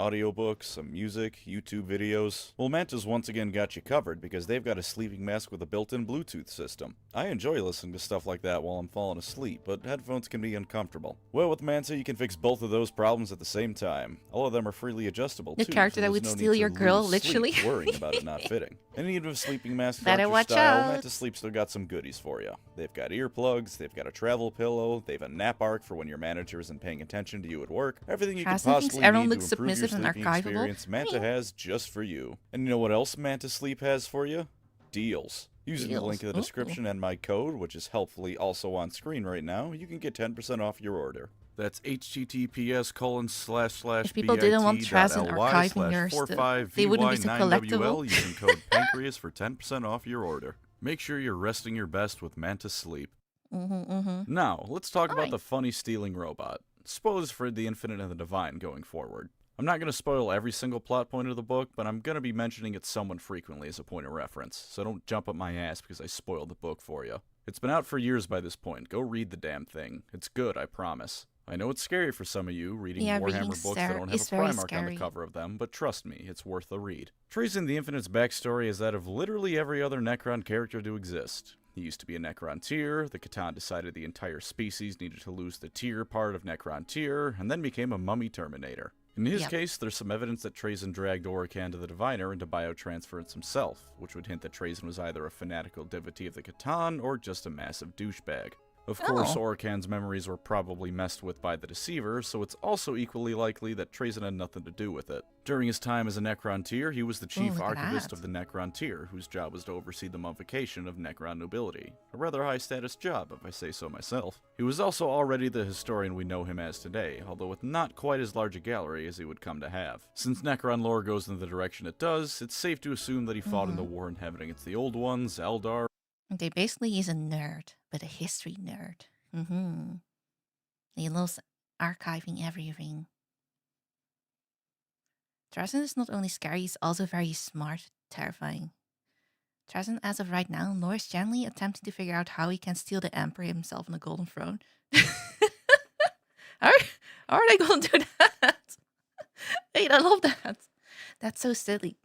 audiobook, some music, YouTube videos. Well, Mantis once again got you covered because they've got a sleeping mask with a built-in Bluetooth system. I enjoy listening to stuff like that while I'm falling asleep, but headphones can be uncomfortable. Well, with Mantis, you can fix both of those problems at the same time. All of them are freely adjustable, The too, character so that there's would no need steal to your girl, lose sleep literally. worrying about it not fitting. And even if sleeping masks Better aren't your watch style, out. Mantis Sleep still got some goodies for you. They've got earplugs, they've got a travel pillow, they've a nap arc for when your manager isn't paying attention to you at work. Everything you could Trazyn thinks possibly everyone need to looks improve your submissive and sleeping archivable. experience, Manta has just for you. And you know what else Manta Sleep has for you? Deals. Using the link in the Deals. Ooh. description and my code, which is helpfully also on screen right now, you can get 10% off your order. That's https:// If people didn't want Trazyn archiving their stuff, they wouldn't be so collectible. using code Pancreas for 10% off your order. Make sure you're resting your best with Manta Sleep. Now, let's talk about Alright. the funny stealing robot. Spoilers for The Infinite and the Divine going forward. I'm not going to spoil every single plot point of the book, but I'm going to be mentioning it somewhat frequently as a point of reference, so don't jump up my ass because I spoiled the book for you. It's been out for years by this point. Go read the damn thing. It's good, I promise. I know it's scary for some of you reading Yeah, Warhammer reading books that don't have is a very Primarch on the scary. cover of them, but trust me, it's worth the read. Trazyn the Infinite's backstory is that of literally every other Necron character to exist. He used to be a Necron tier, the Catan decided the entire species needed to lose the tier part of Necron tier, and then became a mummy Terminator. In his Yep. case, there's some evidence that Trazyn dragged Orican to the Diviner into biotransference himself, which would hint that Trazyn was either a fanatical devotee of the Catan or just a massive douchebag. Of course, Oh. Orkan's memories were probably messed with by the Deceiver, so it's also equally likely that Trazyn had nothing to do with it. During his time as a Necrontyr, he was the chief look at archivist that. of the Necrontyr, whose job was to oversee the mummification of Necron nobility. A rather high-status job, if I say so myself. He was also already the historian we know him as today, although with not quite as large a gallery as he would come to have. Since Necron lore goes in the direction it does, it's safe to assume that he fought in the war in heaven against the Old Ones, Eldar. Okay, basically he's a nerd, but a history nerd. He loves archiving everything. Trazyn is not only scary, he's also very smart, terrifying. Trazyn, as of right now, lures gently attempting to figure out how he can steal the Emperor himself on the Golden Throne. how are they going to do that? Wait, I love that. That's so silly.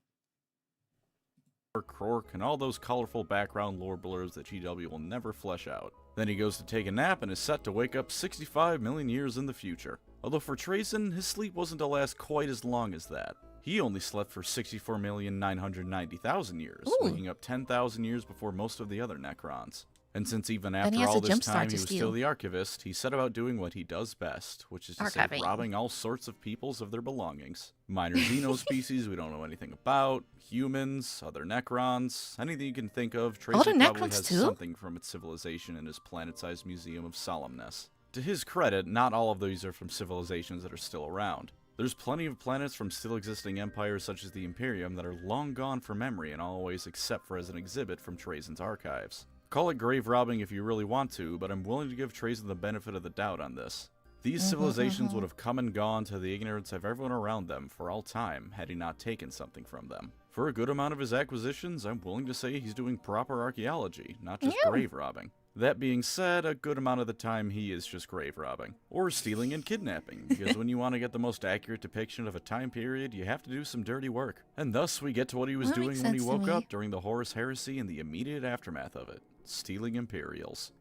Krork, and all those colorful background lore blurs that GW will never flesh out. Then he goes to take a nap and is set to wake up 65 million years in the future. Although for Trazyn, his sleep wasn't to last quite as long as that. He only slept for 64,990,000 years, Ooh. waking up 10,000 years before most of the other Necrons. And since even Then after he has all a this jump time start he to was steal. still the Archivist, he set about doing what he does best, which is to say Archiving. robbing all sorts of peoples of their belongings. Minor xenospecies we don't know anything about, humans, other Necrons, anything you can think of, Other Trazyn probably Necrons has too? something from its civilization in his planet-sized museum of solemnness. To his credit, not all of these are from civilizations that are still around. There's plenty of planets from still existing empires such as the Imperium that are long gone from memory in all ways except for as an exhibit from Trazyn's archives. Call it grave robbing if you really want to, but I'm willing to give Trazyn the benefit of the doubt on this. These civilizations would have come and gone to the ignorance of everyone around them for all time had he not taken something from them. For a good amount of his acquisitions, I'm willing to say he's doing proper archaeology, not just grave robbing. That being said, a good amount of the time he is just grave robbing. Or stealing and kidnapping, because when you want to get the most accurate depiction of a time period, you have to do some dirty work. And thus we get to what he was That doing makes when he sense to woke me. up during the Horus Heresy and the immediate aftermath of it. Stealing Imperials.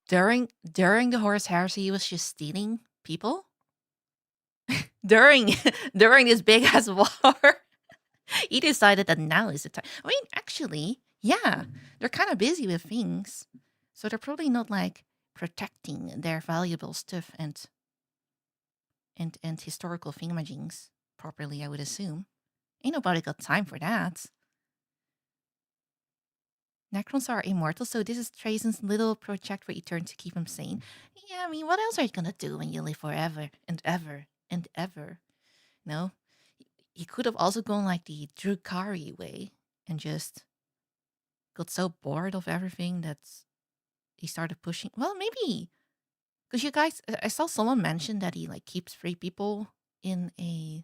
During the Horus Heresy, he was just stealing people? during this big ass war, he decided that now is the time. I mean, actually, yeah, they're kind of busy with things, so they're probably not like protecting their valuable stuff and historical thingamajings properly. I would assume. Ain't nobody got time for that. Necrons are immortal, so this is Trazyn's little project for Etern to keep him sane. Yeah, I mean, what else are you gonna do when you live forever and ever and ever? No, he could have also gone like the Drukari way and just got so bored of everything that he started pushing. Well, maybe because you guys, I saw someone mention that he like keeps 3 people in a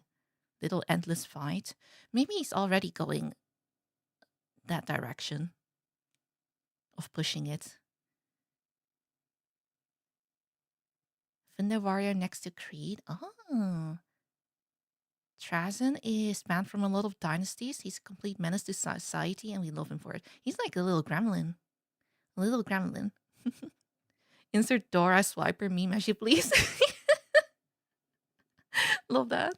little endless fight. Maybe he's already going that direction of pushing it. Thunder Warrior next to Creed. Oh. Trazyn is banned from a lot of dynasties. He's a complete menace to society, and we love him for it. He's like a little gremlin. A little gremlin. Insert Dora Swiper meme as you please. Love that.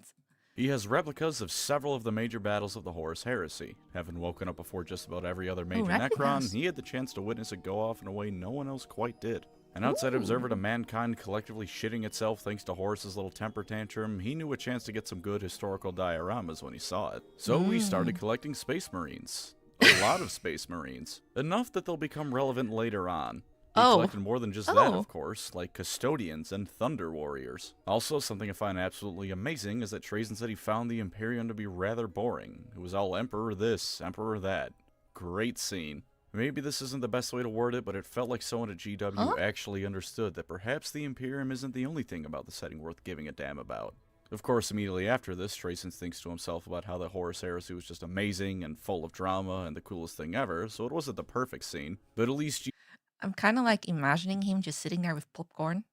He has replicas of several of the major battles of the Horus Heresy. Having woken up before just about every other major Necron, replicas. he had the chance to witness it go off in a way no one else quite did. An outside observer to mankind collectively shitting itself thanks to Horus's little temper tantrum, he knew a chance to get some good historical dioramas when he saw it. So he started collecting Space Marines. A lot of Space Marines. Enough that they'll become relevant later on. He collected more than just that, of course, like Custodians and Thunder Warriors. Also, something I find absolutely amazing is that Trazyn said he found the Imperium to be rather boring. It was all Emperor this, Emperor that. Great scene. Maybe this isn't the best way to word it, but it felt like someone at GW actually understood that perhaps the Imperium isn't the only thing about the setting worth giving a damn about. Of course, immediately after this, Trazyn thinks to himself about how the Horus Heresy was just amazing and full of drama and the coolest thing ever, so it wasn't the perfect scene, but at least I'm kind of like imagining him just sitting there with popcorn,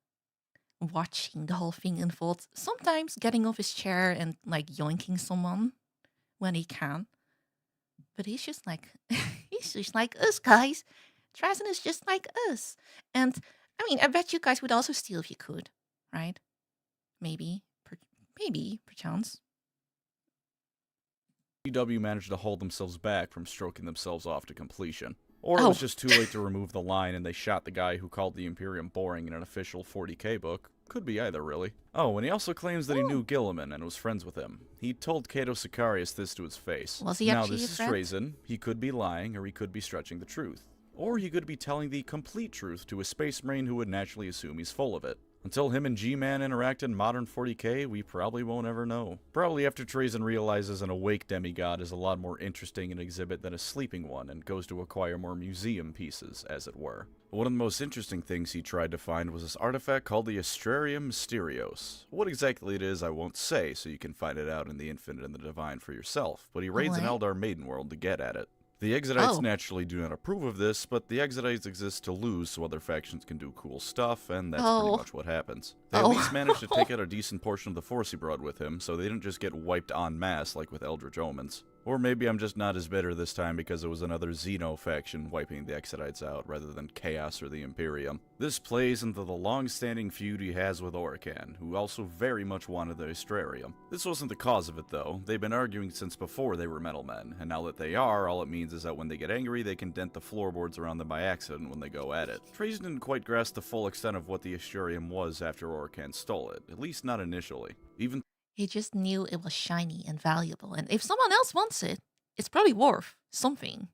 watching the whole thing unfold. Sometimes getting off his chair and like yoinking someone when he can. But he's just like, he's just like us, guys. Trazyn is just like us. And I mean, I bet you guys would also steal if you could, right? Maybe, perchance. GW managed to hold themselves back from stroking themselves off to completion. Or it Oh. was just too late to remove the line and they shot the guy who called the Imperium boring in an official 40k book. Could be either, really. Oh, and he also claims that he knew Gilliman and was friends with him. He told Cato Sicarius this to his face. Was he now, actually this a is friend? Trazyn. He could be lying, or he could be stretching the truth. Or he could be telling the complete truth to a space marine who would naturally assume he's full of it. Until him and G-Man interact in modern 40k, we probably won't ever know. Probably after Trazyn realizes an awake demigod is a lot more interesting an exhibit than a sleeping one, and goes to acquire more museum pieces, as it were. One of the most interesting things he tried to find was this artifact called the Astrarium Mysterios. What exactly it is I won't say, so you can find it out in the Infinite and the Divine for yourself, but he raids an What? Eldar Maiden world to get at it. The Exodites Oh. naturally do not approve of this, but the Exodites exist to lose so other factions can do cool stuff, and that's Oh. pretty much what happens. They at Oh. least managed to take out a decent portion of the force he brought with him, so they didn't just get wiped en masse like with Eldritch Omens. Or maybe I'm just not as bitter this time because it was another Xeno faction wiping the Exodites out rather than Chaos or the Imperium. This plays into the long-standing feud he has with Orican, who also very much wanted the Astrarium. This wasn't the cause of it though. They've been arguing since before they were metal men, and now that they are, all it means is that when they get angry, they can dent the floorboards around them by accident when they go at it. Trazyn didn't quite grasp the full extent of what the Astrarium was after Orican stole it, at least not initially. Even He just knew it was shiny and valuable, and if someone else wants it, it's probably worth something.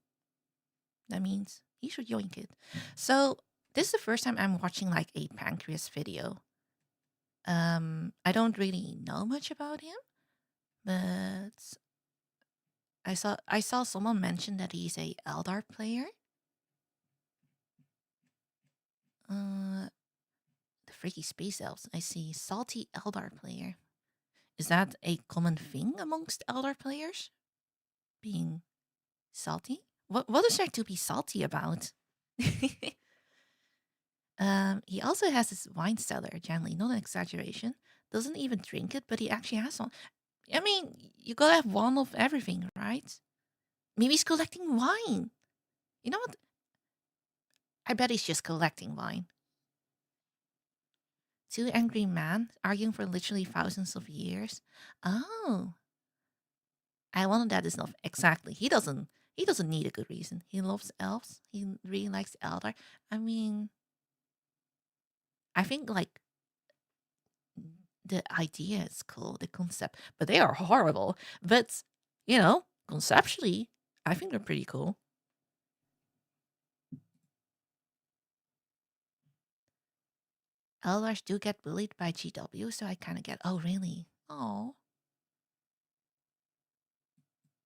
That means he should yoink it. So this is the first time I'm watching like a Pancreas video. I don't really know much about him, but I saw someone mention that he's a Eldar player. The freaky space elves. I see salty Eldar player. Is that a common thing amongst Eldar players? Being salty? What is there to be salty about? He also has his wine cellar, generally, not an exaggeration. Doesn't even drink it, but he actually has one. I mean, you gotta have one of everything, right? Maybe he's collecting wine. You know what? I bet he's just collecting wine. Two angry men arguing for literally thousands of years. Oh. I wonder that is not exactly. He doesn't need a good reason. He loves elves. He really likes Eldar. I mean, I think like the idea is cool, the concept, but they are horrible. But you know, conceptually, I think they're pretty cool. Eldars do get bullied by GW, so I kind of get. Oh, really? Oh.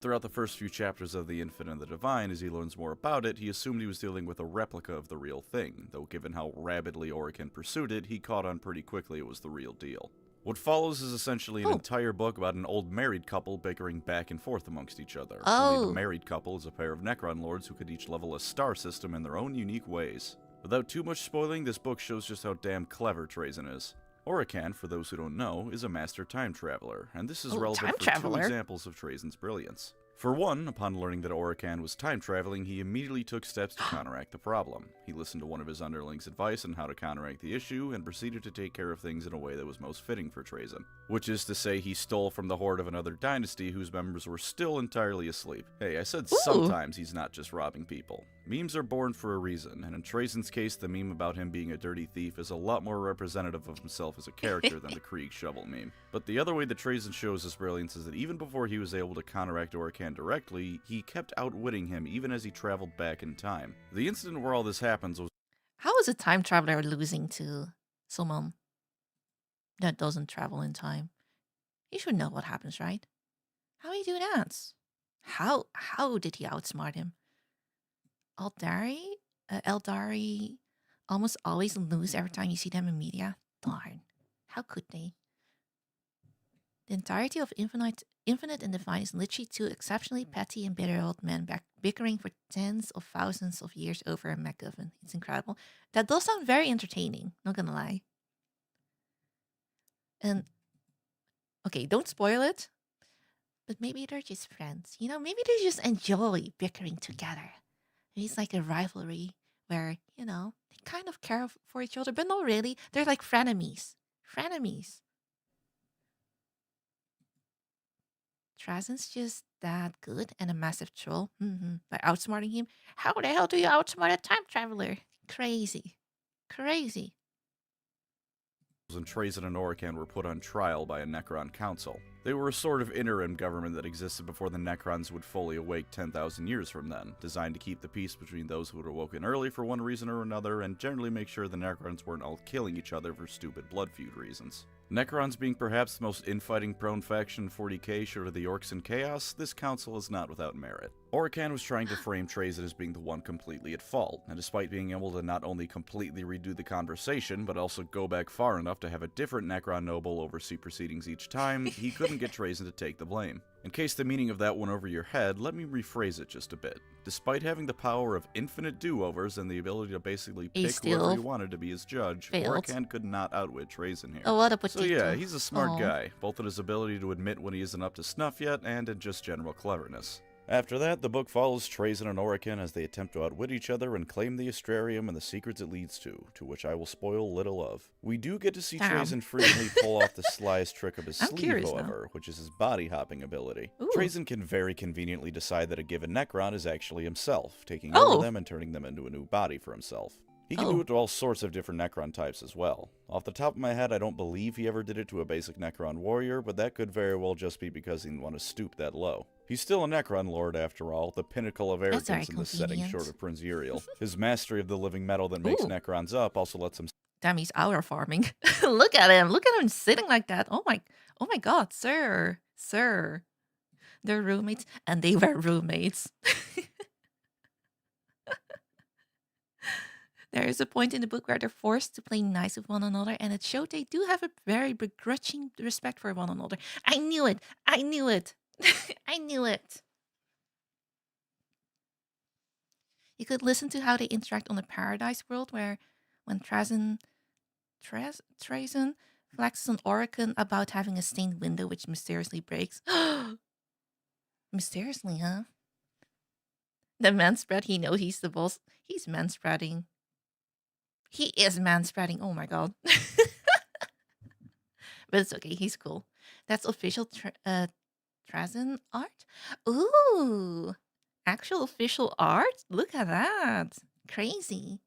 throughout the first few chapters of The Infinite and the Divine, as he learns more about it, he assumed he was dealing with a replica of the real thing, though given how rabidly Orican pursued it, he caught on pretty quickly it was the real deal. What follows is essentially an entire book about an old married couple bickering back and forth amongst each other. Only the married couple is a pair of Necron lords who could each level a star system in their own unique ways. Without too much spoiling, this book shows just how damn clever Trazyn is. Orican, for those who don't know, is a master time traveler, and this is relevant for two examples of Trazyn's brilliance. For one, upon learning that Orican was time traveling, he immediately took steps to counteract the problem. He listened to one of his underlings' advice on how to counteract the issue, and proceeded to take care of things in a way that was most fitting for Trazyn. Which is to say, he stole from the horde of another dynasty whose members were still entirely asleep. Hey, I said sometimes he's not just robbing people. Memes are born for a reason, and in Trazyn's case, the meme about him being a dirty thief is a lot more representative of himself as a character than the Krieg shovel meme. But the other way that Trazyn shows his brilliance is that even before he was able to counteract Orican directly, he kept outwitting him even as he traveled back in time. The incident where all this happens was... How is a time traveler losing to someone that doesn't travel in time? You should know what happens, right? How do you do that? How did he outsmart him? Eldari almost always lose every time you see them in media. Darn. How could they? The entirety of Infinite and Divine is literally two exceptionally petty and bitter old men bickering for tens of thousands of years over a MacGuffin. It's incredible. That does sound very entertaining, not gonna lie. And, okay, don't spoil it, but maybe they're just friends. You know, maybe they just enjoy bickering together. It's like a rivalry where, you know, they kind of care for each other, but not really. They're like frenemies. Frenemies. Trazyn's just that good and a massive troll. By outsmarting him, how the hell do you outsmart a time traveler? Crazy. Crazy. And Trazyn and Orican were put on trial by a Necron council. They were a sort of interim government that existed before the Necrons would fully awake 10,000 years from then, designed to keep the peace between those who had awoken early for one reason or another, and generally make sure the Necrons weren't all killing each other for stupid blood feud reasons. Necrons being perhaps the most infighting-prone faction in 40k short of the Orcs and Chaos, this council is not without merit. Orican was trying to frame Trazyn as being the one completely at fault, and despite being able to not only completely redo the conversation, but also go back far enough to have a different Necron noble oversee proceedings each time, he couldn't get Trazyn to take the blame. In case the meaning of that went over your head, let me rephrase it just a bit. Despite having the power of infinite do-overs and the ability to basically pick whoever he wanted to be his judge, Orican could not outwit Trazyn here. Oh, what a potato. So yeah, he's a smart guy, both in his ability to admit when he isn't up to snuff yet, and in just general cleverness. After that, the book follows Trazyn and Orican as they attempt to outwit each other and claim the Astrarium and the secrets it leads to which I will spoil little of. We do get to see Trazyn frequently pull off the slyest trick of his sleeve, however, which is his body-hopping ability. Ooh. Trazyn can very conveniently decide that a given Necron is actually himself, taking over them and turning them into a new body for himself. He can do it to all sorts of different Necron types as well. Off the top of my head, I don't believe he ever did it to a basic Necron warrior, but that could very well just be because he didn't want to stoop that low. He's still a Necron lord after all, the pinnacle of arrogance in this setting short of Prince Uriel. His mastery of the living metal that makes Necrons up also lets him... Damn, he's hour farming. Look at him sitting like that. Oh my god, sir. They're roommates, and they were roommates. There is a point in the book where they're forced to play nice with one another, and it showed they do have a very begrudging respect for one another. I knew it. I knew it. You could listen to how they interact on the Paradise world, where when Trazyn flexes on Orican about having a stained window which mysteriously breaks. Mysteriously, huh? The manspread, he knows he's the boss. He's manspreading. He is manspreading. Oh my god. But it's okay. He's cool. That's official Trazyn art. Ooh. Actual official art? Look at that. Crazy.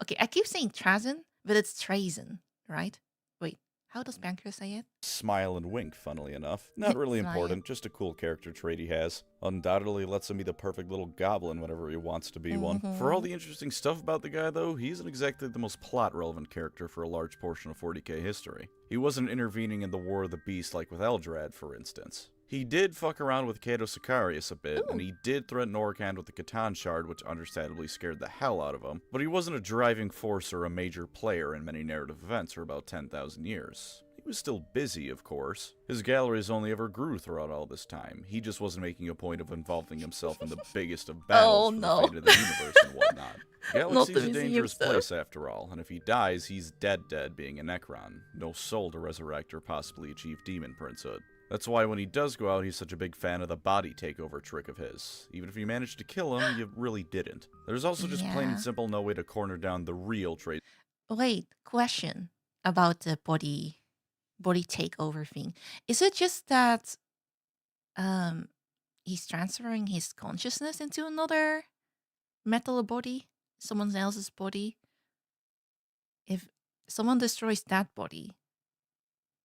Okay, I keep saying Trazyn, but it's Trazyn, right? Wait, how does Banker say it? Smile and wink, funnily enough. Not really important, just a cool character trait he has. Undoubtedly lets him be the perfect little goblin whenever he wants to be one. For all the interesting stuff about the guy, though, he isn't exactly the most plot-relevant character for a large portion of 40k history. He wasn't intervening in the War of the Beast like with Eldrad, for instance. He did fuck around with Cato Sicarius a bit, and he did threaten Orcand with the Catan Shard, which understandably scared the hell out of him, but he wasn't a driving force or a major player in many narrative events for about 10,000 years. He was still busy, of course. His galleries only ever grew throughout all this time. He just wasn't making a point of involving himself in the biggest of battles for the fate of the universe and whatnot. Galaxy's a dangerous place, after all, and if he dies, he's dead being a Necron. No soul to resurrect or possibly achieve demon princehood. That's why when he does go out, he's such a big fan of the body takeover trick of his. Even if you managed to kill him, you really didn't. There's also just plain and simple no way to corner down the real Trazyn. Wait, question about the body takeover thing. Is it just that he's transferring his consciousness into another metal body, someone else's body? If someone destroys that body,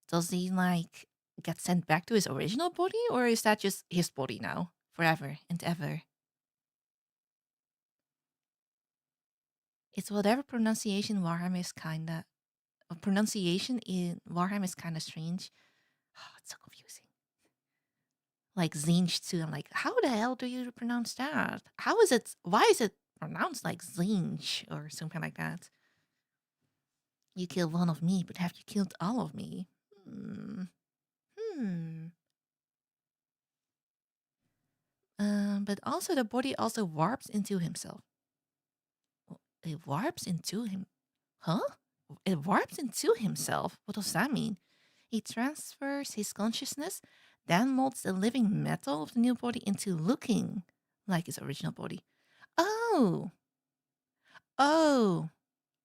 does he like get sent back to his original body, or is that just his body now forever and ever? It's whatever pronunciation Warhammer is kinda pronunciation in Warhammer is kinda strange. Oh, it's so confusing. Like Zinj too. I'm like, how the hell do you pronounce that? Why is it pronounced like Zinj or something like that? You killed one of me, but have you killed all of me? But also the body also warps into himself. It warps into him. Huh? It warps into himself. What does that mean? He transfers his consciousness, then molds the living metal of the new body into looking like his original body. Oh,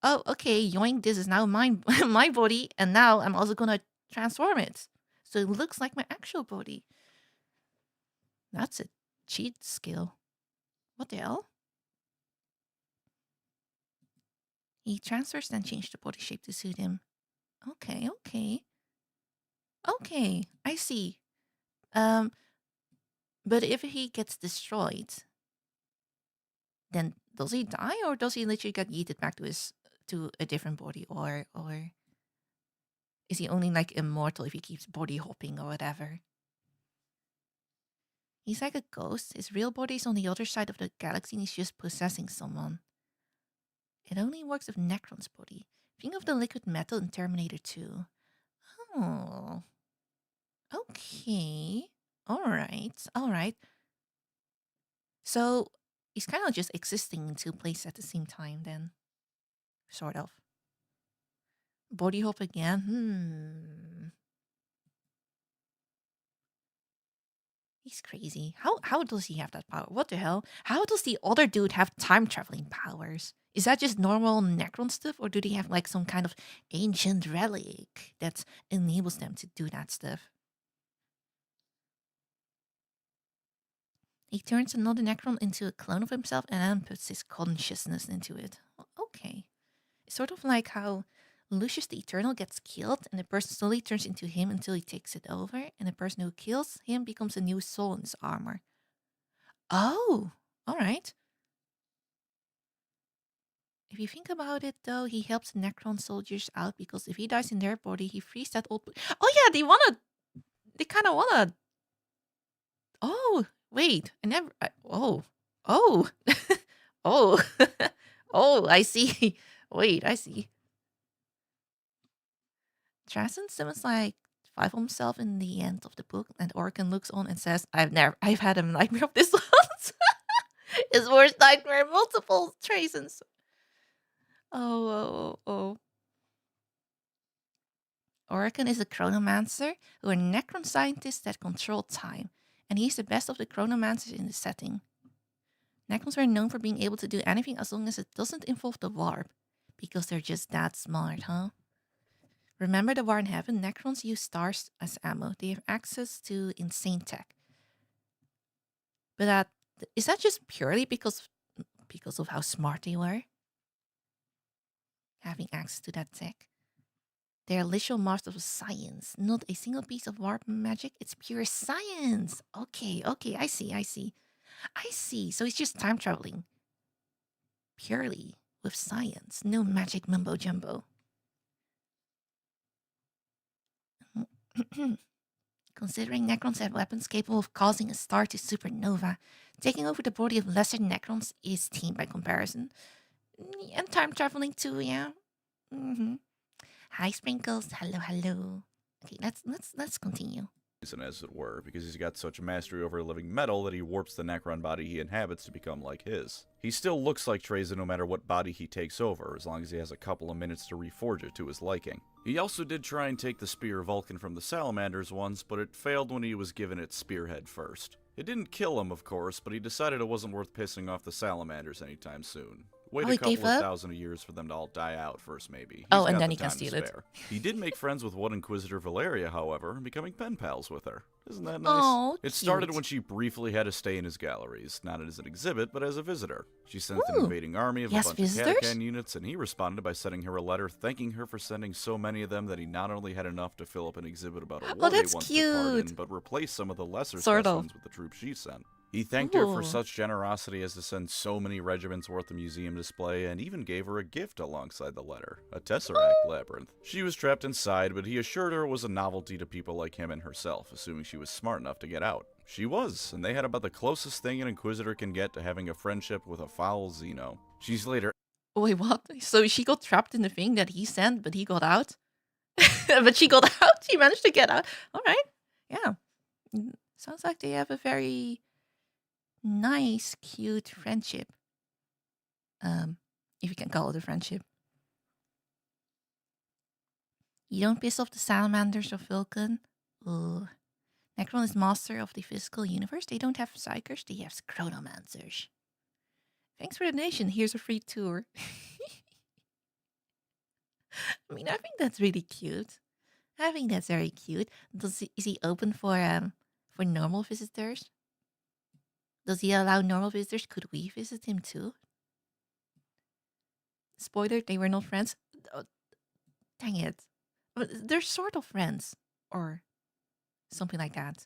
okay. Yoink, this is now my body, and now I'm also gonna transform it. So it looks like my actual body. That's a cheat skill. What the hell? He transfers, then changes the body shape to suit him. Okay, okay. Okay, I see. But if he gets destroyed, then does he die, or does he literally get yeeted back to a different body, or is he only like immortal if he keeps body hopping or whatever? He's like a ghost. His real body is on the other side of the galaxy and he's just possessing someone. It only works with Necron's body. Think of the liquid metal in Terminator 2. Oh. Okay. Alright. So he's kind of just existing in two places at the same time then. Sort of. Body hop again. He's crazy. How does he have that power? What the hell? How does the other dude have time traveling powers? Is that just normal Necron stuff, or do they have like some kind of ancient relic that enables them to do that stuff? He turns another Necron into a clone of himself and then puts his consciousness into it. Okay. It's sort of like how Lucius the Eternal gets killed and the person slowly turns into him until he takes it over, and the person who kills him becomes a new soul in his armor. Oh, alright. If you think about it, though, he helps Necron soldiers out because if he dies in their body, he frees that old... Oh, yeah, they kind of wanna... Oh, wait, I never... Oh. Oh, oh, I see. Wait, I see. Trazyn summons like 5 of himself in the end of the book, and Orkan looks on and says, I've had a nightmare of this once. His worst nightmare, multiple Trazyns. Oh. Orkan is a chronomancer who are Necron scientists that control time, and he's the best of the chronomancers in the setting. Necrons are known for being able to do anything as long as it doesn't involve the warp, because they're just that smart, huh? Remember the war in heaven? Necrons use stars as ammo. They have access to insane tech. But is that just purely because of how smart they were? Having access to that tech. They are literal masters of science. Not a single piece of warp magic. It's pure science. Okay, I see. So it's just time traveling. Purely with science. No magic mumbo jumbo. Considering Necrons have weapons capable of causing a star to supernova, taking over the body of lesser Necrons is tame by comparison. And time traveling too, yeah. Hi, Sprinkles. Hello. Okay, let's continue. As it were, because he's got such mastery over living metal that he warps the Necron body he inhabits to become like his. He still looks like Trazyn no matter what body he takes over, as long as he has a couple of minutes to reforge it to his liking. He also did try and take the Spear of Vulcan from the Salamanders once, but it failed when he was given its spearhead first. It didn't kill him, of course, but he decided it wasn't worth pissing off the Salamanders anytime soon. Wait a couple of thousand years for them to all die out first, maybe. And then he can steal it. He did make friends with one Inquisitor Valeria, however, becoming pen pals with her. Isn't that nice? Oh, it started when she briefly had to stay in his galleries, not as an exhibit, but as a visitor. She sent an invading army of a bunch of Catachan units, and he responded by sending her a letter thanking her for sending so many of them that he not only had enough to fill up an exhibit about a war they once took part in, but replaced some of the lesser specimens with the troops she sent. He thanked her for such generosity as to send so many regiments worth of museum display, and even gave her a gift alongside the letter, a Tesseract labyrinth. She was trapped inside, but he assured her it was a novelty to people like him and herself, assuming she was smart enough to get out. She was, and they had about the closest thing an Inquisitor can get to having a friendship with a foul Xeno. She's later... Wait, what? So she got trapped in the thing that he sent, but he got out? But she got out? She managed to get out? Alright, yeah. Sounds like they have a very... nice, cute friendship. If you can call it a friendship. You don't piss off the Salamanders of Vulcan. Ooh. Necron is master of the physical universe. They don't have psychers, they have chronomancers. Thanks for the donation. Here's a free tour. I mean, I think that's really cute. I think that's very cute. Is he open for normal visitors? Does he allow normal visitors? Could we visit him too? Spoiler, they were not friends. Oh, dang it. But they're sort of friends. Or something like that.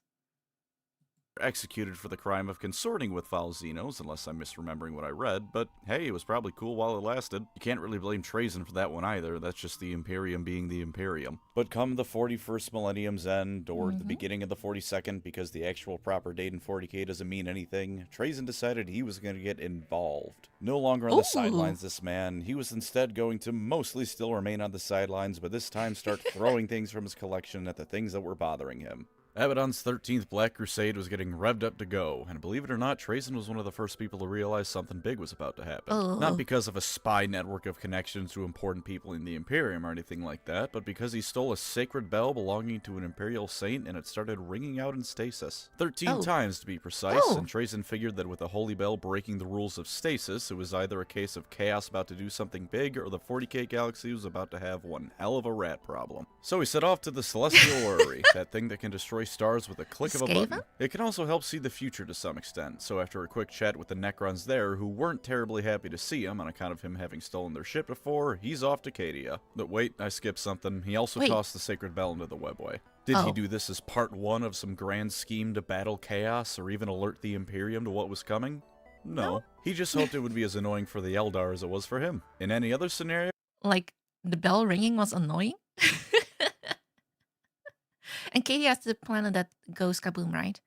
Executed for the crime of consorting with foul Xenos, unless I'm misremembering what I read, but hey, it was probably cool while it lasted. You can't really blame Trazyn for that one either, that's just the Imperium being the Imperium. But come the 41st millennium's end, or the beginning of the 42nd, because the actual proper date in 40k doesn't mean anything, Trazyn decided he was going to get involved. No longer on the sidelines, this man, he was instead going to mostly still remain on the sidelines, but this time start throwing things from his collection at the things that were bothering him. Abaddon's 13th Black Crusade was getting revved up to go, and believe it or not, Trazyn was one of the first people to realize something big was about to happen. Not because of a spy network of connections to important people in the Imperium or anything like that, but because he stole a sacred bell belonging to an Imperial saint and it started ringing out in stasis. 13 times to be precise, and Trazyn figured that with the holy bell breaking the rules of stasis, it was either a case of chaos about to do something big, or the 40k galaxy was about to have one hell of a rat problem. So he set off to the Celestial Orrery, that thing that can destroy stars with a click of a button. It can also help see the future to some extent, so after a quick chat with the Necrons there, who weren't terribly happy to see him on account of him having stolen their ship before, he's off to Cadia. But wait, I skipped something. He also tossed the sacred bell into the webway. Did he do this as part one of some grand scheme to battle chaos, or even alert the Imperium to what was coming? No. He just hoped it would be as annoying for the Eldar as it was for him. In any other scenario... Like, the bell ringing was annoying? And Cadia is the planet that goes kaboom, right?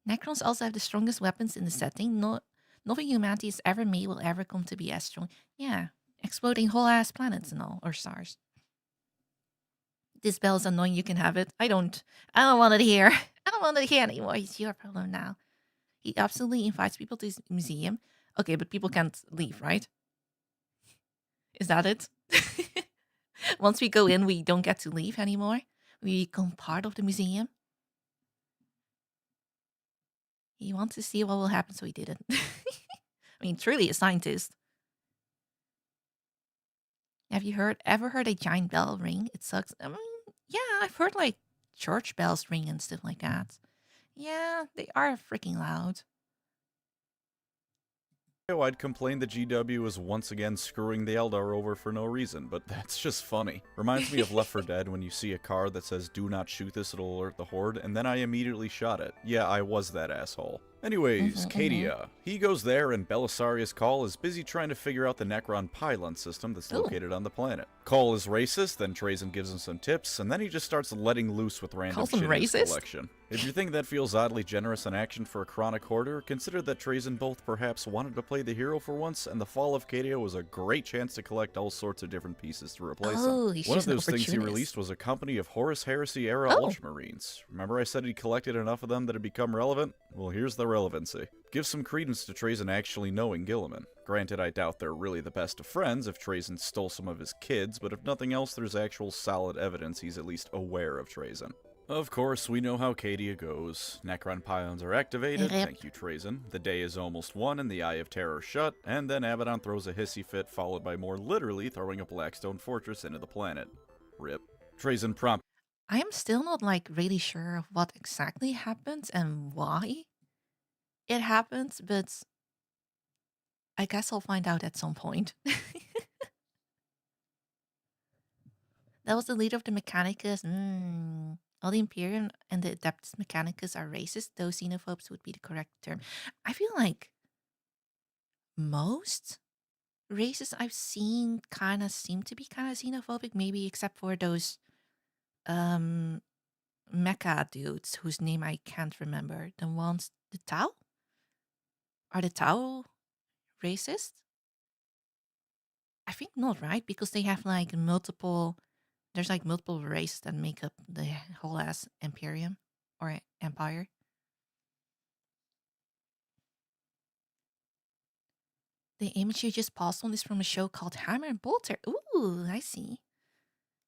Necrons also have the strongest weapons in the setting. Nothing humanity has ever made will ever come to be as strong. Yeah, exploding whole-ass planets and all, or stars. This bell is annoying, you can have it. I don't want it here. I don't want it here anymore. It's your problem now. He absolutely invites people to his museum. Okay, but people can't leave, right? Is that it? Once we go in, we don't get to leave anymore. We become part of the museum. He wants to see what will happen, so he did it. I mean, truly a scientist. Have you ever heard a giant bell ring? It sucks. I mean, yeah, I've heard like church bells ring and stuff like that. Yeah, they are freaking loud. I'd complain that GW was once again screwing the Eldar over for no reason, but that's just funny. Reminds me of Left 4 Dead when you see a car that says "Do not shoot this, it'll alert the Horde," and then I immediately shot it. Yeah, I was that asshole. Anyways, Cadia. He goes there, and Belisarius Call is busy trying to figure out the Necron pylon system that's located on the planet. Call is racist, then Trazyn gives him some tips, and then he just starts letting loose with random shit in his collection. If you think that feels oddly generous in action for a chronic hoarder, consider that Trazyn both perhaps wanted to play the hero for once, and the fall of Cadia was a great chance to collect all sorts of different pieces to replace him. One of those things he released was a company of Horus Heresy-era Ultramarines. Remember I said he collected enough of them that had become relevant? Well, here's the relevancy. Give some credence to Trazyn actually knowing Guilliman. Granted, I doubt they're really the best of friends if Trazyn stole some of his kids, but if nothing else, there's actual solid evidence he's at least aware of Trazyn. Of course, we know how Cadia goes. Necron pylons are activated, thank you Trazyn. The day is almost won and the Eye of Terror shut, and then Abaddon throws a hissy fit followed by more literally throwing a Blackstone fortress into the planet. Rip. Trazyn prompt. I am still not like really sure of what exactly happened and why it happened, but I guess I'll find out at some point. That was the leader of the Mechanicus. All the Imperium and the Adeptus Mechanicus are racist, though xenophobes would be the correct term. I feel like most races I've seen kind of seem to be kind of xenophobic, maybe except for those mecha dudes whose name I can't remember. The ones, the Tau? Are the Tau racist? I think not, right? Because they have like multiple... There's like multiple races that make up the whole ass Imperium or Empire. The image you just paused on is from a show called Hammer and Bolter. Ooh, I see.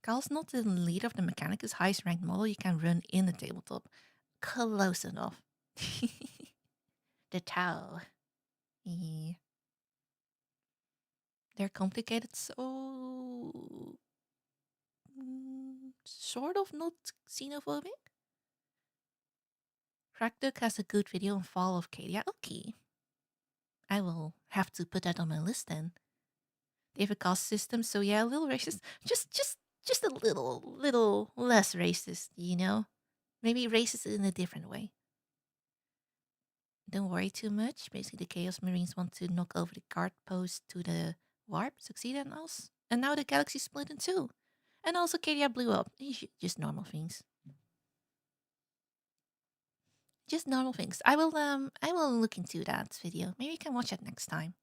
Cal's not the leader of the Mechanicus highest ranked model you can run in the tabletop. Close enough. The Tau. Yeah. They're complicated, so... sort of not xenophobic? Crackduck has a good video on Fall of Cadia. Okay. I will have to put that on my list then. They have a caste system, so yeah, a little racist. Just a little less racist, you know? Maybe racist in a different way. Don't worry too much. Basically, the Chaos Marines want to knock over the guard post to the warp, succeed and else. And now the galaxy split in two. And also Cadia blew up. Just normal things. Just normal things. I will look into that video. Maybe you can watch it next time.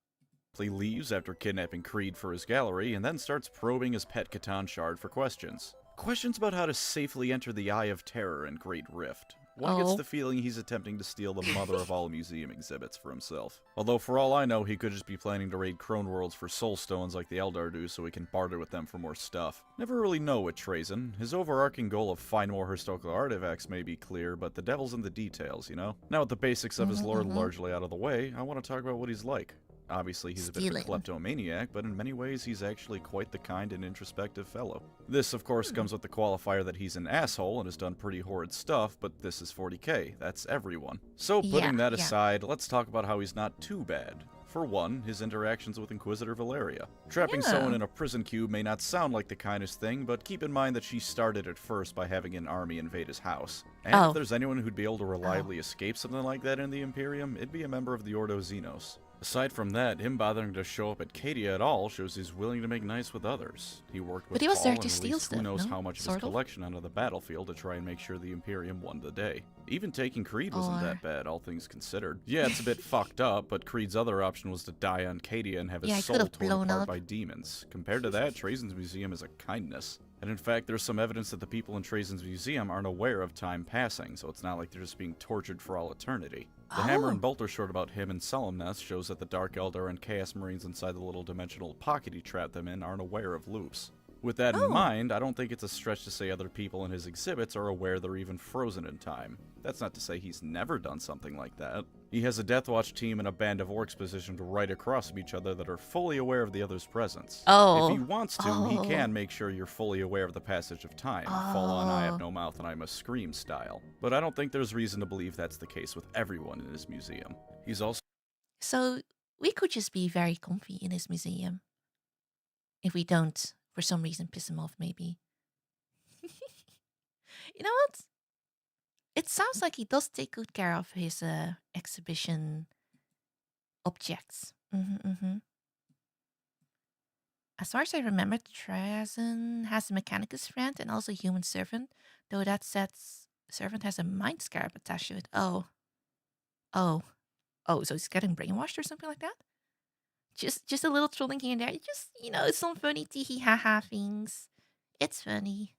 Leaves after kidnapping Creed for his gallery and then starts probing his pet Catan shard for questions. Questions about how to safely enter the Eye of Terror and Great Rift. One gets the feeling he's attempting to steal the mother of all museum exhibits for himself. Although for all I know, he could just be planning to raid Crone Worlds for soul stones like the Eldar do so he can barter with them for more stuff. Never really know with Trazyn. His overarching goal of find more historical artifacts may be clear, but the devil's in the details, you know? Now with the basics of his lore largely out of the way, I want to talk about what he's like. Obviously, he's a bit of a kleptomaniac, but in many ways, he's actually quite the kind and introspective fellow. This, of course, comes with the qualifier that he's an asshole and has done pretty horrid stuff, but this is 40k. That's everyone. So, putting that aside, let's talk about how he's not too bad. For one, his interactions with Inquisitor Valeria. Trapping someone in a prison cube may not sound like the kindest thing, but keep in mind that she started at first by having an army invade his house. And if there's anyone who'd be able to reliably escape something like that in the Imperium, it'd be a member of the Ordo Xenos. Aside from that, him bothering to show up at Cadia at all shows he's willing to make nice with others. He worked with Paul and released who knows how much of his collection onto the battlefield to try and make sure the Imperium won the day. Even taking Creed wasn't that bad, all things considered. Yeah, it's a bit fucked up, but Creed's other option was to die on Cadia and have his soul torn apart by demons. Compared to that, Trazyn's museum is a kindness. And in fact, there's some evidence that the people in Trazyn's museum aren't aware of time passing, so it's not like they're just being tortured for all eternity. The Hammer and Bolter short about him and Solemnus shows that the Dark Eldar and Chaos Marines inside the little dimensional pocket he trapped them in aren't aware of loops. With that in mind, I don't think it's a stretch to say other people in his exhibits are aware they're even frozen in time. That's not to say he's never done something like that. He has a Death Watch team and a band of orcs positioned right across from each other that are fully aware of the other's presence. If he wants to, he can make sure you're fully aware of the passage of time, full on I have no mouth and I must scream style. But I don't think there's reason to believe that's the case with everyone in his museum. He's also... So, we could just be very comfy in his museum. If we don't, for some reason, piss him off, maybe. You know what? It sounds like he does take good care of his exhibition objects. As far as I remember, Trazyn has a Mechanicus friend and also a human servant, though that says servant has a mind scarab attached to it. Oh, so he's getting brainwashed or something like that? Just a little trolling here and there. Just, you know, some funny tee haha things. It's funny.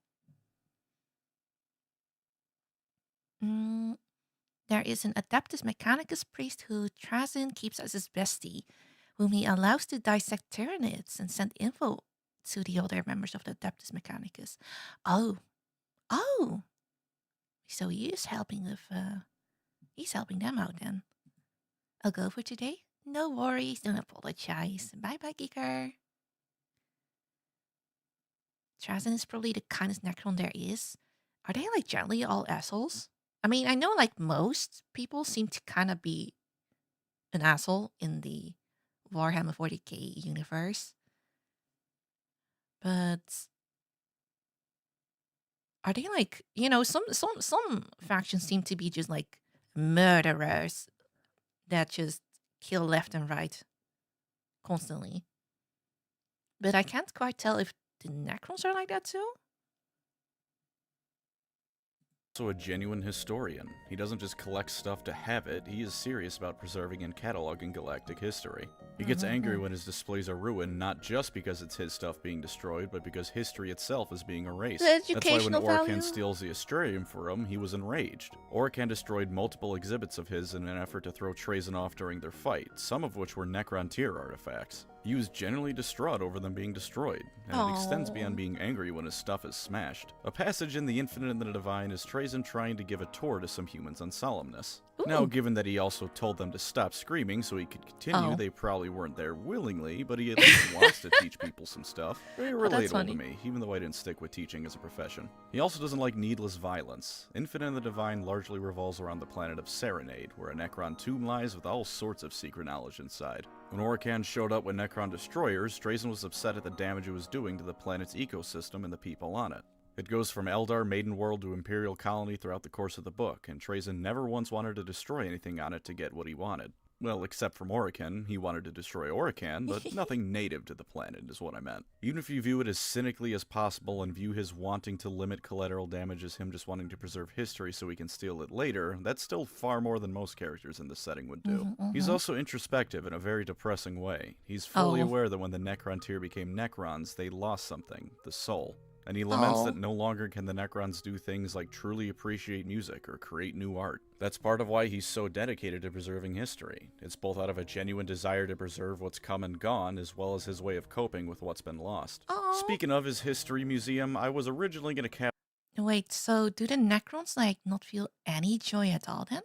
There is an Adeptus Mechanicus priest who Trazyn keeps as his bestie, whom he allows to dissect Tyranids and send info to the other members of the Adeptus Mechanicus. Oh. So he is helping with, he's helping them out then. I'll go for today. No worries, don't apologize. Bye-bye, Geeker. Trazyn is probably the kindest Necron there is. Are they, like, generally all assholes? I mean, I know, like, most people seem to kind of be an asshole in the Warhammer 40k universe. But are they, like, you know, some factions seem to be just, like, murderers that just kill left and right constantly. But I can't quite tell if the Necrons are like that too. Also a genuine historian. He doesn't just collect stuff to have it, he is serious about preserving and cataloging galactic history. He gets angry when his displays are ruined, not just because it's his stuff being destroyed, but because history itself is being erased. That's why when Orkan steals the Astrarium for him, he was enraged. Orkan destroyed multiple exhibits of his in an effort to throw Trazyn off during their fight, some of which were Necron tier artifacts. He was genuinely distraught over them being destroyed, and it extends beyond being angry when his stuff is smashed. A passage in The Infinite and the Divine is Trazyn trying to give a tour to some humans on Solemnus. Now, given that he also told them to stop screaming so he could continue, they probably weren't there willingly, but he at least wants to teach people some stuff. Very relatable to me, even though I didn't stick with teaching as a profession. He also doesn't like needless violence. Infinite and the Divine largely revolves around the planet of Serenade, where a Necron tomb lies with all sorts of secret knowledge inside. When Orican showed up with Necron destroyers, Trazyn was upset at the damage it was doing to the planet's ecosystem and the people on it. It goes from Eldar, Maiden World to Imperial Colony throughout the course of the book, and Trazyn never once wanted to destroy anything on it to get what he wanted. Well, except from Orican, he wanted to destroy Orican, but nothing native to the planet is what I meant. Even if you view it as cynically as possible and view his wanting to limit collateral damage as him just wanting to preserve history so he can steal it later, that's still far more than most characters in this setting would do. He's also introspective in a very depressing way. He's fully aware that when the Necron tier became Necrons, they lost something, the soul. And he laments that no longer can the Necrons do things like truly appreciate music or create new art. That's part of why he's so dedicated to preserving history. It's both out of a genuine desire to preserve what's come and gone, as well as his way of coping with what's been lost. Speaking of his history museum, I was originally going to Wait, so do the Necrons, like, not feel any joy at all, then?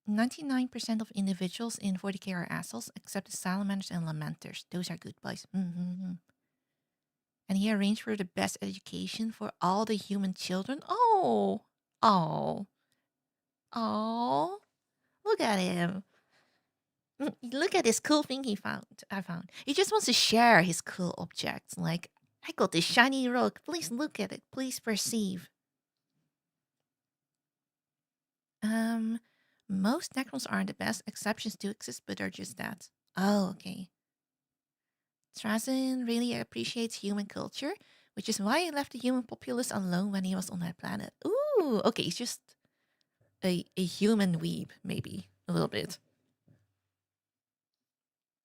99% of individuals in 40k are assholes, except the salamanders and lamenters. Those are good boys. And he arranged for the best education for all the human children. Oh, look at him. Look at this cool thing I found. He just wants to share his cool objects. Like, I got this shiny rock. Please look at it. Please perceive. Most Necrons aren't the best. Exceptions do exist, but they're just that. Oh, okay. Trazyn really appreciates human culture, which is why he left the human populace alone when he was on that planet. Ooh, okay, he's just a human weeb, maybe. A little bit.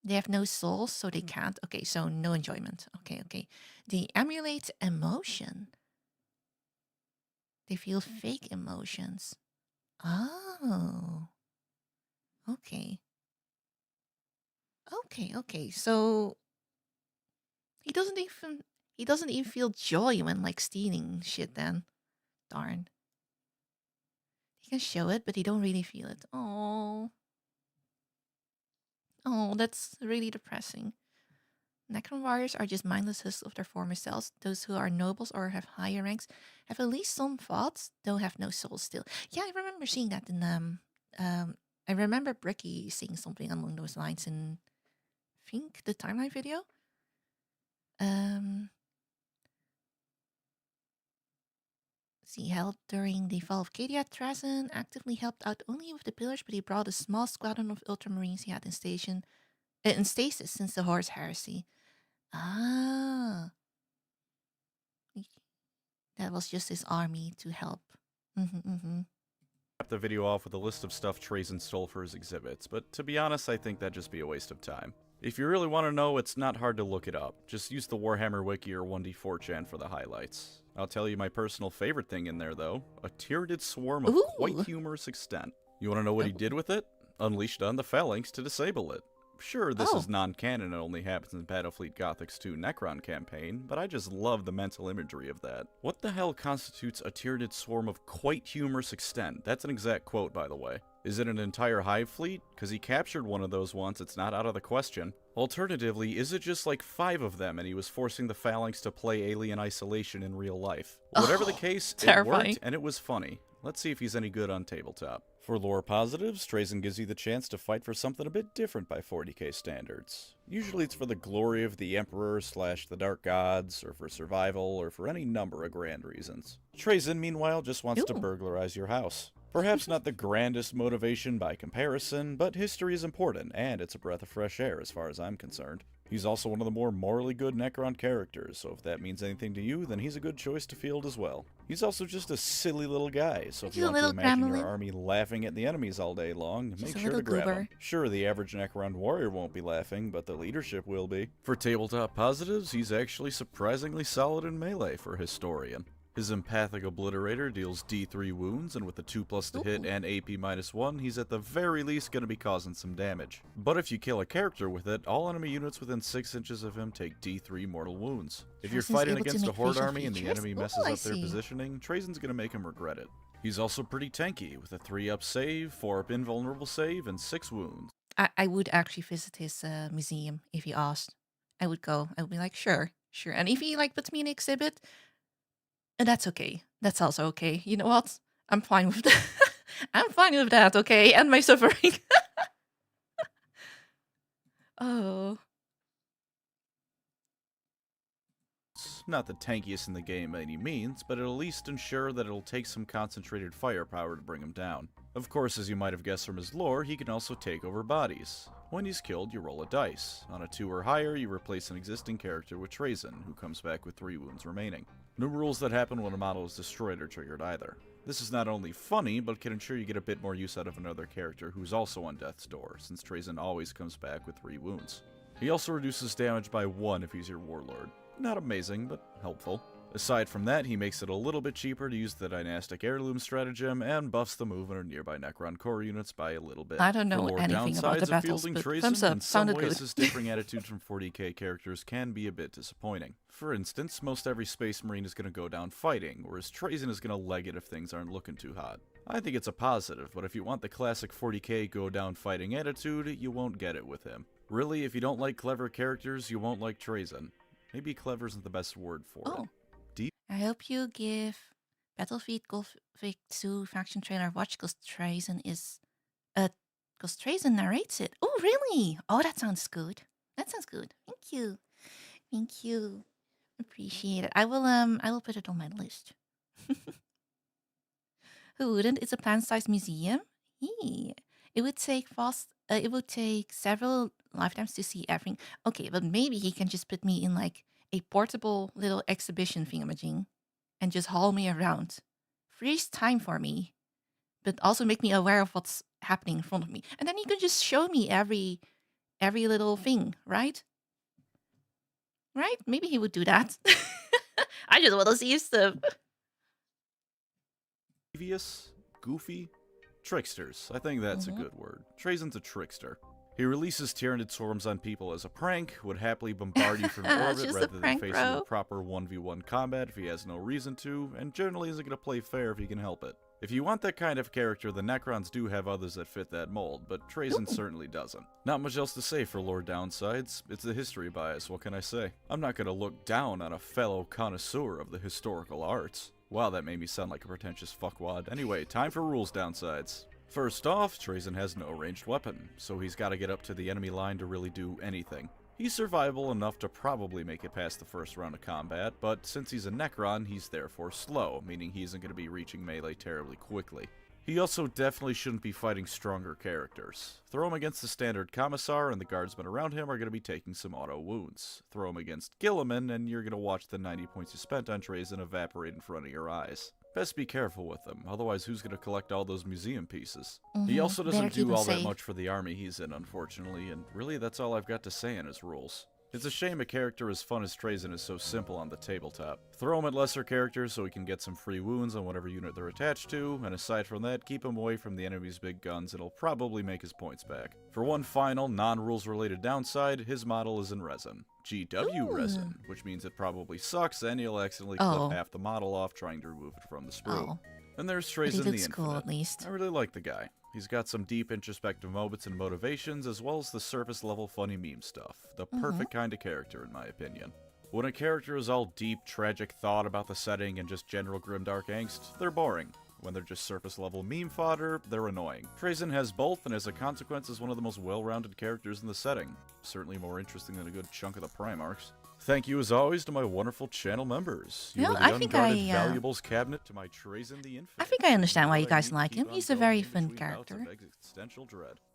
They have no souls, so they can't. Okay, so no enjoyment. Okay. They emulate emotion. They feel fake emotions. Oh. Okay. So he doesn't even feel joy when, like, stealing shit then. Darn. He can show it, but he don't really feel it. Oh, that's really depressing. Necron warriors are just mindless husks of their former selves. Those who are nobles or have higher ranks have at least some thoughts, though have no souls still. Yeah, I remember seeing that in I remember Bricky saying something along those lines in, I think, the timeline video. He helped during the fall of Cadia. Trazyn actively helped out only with the pillars, but he brought a small squadron of Ultramarines he had in stasis since the Horus Heresy. Ah. That was just his army to help. Cap the video off with a list of stuff Trazyn stole for his exhibits, but to be honest, I think that'd just be a waste of time. If you really want to know, it's not hard to look it up. Just use the Warhammer Wiki or 1d4chan for the highlights. I'll tell you my personal favorite thing in there, though. A tyrannid swarm of quite humorous extent. You want to know what he did with it? Unleashed on the Phalanx to disable it. Sure, this is non-canon and only happens in Battlefleet Gothic's 2 Necron campaign, but I just love the mental imagery of that. What the hell constitutes a tyrannid swarm of quite humorous extent? That's an exact quote, by the way. Is it an entire hive fleet? Because he captured one of those once, it's not out of the question. Alternatively, is it just like 5 of them and he was forcing the Phalanx to play Alien Isolation in real life? Whatever the case, it worked and it was funny. Let's see if he's any good on tabletop. For lore positives, Trazyn gives you the chance to fight for something a bit different by 40k standards. Usually it's for the glory of the Emperor / the Dark Gods, or for survival, or for any number of grand reasons. Trazyn, meanwhile, just wants to burglarize your house. Perhaps not the grandest motivation by comparison, but history is important, and it's a breath of fresh air as far as I'm concerned. He's also one of the more morally good Necron characters, so if that means anything to you, then he's a good choice to field as well. He's also just a silly little guy, so if you want to imagine your army laughing at the enemies all day long, make sure to grab him. Sure, the average Necron warrior won't be laughing, but the leadership will be. For tabletop positives, he's actually surprisingly solid in melee for a historian. His Empathic Obliterator deals D3 wounds, and with the 2+ to hit and AP -1, he's at the very least going to be causing some damage. But if you kill a character with it, all enemy units within 6 inches of him take D3 mortal wounds. If you're fighting against a horde army and the enemy messes up their positioning, Trazyn's going to make him regret it. He's also pretty tanky, with a 3-up save, 4-up invulnerable save, and 6 wounds. I would actually visit his museum if he asked. I would go. I would be like, sure. And if he puts me in an exhibit, and that's okay. That's also okay. You know what? I'm fine with that. I'm fine with that, okay? And my suffering. Oh. Not the tankiest in the game by any means, but it'll at least ensure that it'll take some concentrated firepower to bring him down. Of course, as you might have guessed from his lore, he can also take over bodies. When he's killed, you roll a dice. On a 2 or higher, you replace an existing character with Trazyn, who comes back with 3 wounds remaining. No rules that happen when a model is destroyed are triggered either. This is not only funny, but can ensure you get a bit more use out of another character who's also on death's door, since Trazyn always comes back with 3 wounds. He also reduces damage by 1 if he's your warlord. Not amazing, but helpful. Aside from that, he makes it a little bit cheaper to use the Dynastic Heirloom stratagem, and buffs the movement of nearby Necron core units by a little bit. I don't know anything about the battles, but thumbs up, sounded good. His differing attitudes from 40k characters can be a bit disappointing. For instance, most every Space Marine is going to go down fighting, whereas Trazyn is going to leg it if things aren't looking too hot. I think it's a positive, but if you want the classic 40k go down fighting attitude, you won't get it with him. Really, if you don't like clever characters, you won't like Trazyn. Maybe clever isn't the best word for it. I hope you give Battlefield Gothic 2 faction trailer a watch, because Trazyn narrates it. Oh, really? Oh, that sounds good. Thank you. Appreciate it. I will put it on my list. Who wouldn't? It's a plant-sized museum. It would take several lifetimes to see everything. Okay, but maybe he can just put me in a portable little exhibition thingamajig and just haul me around. Freeze time for me, but also make me aware of what's happening in front of me. And then he can just show me every little thing, right? Right? Maybe he would do that. I just want to see his stuff. Devious, goofy, tricksters. I think that's a good word. Trazyn's a trickster. He releases Tyranid swarms on people as a prank, would happily bombard you from orbit rather than facing a proper 1v1 combat if he has no reason to, and generally isn't going to play fair if he can help it. If you want that kind of character, the Necrons do have others that fit that mold, but Trazyn certainly doesn't. Not much else to say for lore downsides. It's the history bias, what can I say? I'm not going to look down on a fellow connoisseur of the historical arts. Wow, that made me sound like a pretentious fuckwad. Anyway, time for rules downsides. First off, Trazyn has no ranged weapon, so he's got to get up to the enemy line to really do anything. He's survivable enough to probably make it past the first round of combat, but since he's a Necron, he's therefore slow, meaning he isn't going to be reaching melee terribly quickly. He also definitely shouldn't be fighting stronger characters. Throw him against the standard Commissar, and the guardsmen around him are going to be taking some auto wounds. Throw him against Guilliman, and you're going to watch the 90 points you spent on Trazyn evaporate in front of your eyes. Best be careful with him, otherwise who's going to collect all those museum pieces? He also doesn't do all that much for the army he's in, unfortunately, and really that's all I've got to say on his rules. It's a shame a character as fun as Trazyn is so simple on the tabletop. Throw him at lesser characters so he can get some free wounds on whatever unit they're attached to, and aside from that, keep him away from the enemy's big guns, it'll probably make his points back. For one final, non-rules related downside, his model is in resin. GW resin, which means it probably sucks and you'll accidentally clip half the model off trying to remove it from the sprue. And there's Trazyn the Infinite. Cool, at least. I really like the guy. He's got some deep introspective moments and motivations, as well as the surface level funny meme stuff. The perfect kind of character, in my opinion. When a character is all deep, tragic thought about the setting and just general grimdark angst, they're boring. When they're just surface level meme fodder, they're annoying. Trazyn has both, and as a consequence is one of the most well-rounded characters in the setting. Certainly more interesting than a good chunk of the Primarchs. Thank you as always to my wonderful channel members. You are the unguarded valuables cabinet to my Trazyn the Infinite. I think I understand why you guys like him. He's a very fun character.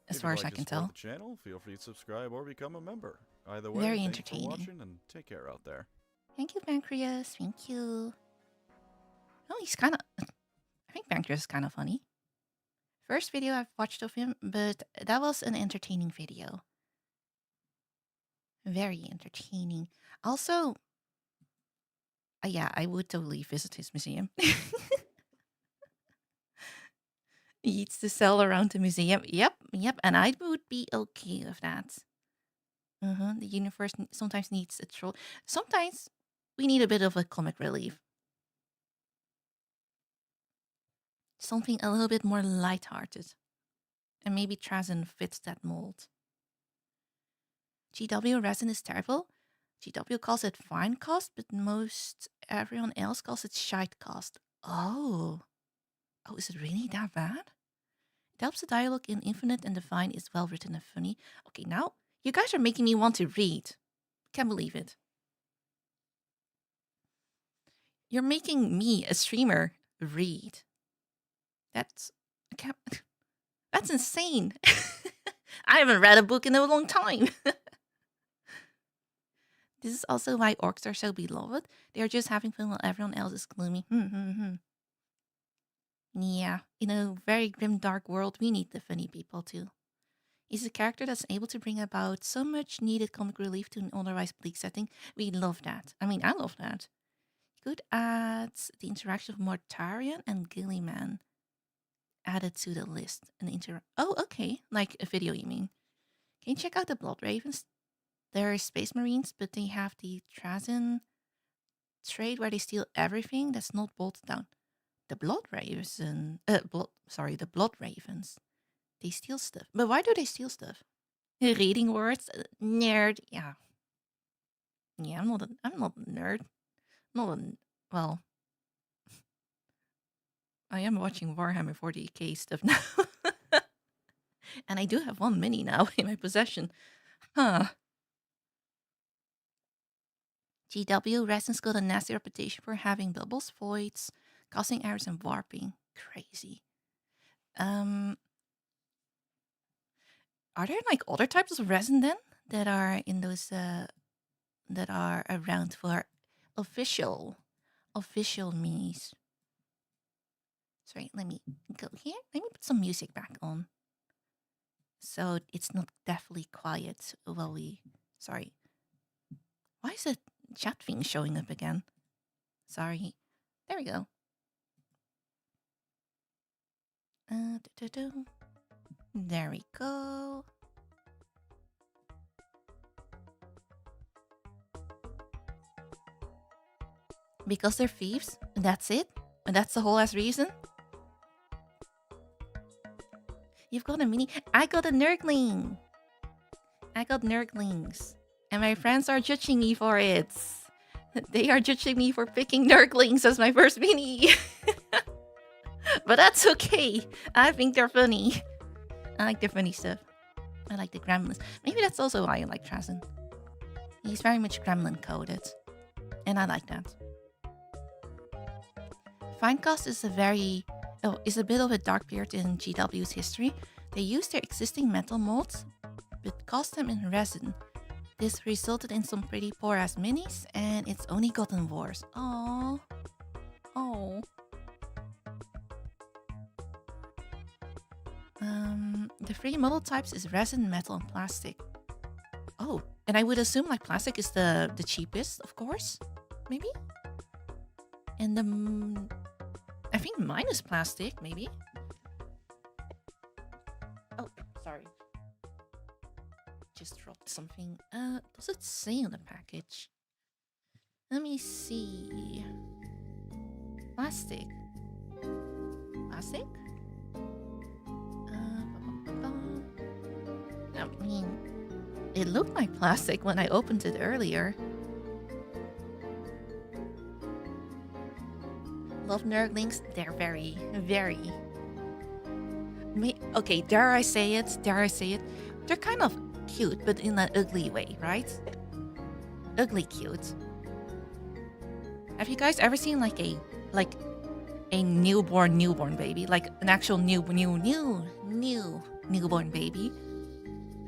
As far as I can tell. The channel, feel free to subscribe or become a member. Either way, very thanks entertaining. For watching and take care out there. Thank you, Pancreas. Thank you. Oh, he's kind of... I think Pancreas is kind of funny. First video I've watched of him, but that was an entertaining video. Very entertaining. Also, Yeah, I would totally visit his museum. He eats the cell around the museum. Yep, and I would be okay with that. The universe sometimes needs a troll. Sometimes we need a bit of a comic relief. Something a little bit more lighthearted. And maybe Trazyn fits that mold. GW resin is terrible. GW calls it fine cost, but everyone else calls it shite cost. Oh, is it really that bad? It helps the dialogue in Infinite and Divine is well written and funny. Okay, now you guys are making me want to read. Can't believe it. You're making me, a streamer, read. That's insane. I haven't read a book in a long time. This is also why orcs are so beloved. They are just having fun while everyone else is gloomy. Yeah, in a very grim, dark world, we need the funny people too. He's a character that's able to bring about so much needed comic relief to an otherwise bleak setting. We love that. I mean, I love that. Good at the interaction of Mortarion and Gilliman added to the list. Oh, okay. Like a video, you mean? Can you check out the Blood Ravens? They're space marines, but they have the Trazyn trait where they steal everything that's not bolted down. The Blood Ravens, the Blood Ravens. They steal stuff. But why do they steal stuff? Reading words? Nerd. Yeah. Yeah, I'm not a nerd. Well, I am watching Warhammer 40k stuff now. And I do have one mini now in my possession. GW Resin's got a nasty reputation for having bubbles, voids, causing errors, and warping. Crazy. Are there like other types of resin then that are in those that are around for official minis? Sorry, let me go here. Let me put some music back on, so it's not deathly quiet while we. Sorry. Why is the chat thing showing up again? Sorry. There we go. There we go. Because they're thieves? And that's it? And that's the whole ass reason? You've got a mini. I got a Nurgling. I got Nurglings. And my friends are judging me for it. They are judging me for picking Nurglings as my first mini. But that's okay. I think they're funny. I like the funny stuff. I like the gremlins. Maybe that's also why I like Trazyn. He's very much gremlin coded. And I like that. Finecast is a bit of a dark period in GW's history. They used their existing metal molds, but cast them in resin. This resulted in some pretty poor ass minis, and it's only gotten worse. Oh. The three model types is resin, metal, and plastic. Oh, and I would assume like plastic is the cheapest, of course, maybe. And I think mine is plastic, maybe. Oh, sorry. Just dropped something. Does it say on the package? Let me see. Plastic. Plastic? I mean, it looked like plastic when I opened it earlier. Love Nurglings. They're very, very... Okay, dare I say it? They're kind of cute, but in an ugly way, right? Ugly cute. Have you guys ever seen like a newborn baby? Like an actual newborn baby?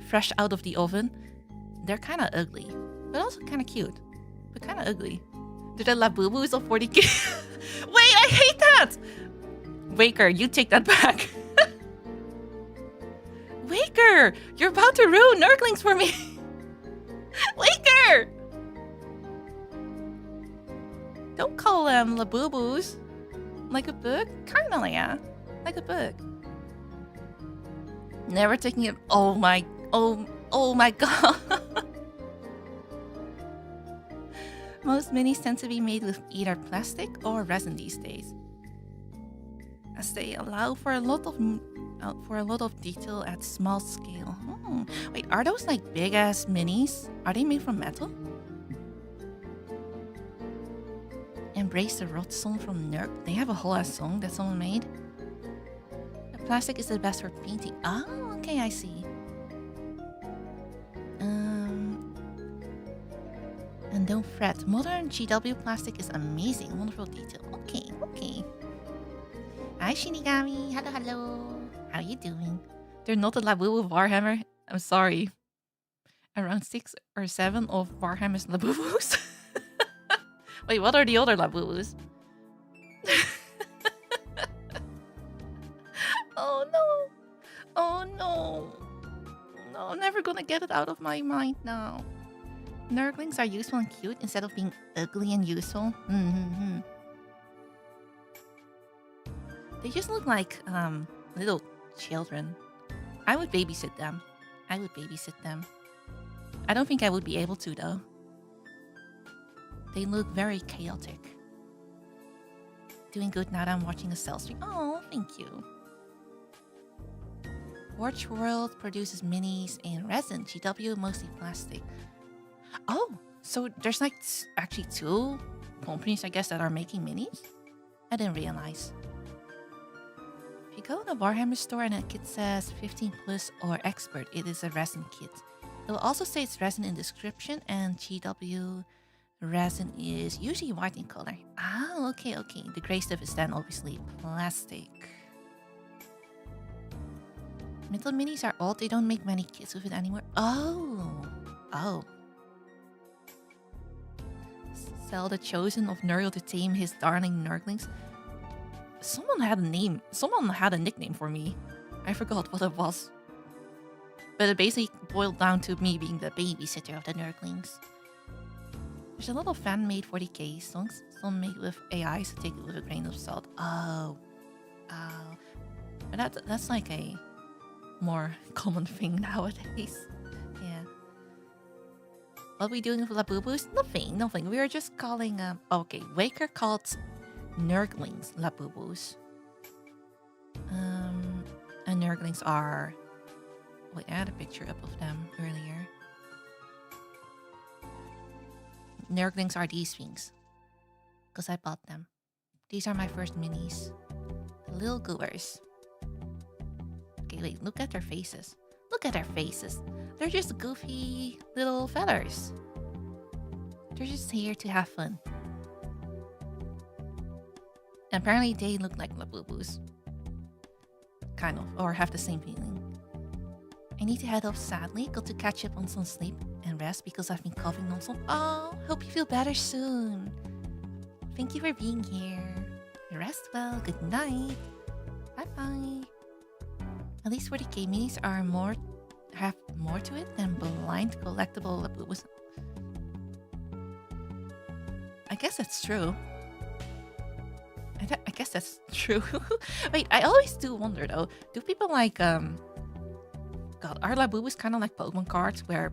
Fresh out of the oven? They're kind of ugly, but also kind of cute, but kind of ugly. They're the Labubus of 40k. Wait, I hate that! Waker, you take that back. Waker, you're about to ruin Nurglings for me. Waker! Don't call them Labubu's. Like a book? Kinda, yeah. Like a book. Never taking it. Oh my god. Most minis tend to be made with either plastic or resin these days, as they allow for a lot of detail at small scale. Wait, are those like big ass minis? Are they made from metal? Embrace the Rot song from Nerk. They have a whole ass song that someone made. The plastic is the best for painting. Oh, okay, I see. And don't fret. Modern GW plastic is amazing. Wonderful detail. Okay. Hi, Shinigami. Hello. How you doing? They're not a Labubu Warhammer. I'm sorry. Around 6 or 7 of Warhammer's Labubus. Wait, what are the other Labubus? Oh no. No, I'm never gonna get it out of my mind now. Nurglings are useful and cute instead of being ugly and useful. They just look like little children. I would babysit them. I don't think I would be able to though. They look very chaotic. Doing good now that I'm watching a cell stream. Oh, thank you. Forge World produces minis in resin. GW mostly plastic. Oh, so there's like actually 2 companies, I guess, that are making minis? I didn't realize. If you go to the Warhammer store and a kit says 15 plus or expert, it is a resin kit. It will also say it's resin in description, and GW resin is usually white in color. Ah, okay. The gray stuff is then obviously plastic. Metal minis are old. They don't make many kits with it anymore. Oh. Sell the chosen of Nurgle to tame his darling Nurglings. Someone had a nickname for me. I forgot what it was. But it basically boiled down to me being the babysitter of the Nurglings. There's a lot of fan-made 40k songs, some made with AI, so take it with a grain of salt. Oh. But that's like a more common thing nowadays. Yeah. What are we doing with Labubus? Nothing. We are just calling okay, Waker called Nurglings Labubus. And Nurglings are... Wait, I had a picture up of them earlier. Nurglings are these things. Because I bought them. These are my first minis. The little goobers. Okay, wait, look at their faces. They're just goofy little feathers. They're just here to have fun. And apparently they look like Labubus. Kind of, or have the same feeling. I need to head off sadly. Got to catch up on some sleep and rest because I've been coughing nonstop. Oh, hope you feel better soon. Thank you for being here. Rest well. Good night. Bye-bye. At least 40k minis have more to it than blind collectible Labubus. I guess that's true. I guess that's true. Wait, I always do wonder though. Do people like God, are Labubus kind of like Pokemon cards where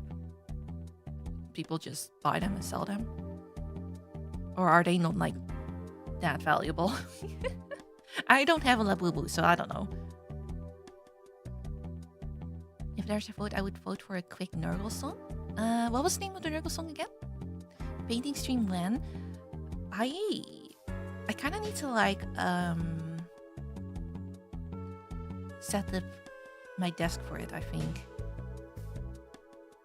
people just buy them and sell them? Or are they not like that valuable? I don't have a Labubu, so I don't know. If there's a vote, I would vote for a quick Nurgle song. What was the name of the Nurgle song again? Painting Stream When. I kind of need to like set up my desk for it, I think.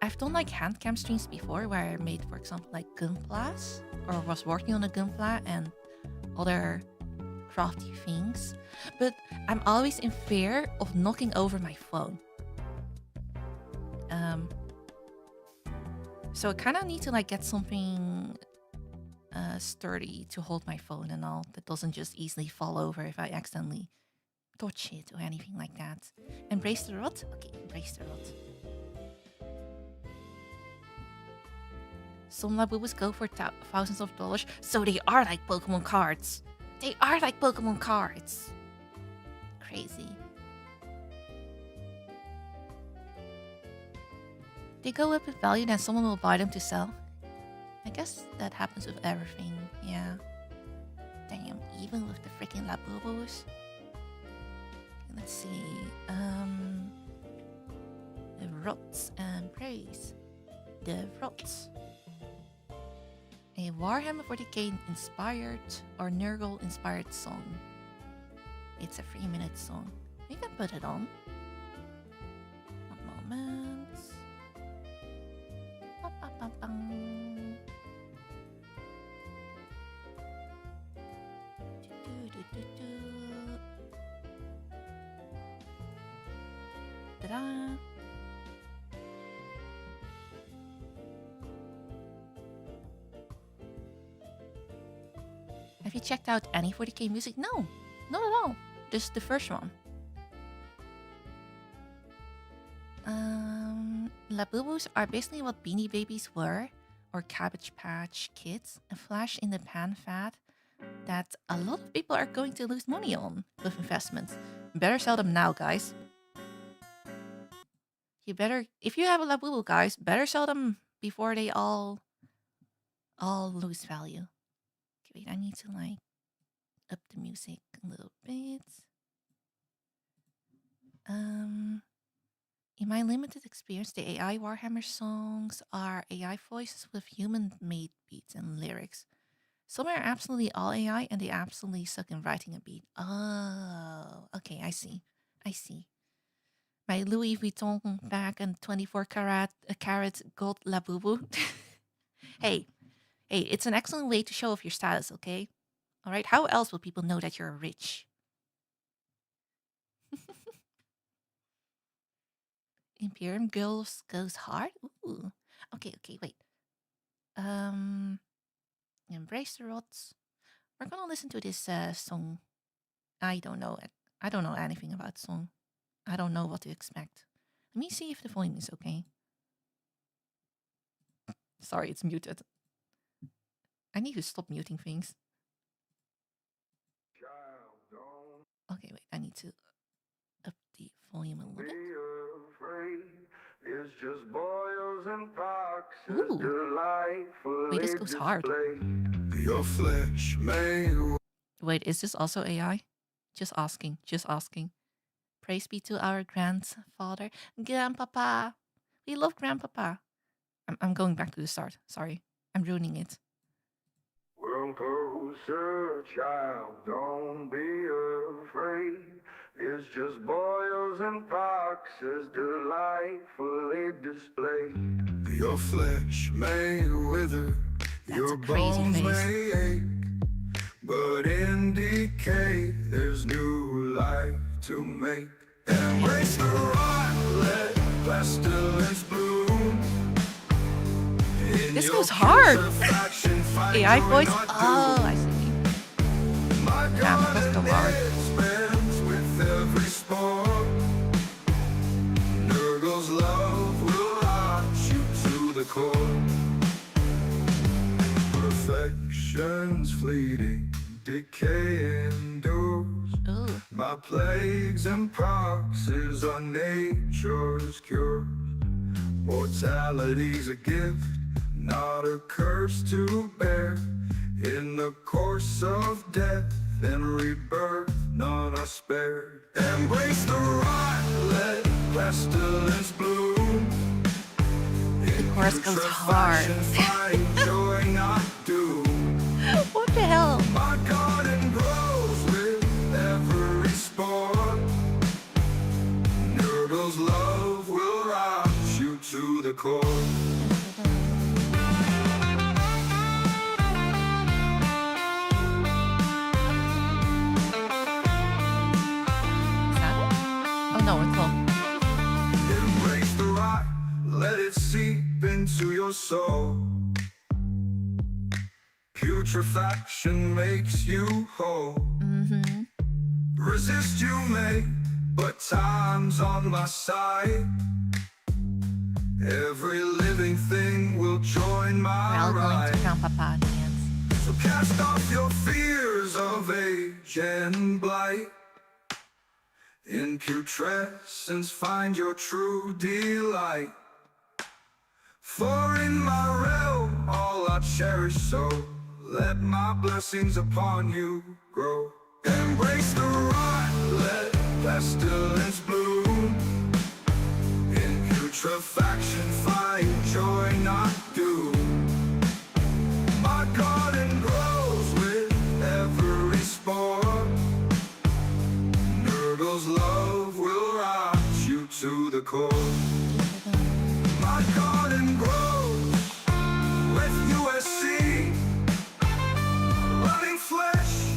I've done like hand cam streams before where I made, for example, like gunplas or was working on a gunpla and other crafty things, but I'm always in fear of knocking over my phone. So I kind of need to like get something sturdy to hold my phone and all that doesn't just easily fall over if I accidentally touch it or anything like that. Embrace the rot? Okay, embrace the rot. Some Labubus go for thousands of dollars, so they are like Pokemon cards. They are like Pokemon cards. Crazy. They go up in value, then someone will buy them to sell. I guess that happens with everything, yeah. Damn, even with the freaking Labubus. Let's see. The Rots and Praise. The Rots. A Warhammer 40k inspired or Nurgle inspired song. It's a 3-minute song. We can put it on. One moment. Ba-ba-ba-bang. Ta-da! Have you checked out any 40k music? No, not at all. Just the first one. Labubus are basically what Beanie Babies were, or Cabbage Patch Kids, a flash in the pan fad that a lot of people are going to lose money on with investments. Better sell them now, guys. You better, if you have a Labubu, guys, better sell them before they all lose value. Okay, wait, I need to like up the music a little bit. In my limited experience, the AI Warhammer songs are AI voices with human-made beats and lyrics. Some are absolutely all AI, and they absolutely suck in writing a beat. Oh, okay, I see. My Louis Vuitton bag and 24 carat gold Labubu. Hey, it's an excellent way to show off your status, okay? All right, how else will people know that you're rich? Imperium Girls goes hard? Ooh. Okay, wait. Embrace the Rots. We're gonna listen to this song. I don't know anything about song. I don't know what to expect. Let me see if the volume is okay. Sorry, it's muted. I need to stop muting things. Okay, wait, I need to up the volume a little bit. It's just boils and boxes. Ooh. Wait, this goes hard. Your flesh may... Wait, is this also AI? Just asking. Praise be to our grandfather. Grandpapa. We love Grandpapa. I'm going back to the start. Sorry. I'm ruining it. World closer, child, don't be afraid. It's just boils and boxes delightfully displayed. Your flesh may wither, your bones may ache, but in decay there's new life to make. Embrace the rot, let pestilence bloom. This goes hard. AI voice. Oh, I see. Yeah, it does go hard. Nurgle's love will launch you to the core. Perfection's fleeting, decay endures. Ooh. My plagues and poxes are nature's cure. Mortality's a gift, not a curse to bear. In the course of death and rebirth, none are spared. Embrace the rot, let pestilence bloom. The chorus goes hard. Find joy, not doom. What the hell? My garden grows with every spore. Nurgle's love will rock you to the core. No, it's not. Embrace the rot, let it seep into your soul. Putrefaction makes you whole. Resist you may, but time's on my side. Every living thing will join We're my all going ride. to Grandpapa at the end. So cast off your fears of age and blight. In putrescence find your true delight. For in my realm all I cherish so, let my blessings upon you grow. Embrace the rot, let pestilence bloom. In putrefaction find joy, not doom. My garden grows with every spore. Nurgle's love will rot you to the core. My garden grows with USC, rotting flesh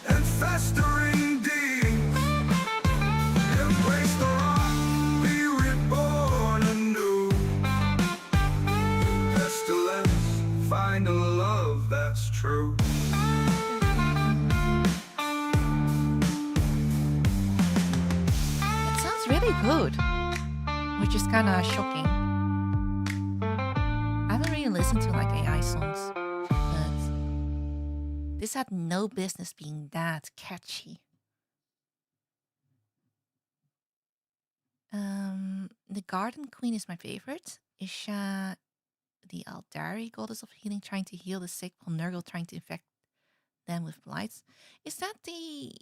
and festering deeds. Embrace the rot, be reborn anew. Pestilence, find a love that's true. It sounds really good, which is kind of shocking. I haven't really listened to like AI songs, but this had no business being that catchy. The Garden Queen is my favorite. Isha, the Aldari goddess of healing, trying to heal the sick, while Nurgle trying to infect them with blights. Is that the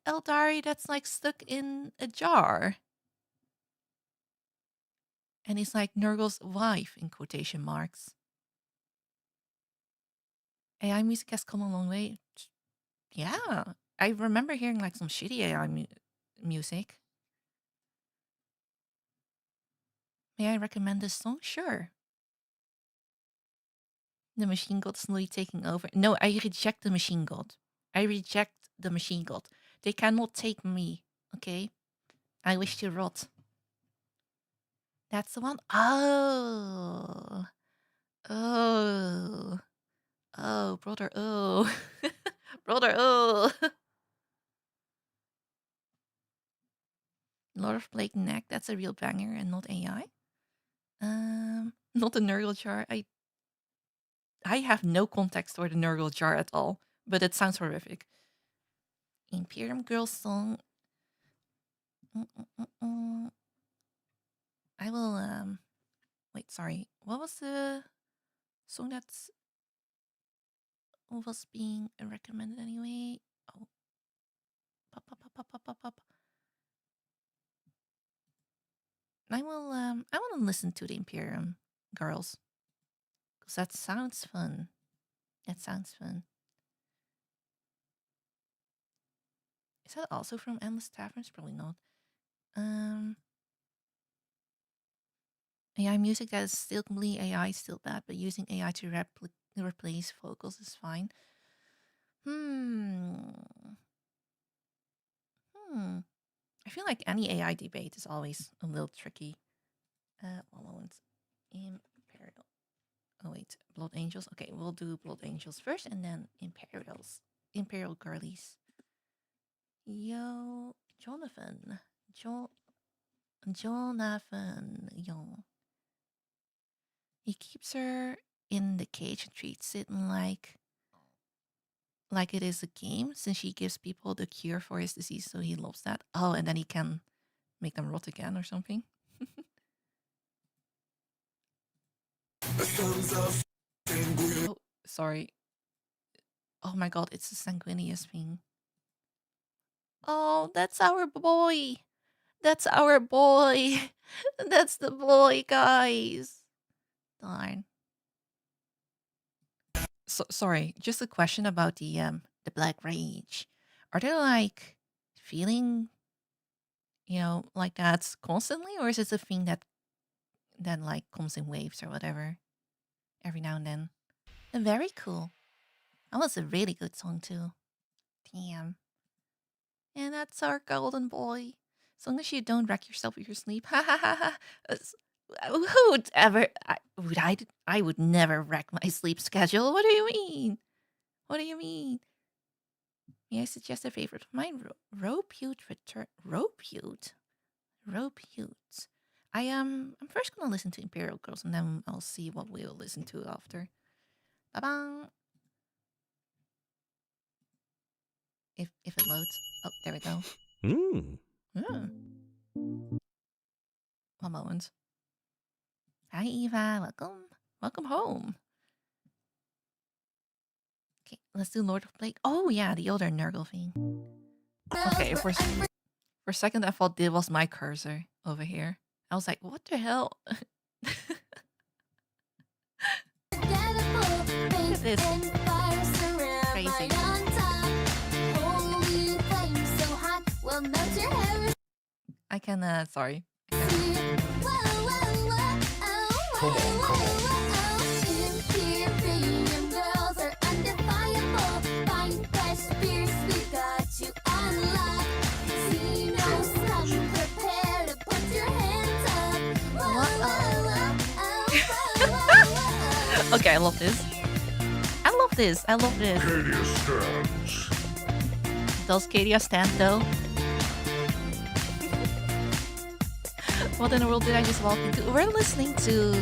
Eldari that's like stuck in a jar? And it's like Nurgle's wife in quotation marks. AI music has come a long way. Yeah, I remember hearing like some shitty AI music. May I recommend this song? Sure. The machine god slowly taking over. No, I reject the machine god. I reject the machine god. They cannot take me, okay? I wish to rot. That's the one? Oh. Oh. Oh, brother, oh. Brother, oh. Lord of Blake Neck, that's a real banger and not AI. Not the Nurgle jar. I have no context for the Nurgle jar at all, but it sounds horrific. Imperium Girl song. I will wait, sorry. What was the song that was being recommended anyway? Oh. Pop. I want to listen to the Imperium Girls. Cause that sounds fun. That sounds fun. Is that also from Endless Taverns? Probably not. AI music that is still completely AI is still bad, but using AI to replace vocals is fine. I feel like any AI debate is always a little tricky. One moment. Imperial. Oh wait, Blood Angels. Okay, we'll do Blood Angels first, and then Imperials. Imperial girlies. Yo, Jonathan. Jonathan. Yo. He keeps her in the cage and treats it like it is a game, since she gives people the cure for his disease, so he loves that. Oh, and then he can make them rot again or something. Oh, sorry. Oh my god, it's a Sanguinius thing. Oh, that's our boy. That's our boy. That's the boy, guys. Darn. So, sorry, just a question about the Black Rage. Are they like feeling, like that constantly, or is it a thing that like comes in waves or whatever, every now and then? And very cool. That was a really good song too. Damn. And that's our golden boy. As long as you don't wreck yourself with your sleep. Ha ha ha ha. Who would ever? I would never wreck my sleep schedule. What do you mean? What do you mean? May I suggest a favorite of mine? Repute return. Repute. I'm first gonna listen to Imperial Girls, and then I'll see what we'll listen to after. Ba-bang. If it loads. Oh, there we go. One moment. Hi Eva, welcome home. Okay, let's do Lord of Blake. Oh yeah, the older Nurgle thing. Okay, for a second I thought this was my cursor over here. I was like, what the hell? Look at this. Crazy. I can, sorry. Come on. Okay, I love this. I love this. Cadia stands. Does Cadia stand though? What in the world did I just walk into? We're listening to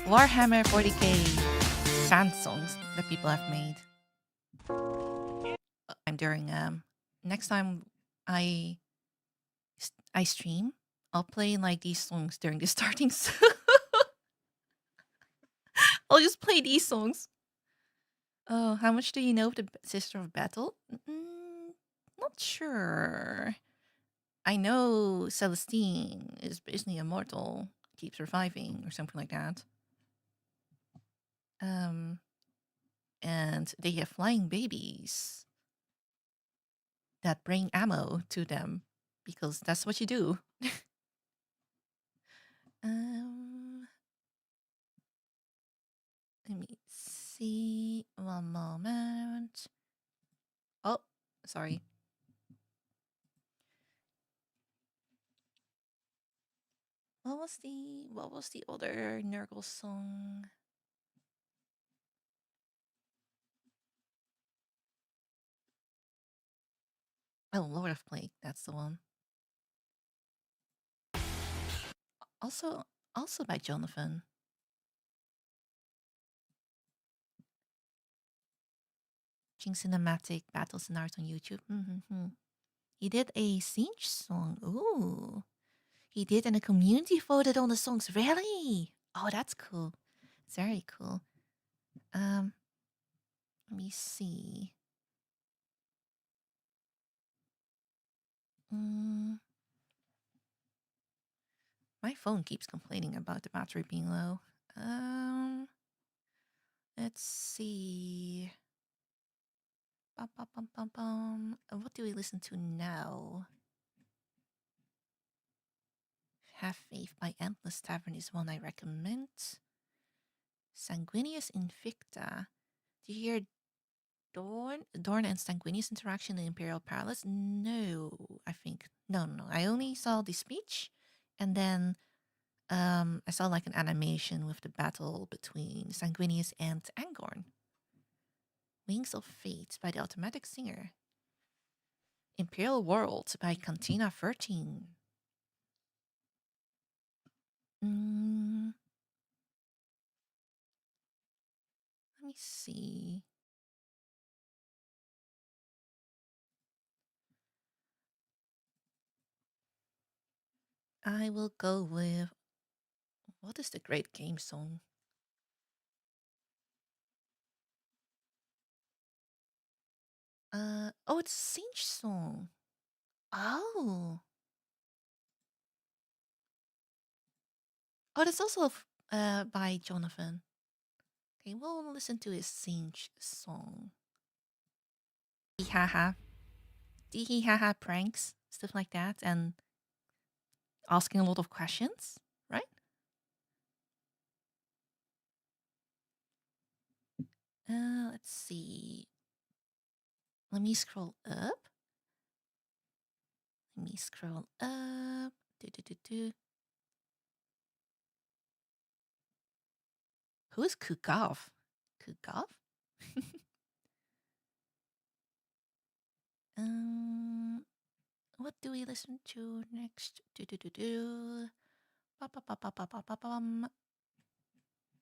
Warhammer 40k fan songs that people have made. I'm during next time I stream, I'll play like these songs during the starting. I'll just play these songs. Oh, how much do you know of the Sister of Battle? Not sure. I know Celestine is basically immortal, keeps reviving, or something like that. And they have flying babies that bring ammo to them because that's what you do. Let me see. One moment. Oh, sorry. What was the other Nurgle song? Oh, Lord of Plague, that's the one. Also by Jonathan. Watching cinematic battles and art on YouTube. He did a Siege song. Ooh. He did, and the community voted on the songs. Really? Oh, that's cool. It's very cool. Let me see. My phone keeps complaining about the battery being low. Let's see. What do we listen to now? Have Faith by Endless Tavern is one I recommend. Sanguinius Invicta. Do you hear Dorn and Sanguinius interaction in the Imperial Palace? No, I think. No. I only saw the speech, and then I saw like an animation with the battle between Sanguinius and Angorn. Wings of Fate by the Automatic Singer. Imperial World by Cantina 13. Let me see. I will go with, what is the great game song? Oh, it's a Siege song. Oh, that's also by Jonathan. Okay, we'll listen to his Siege song. Haha, haha pranks, stuff like that, and asking a lot of questions, right? Let's see. Let me scroll up. Who is Kukov? What do we listen to next?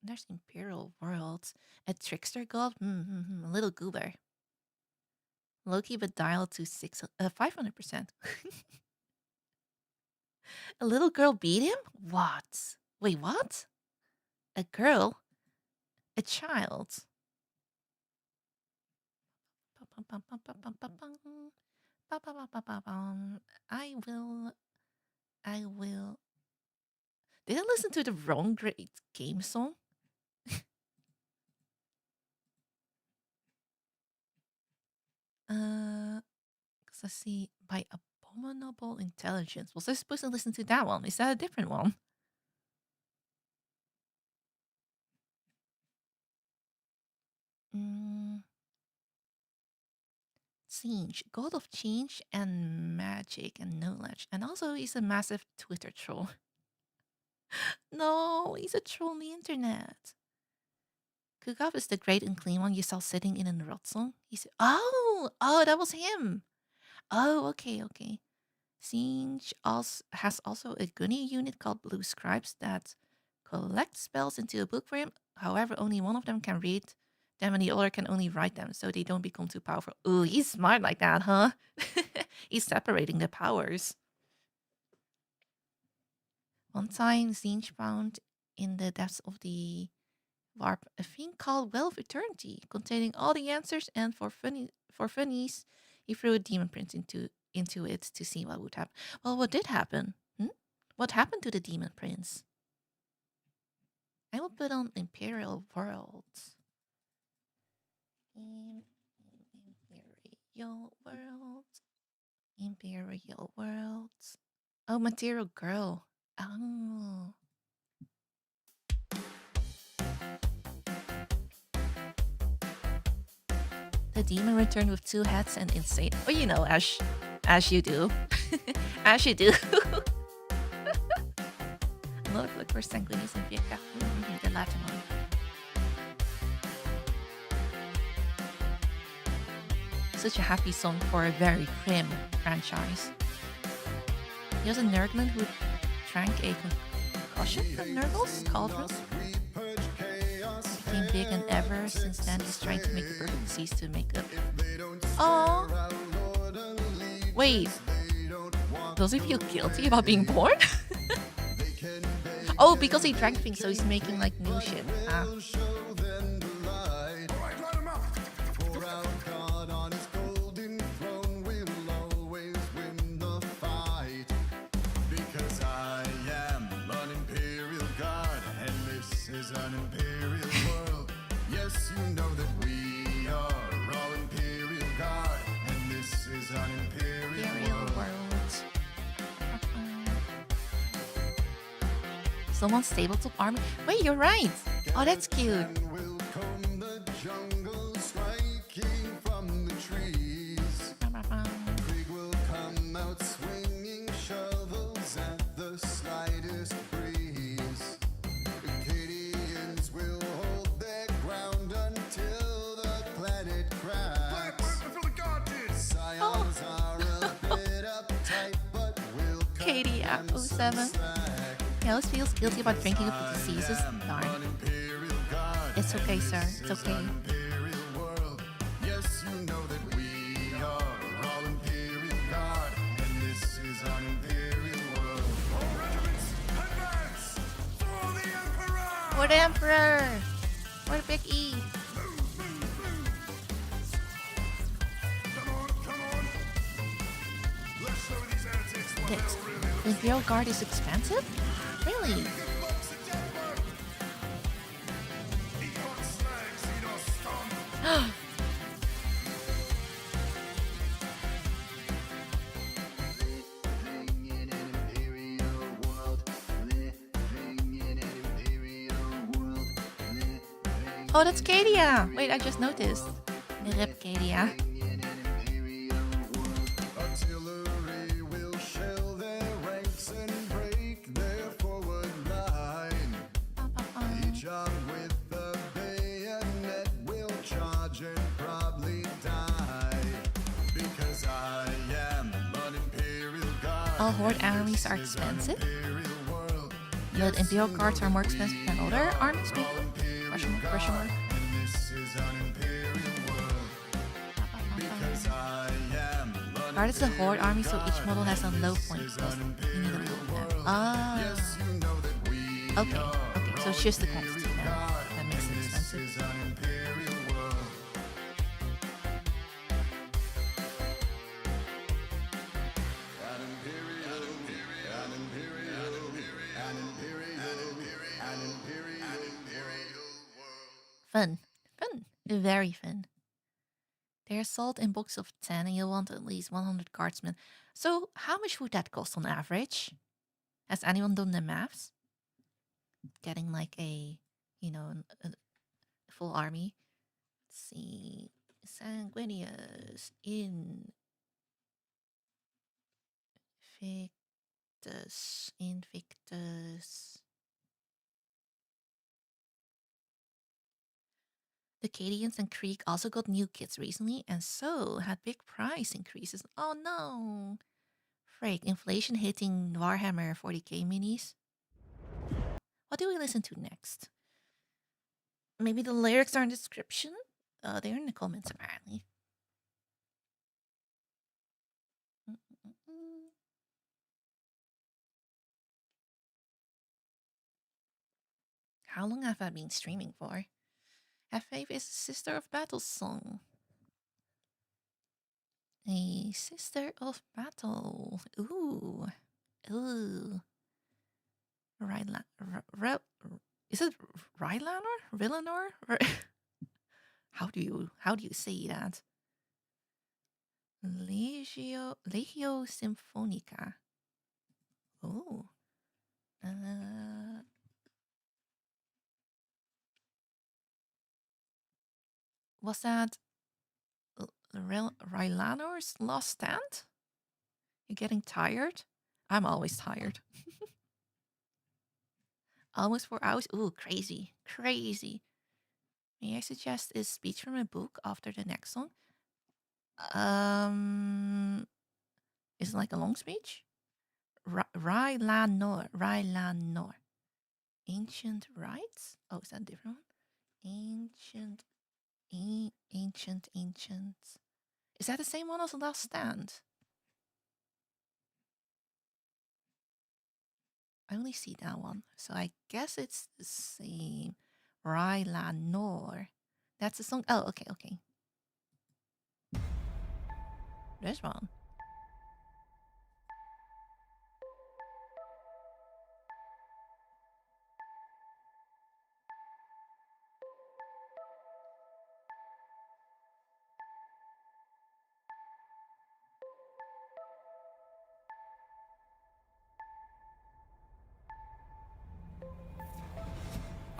There's Imperial Worlds. A trickster god? A little goober. Loki but dialed to 500%. A little girl beat him? What? Wait, what? A girl? A child? I will. Did I listen to the wrong great game song? Because I see by Abominable Intelligence. Was I supposed to listen to that one? Is that a different one? Siege, god of change and magic and knowledge. And also he's a massive Twitter troll. No, he's a troll on the internet. Kukov is the great and clean one you saw sitting in a rot song. He's oh, that was him. Oh, okay. Siege has also a gunny unit called Blue Scribes that collect spells into a book for him. However, only one of them can read them and the other can only write them, so they don't become too powerful. Ooh, he's smart like that, huh? He's separating the powers. One time, Siege found in the depths of the warp a thing called Well of Eternity, containing all the answers, and for funnies, he threw a demon prince into it to see what would happen. Well, what did happen? What happened to the demon prince? I will put on Imperial Worlds. Imperial Worlds. Oh, Material Girl. Oh. The demon returned with 2 heads and insane. Oh, you know, as you do. As you do. Look for Sanguinius Speech. The Latin one. Such a happy song for a very prim franchise. He was a Nurgman who drank a concussion from Nurgle's cauldron. Became big, and ever since then he's trying to make the perfect disease to make up. Oh, wait. Does he feel guilty about being born? Oh, because he drank things, so he's making like new shit. An imperial world. Yes, you know that we are all imperial guard, and this is an imperial world. Someone's tabletop armor. Wait, you're right. Oh, that's cute. Krieg will come out swinging shovels at the slightest breeze. Acadians will hold their ground until the planet cracks. Scions are a bit uptight, but will Katie at 07. He always feels guilty about drinking up the diseases. Darn. It's okay, sir. It's okay. Yes, you know that we are all imperial guard, and this is an imperial world. All regiments, advance for the emperor! For the Emperor! For Big E! Come on! Let's show these antics what Next, they're really the Imperial Guard is expensive? Really? Oh, that's Cadia! Wait, I just noticed. Rip Cadia. Artillery will shell their ranks and break their forward line. Each armed with the bayonet will charge and probably die. Because I am an imperial guard. All horde armies are expensive? But Imperial cards are more expensive than other armies, maybe? Question mark, question mark. Card is a horde army, so each model has a low point cost. You need a low map. Ah. Okay, okay, so it's just the quantity then. That makes it expensive. Fun. Fun. Very fun. They're sold in boxes of 10 and you'll want at least 100 cardsmen. So how much would that cost on average? Has anyone done the maths? Getting like a, you know, a full army. Let's see. Sanguinius Invictus. The Cadians and Creek also got new kits recently and so had big price increases. Oh no! Freak, inflation hitting Warhammer 40k minis. What do we listen to next? Maybe the lyrics are in the description? They're in the comments apparently. How long have I been streaming for? Have faith is a sister of battle song. A sister of battle. Ooh. Ooh. Is it Rylanor? Villanor? How do you say that? Legio Symphonica. Oh. Was that Rylanor's last stand? You're getting tired? I'm always tired. Almost 4 hours? Ooh, crazy. Crazy. May I suggest a speech from a book after the next song? Is it like a long speech? Rylanor. Ancient Rites? Oh, is that a different one? Ancient. Is that the same one as the last stand? I only see that one, so I guess it's the same. Rylanor. That's the song. Oh, okay. This one.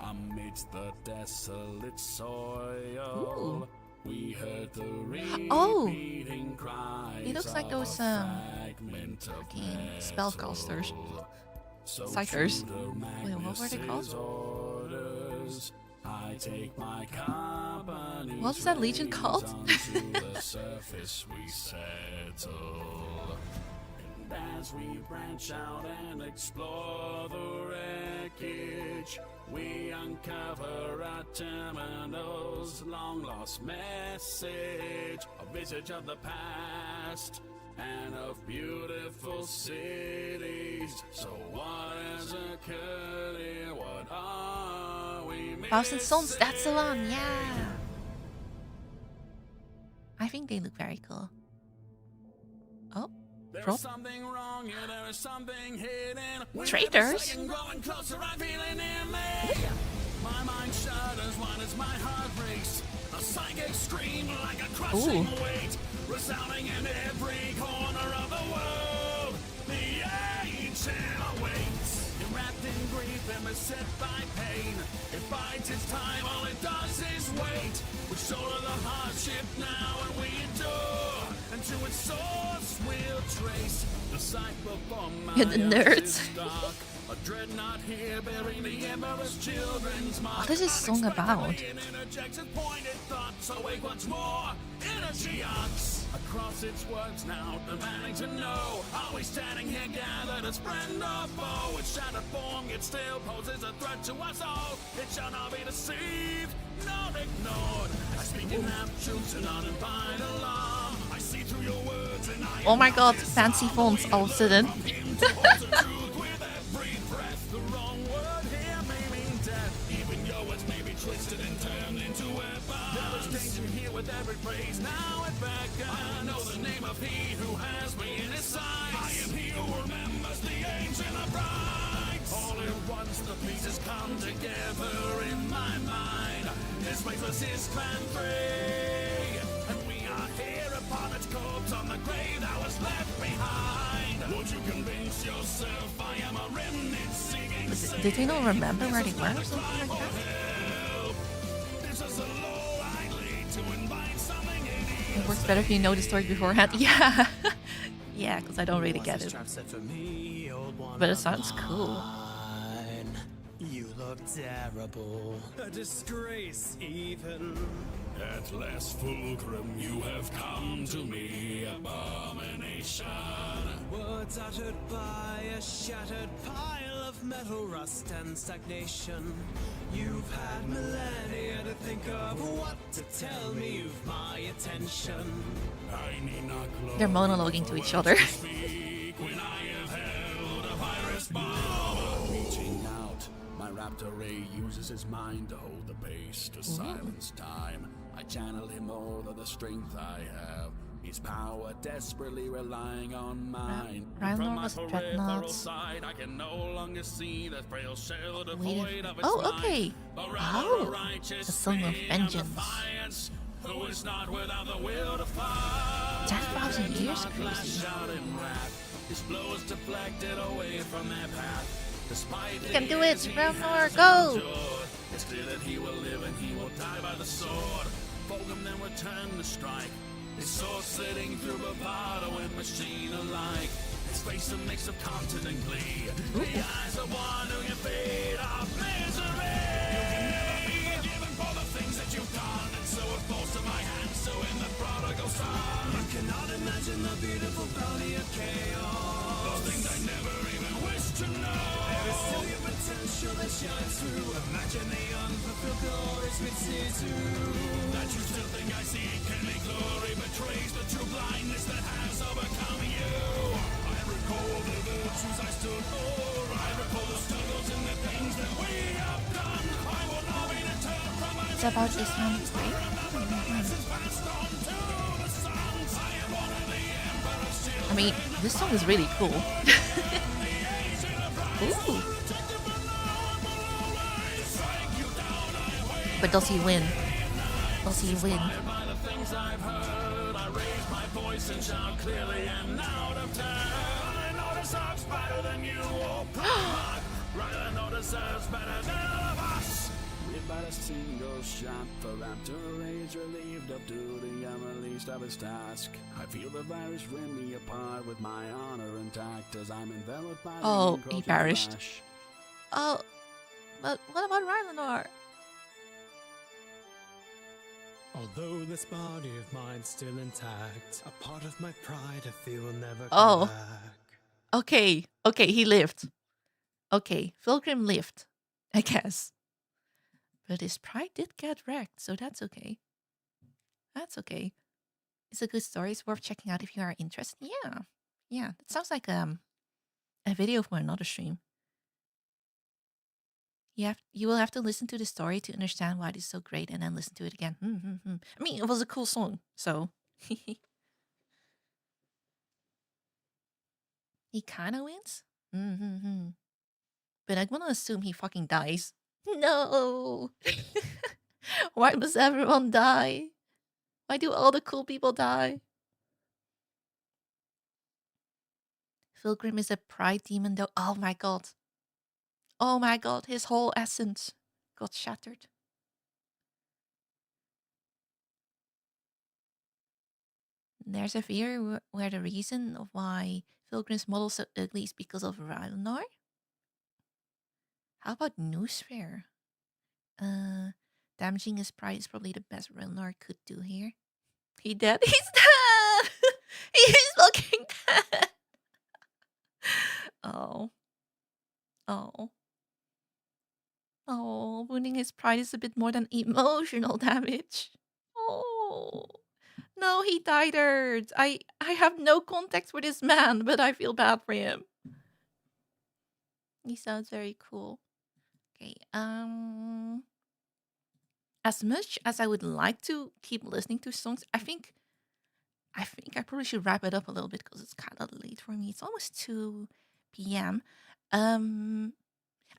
Amidst the desolate soil, we heard the repeating cries. It looks like those fucking spellcasters, psychers. Wait, what were they called? I take my company. What was that legion called? The surface we settle. As we branch out and explore the wreckage, we uncover our terminal's long-lost message, a visage of the past and of beautiful cities. So what has occurred here? What are we missing? Thousand Sons, that's the one, yeah! I think they look very cool. Oh. There's something wrong here, there is something hidden. Traitors? Closer, I'm feeling in me. My mind shudders, one is my heart race. A psychic scream like a crushing weight, resounding in every corner of the world. The ancient awaits, wrapped in grief and beset by pain. It bides its time, all it does is wait. We shoulder the hardship now and we endure, and to its source we'll trace the sight before my You're the nerds. dark. A dreadnought here bearing the emperor's children's mark. What is this song about? Interjects its pointed thoughts, awake once more. Energy arcs, a across its words now, demanding to know, are we standing here gathered as friend or foe? Its shattered form yet still poses a threat to us all. It shall not be deceived, not ignored. I speak in half-truths and not invite alarm. I see through your words and I Oh my god, fancy fonts all of a sudden. Twisted and turned into weapons. There is danger here with every phrase. Now it beckons. I know the name of he who has me in his sight. I am he who remembers the ancient upright. All at once the pieces come together in my mind. His faithless his clan free, and we are here upon its corpse on the grave that was left behind. Won't you convince yourself I am a remnant singing? Did they not remember where they were or something like that? It works better if you know the story beforehand. Yeah. Yeah, because I don't really get it. But it sounds cool. You look terrible. A disgrace, even. At last, Fulcrum, you have come to me, abomination. Words uttered by a shattered pile of metal rust and stagnation. You've had millennia to think of what to tell me. You've my attention. I need not glow. They're monologuing to each other. When I have held a virus bomb. Reaching out, my raptor ray uses his mind to hold the pace to silence time. I channel him all of the strength I have. His power desperately relying on mine. From my peripheral side, I can no longer see the frail shell devoid of its Oh, okay. Oh, a a song of vengeance. Who is not without the will to fight? 10,000 years, crazy. His blows deflected away from their path. Despite You can do it, Realnor, go! It's clear that he will live and he will die by the sword. Fulcrum then returned to strike. His sword slitting through bravado and machine alike. His face a mix of content and glee. The eyes of one who can fade off misery. You can never be forgiven for the things that you've done, and so it falls to my hands, so in the prodigal son. You cannot imagine the beautiful bounty of chaos. Those things I never even wish to know. There is still your potential that shines through. Imagine the unfulfilled glories we see too. That you still think I see can make glory betrays the true blindness that has overcome you. I recall the virtues I stood for. I recall the struggles and the things that we have done. I will not be deterred from my It's about Islamic faith. I mean, this song is really cool. Ooh. But does he win? Does he win? By a single shot, the raptor is relieved of duty and released of his task. I feel the virus rend me apart with my honor intact as I'm enveloped by Oh, the he encroaching perished. flash. Oh, but what about Rylanor? Although this body of mine's still intact, a part of my pride I feel will never Oh. come back. Okay, okay, he lived. Okay, Fulcrum lived, I guess. But his pride did get wrecked, so that's okay. That's okay. It's a good story. It's worth checking out if you are interested. Yeah, yeah. That sounds like a video for another stream. You will have to listen to the story to understand why it is so great, and then listen to it again. I mean, it was a cool song, so he kind of wins. But I'm gonna assume he fucking dies. No! Why must everyone die? Why do all the cool people die? Fulcrum is a pride demon though. Oh my god. Oh my god, his whole essence got shattered. There's a fear where the reason of why Fulcrum's model is so ugly is because of Rylanor? How about Noosphare? Damaging his pride is probably the best Rylanor could do here. He dead? He's dead! He's looking bad. Oh. Oh. Oh, wounding his pride is a bit more than emotional damage. Oh. No, he died. I have no context for this man, but I feel bad for him. He sounds very cool. Okay. As much as I would like to keep listening to songs, I think I probably should wrap it up a little bit because it's kind of late for me. It's almost 2 p.m. Um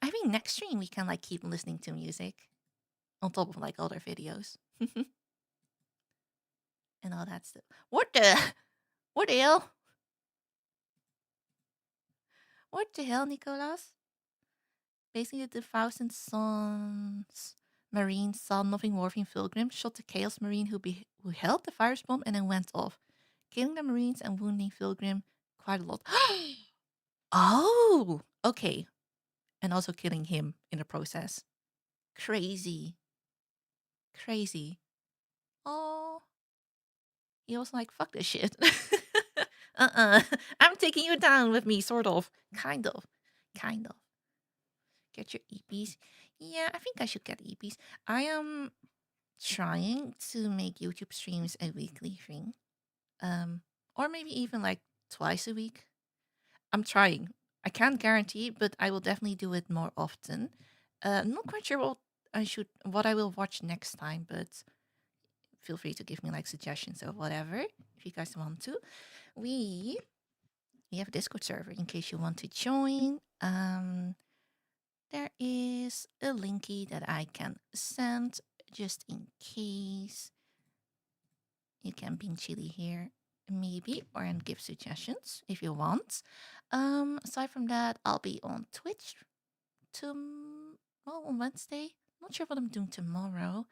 I think next stream we can like keep listening to music on top of like other videos and all that stuff. What the hell? What the hell, Nicolas? Basically, the Thousand Sons Marine saw nothing Morphine Pilgrim, shot the Chaos Marine who held the virus bomb and then went off, killing the Marines and wounding Pilgrim quite a lot. Oh, okay. And also killing him in the process. Crazy. Crazy. Oh. He was like, fuck this shit. I'm taking you down with me, sort of. Kind of. Kind of. Get your EPs. Yeah, I think I should get EPs. I am trying to make YouTube streams a weekly thing. Or maybe even like twice a week. I'm trying. I can't guarantee, but I will definitely do it more often. I'm not quite sure what I will watch next time, but feel free to give me like suggestions or whatever if you guys want to. We have a Discord server in case you want to join. There is a linky that I can send just in case. You can ping Chili here, maybe, or and give suggestions if you want. Aside from that, I'll be on Twitch on Wednesday. Not sure what I'm doing tomorrow.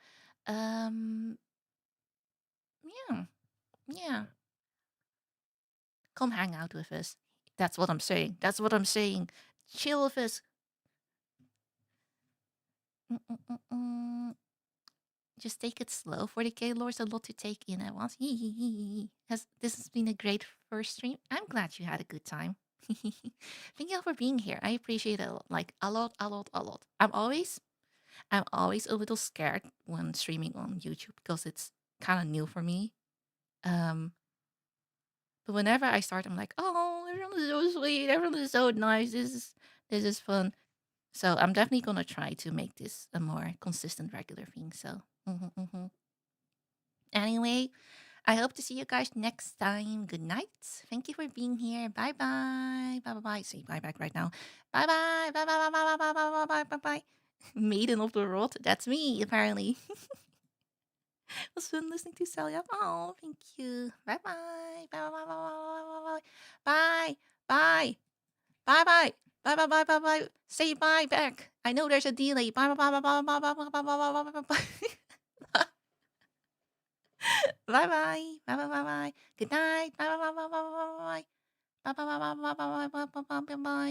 Yeah. Come hang out with us. That's what I'm saying. Chill with us. Just take it slow. 40k lore's a lot to take in at once. This has been a great first stream. I'm glad you had a good time. Thank you all for being here. I appreciate it a lot. I'm always a little scared when streaming on YouTube because it's kind of new for me. But whenever I start, I'm like, oh, everyone is so sweet. Everyone is so nice. This is fun. So I'm definitely gonna try to make this a more consistent, regular thing. So, anyway, I hope to see you guys next time. Good night. Thank you for being here. Bye bye. Bye bye bye. Say bye back right now. Bye bye. Bye bye bye bye bye bye bye bye bye bye. Maiden of the Rod. That's me apparently. It was fun listening to Celia. Oh, thank you. Bye bye. Bye bye bye bye bye bye bye bye. Bye bye bye bye bye. Say bye back. I know there's a delay. Bye bye bye bye bye bye bye bye bye bye bye bye. Bye bye. Bye bye bye bye. Good night. Bye bye bye bye bye bye bye. Bye bye bye bye bye bye bye bye bye bye.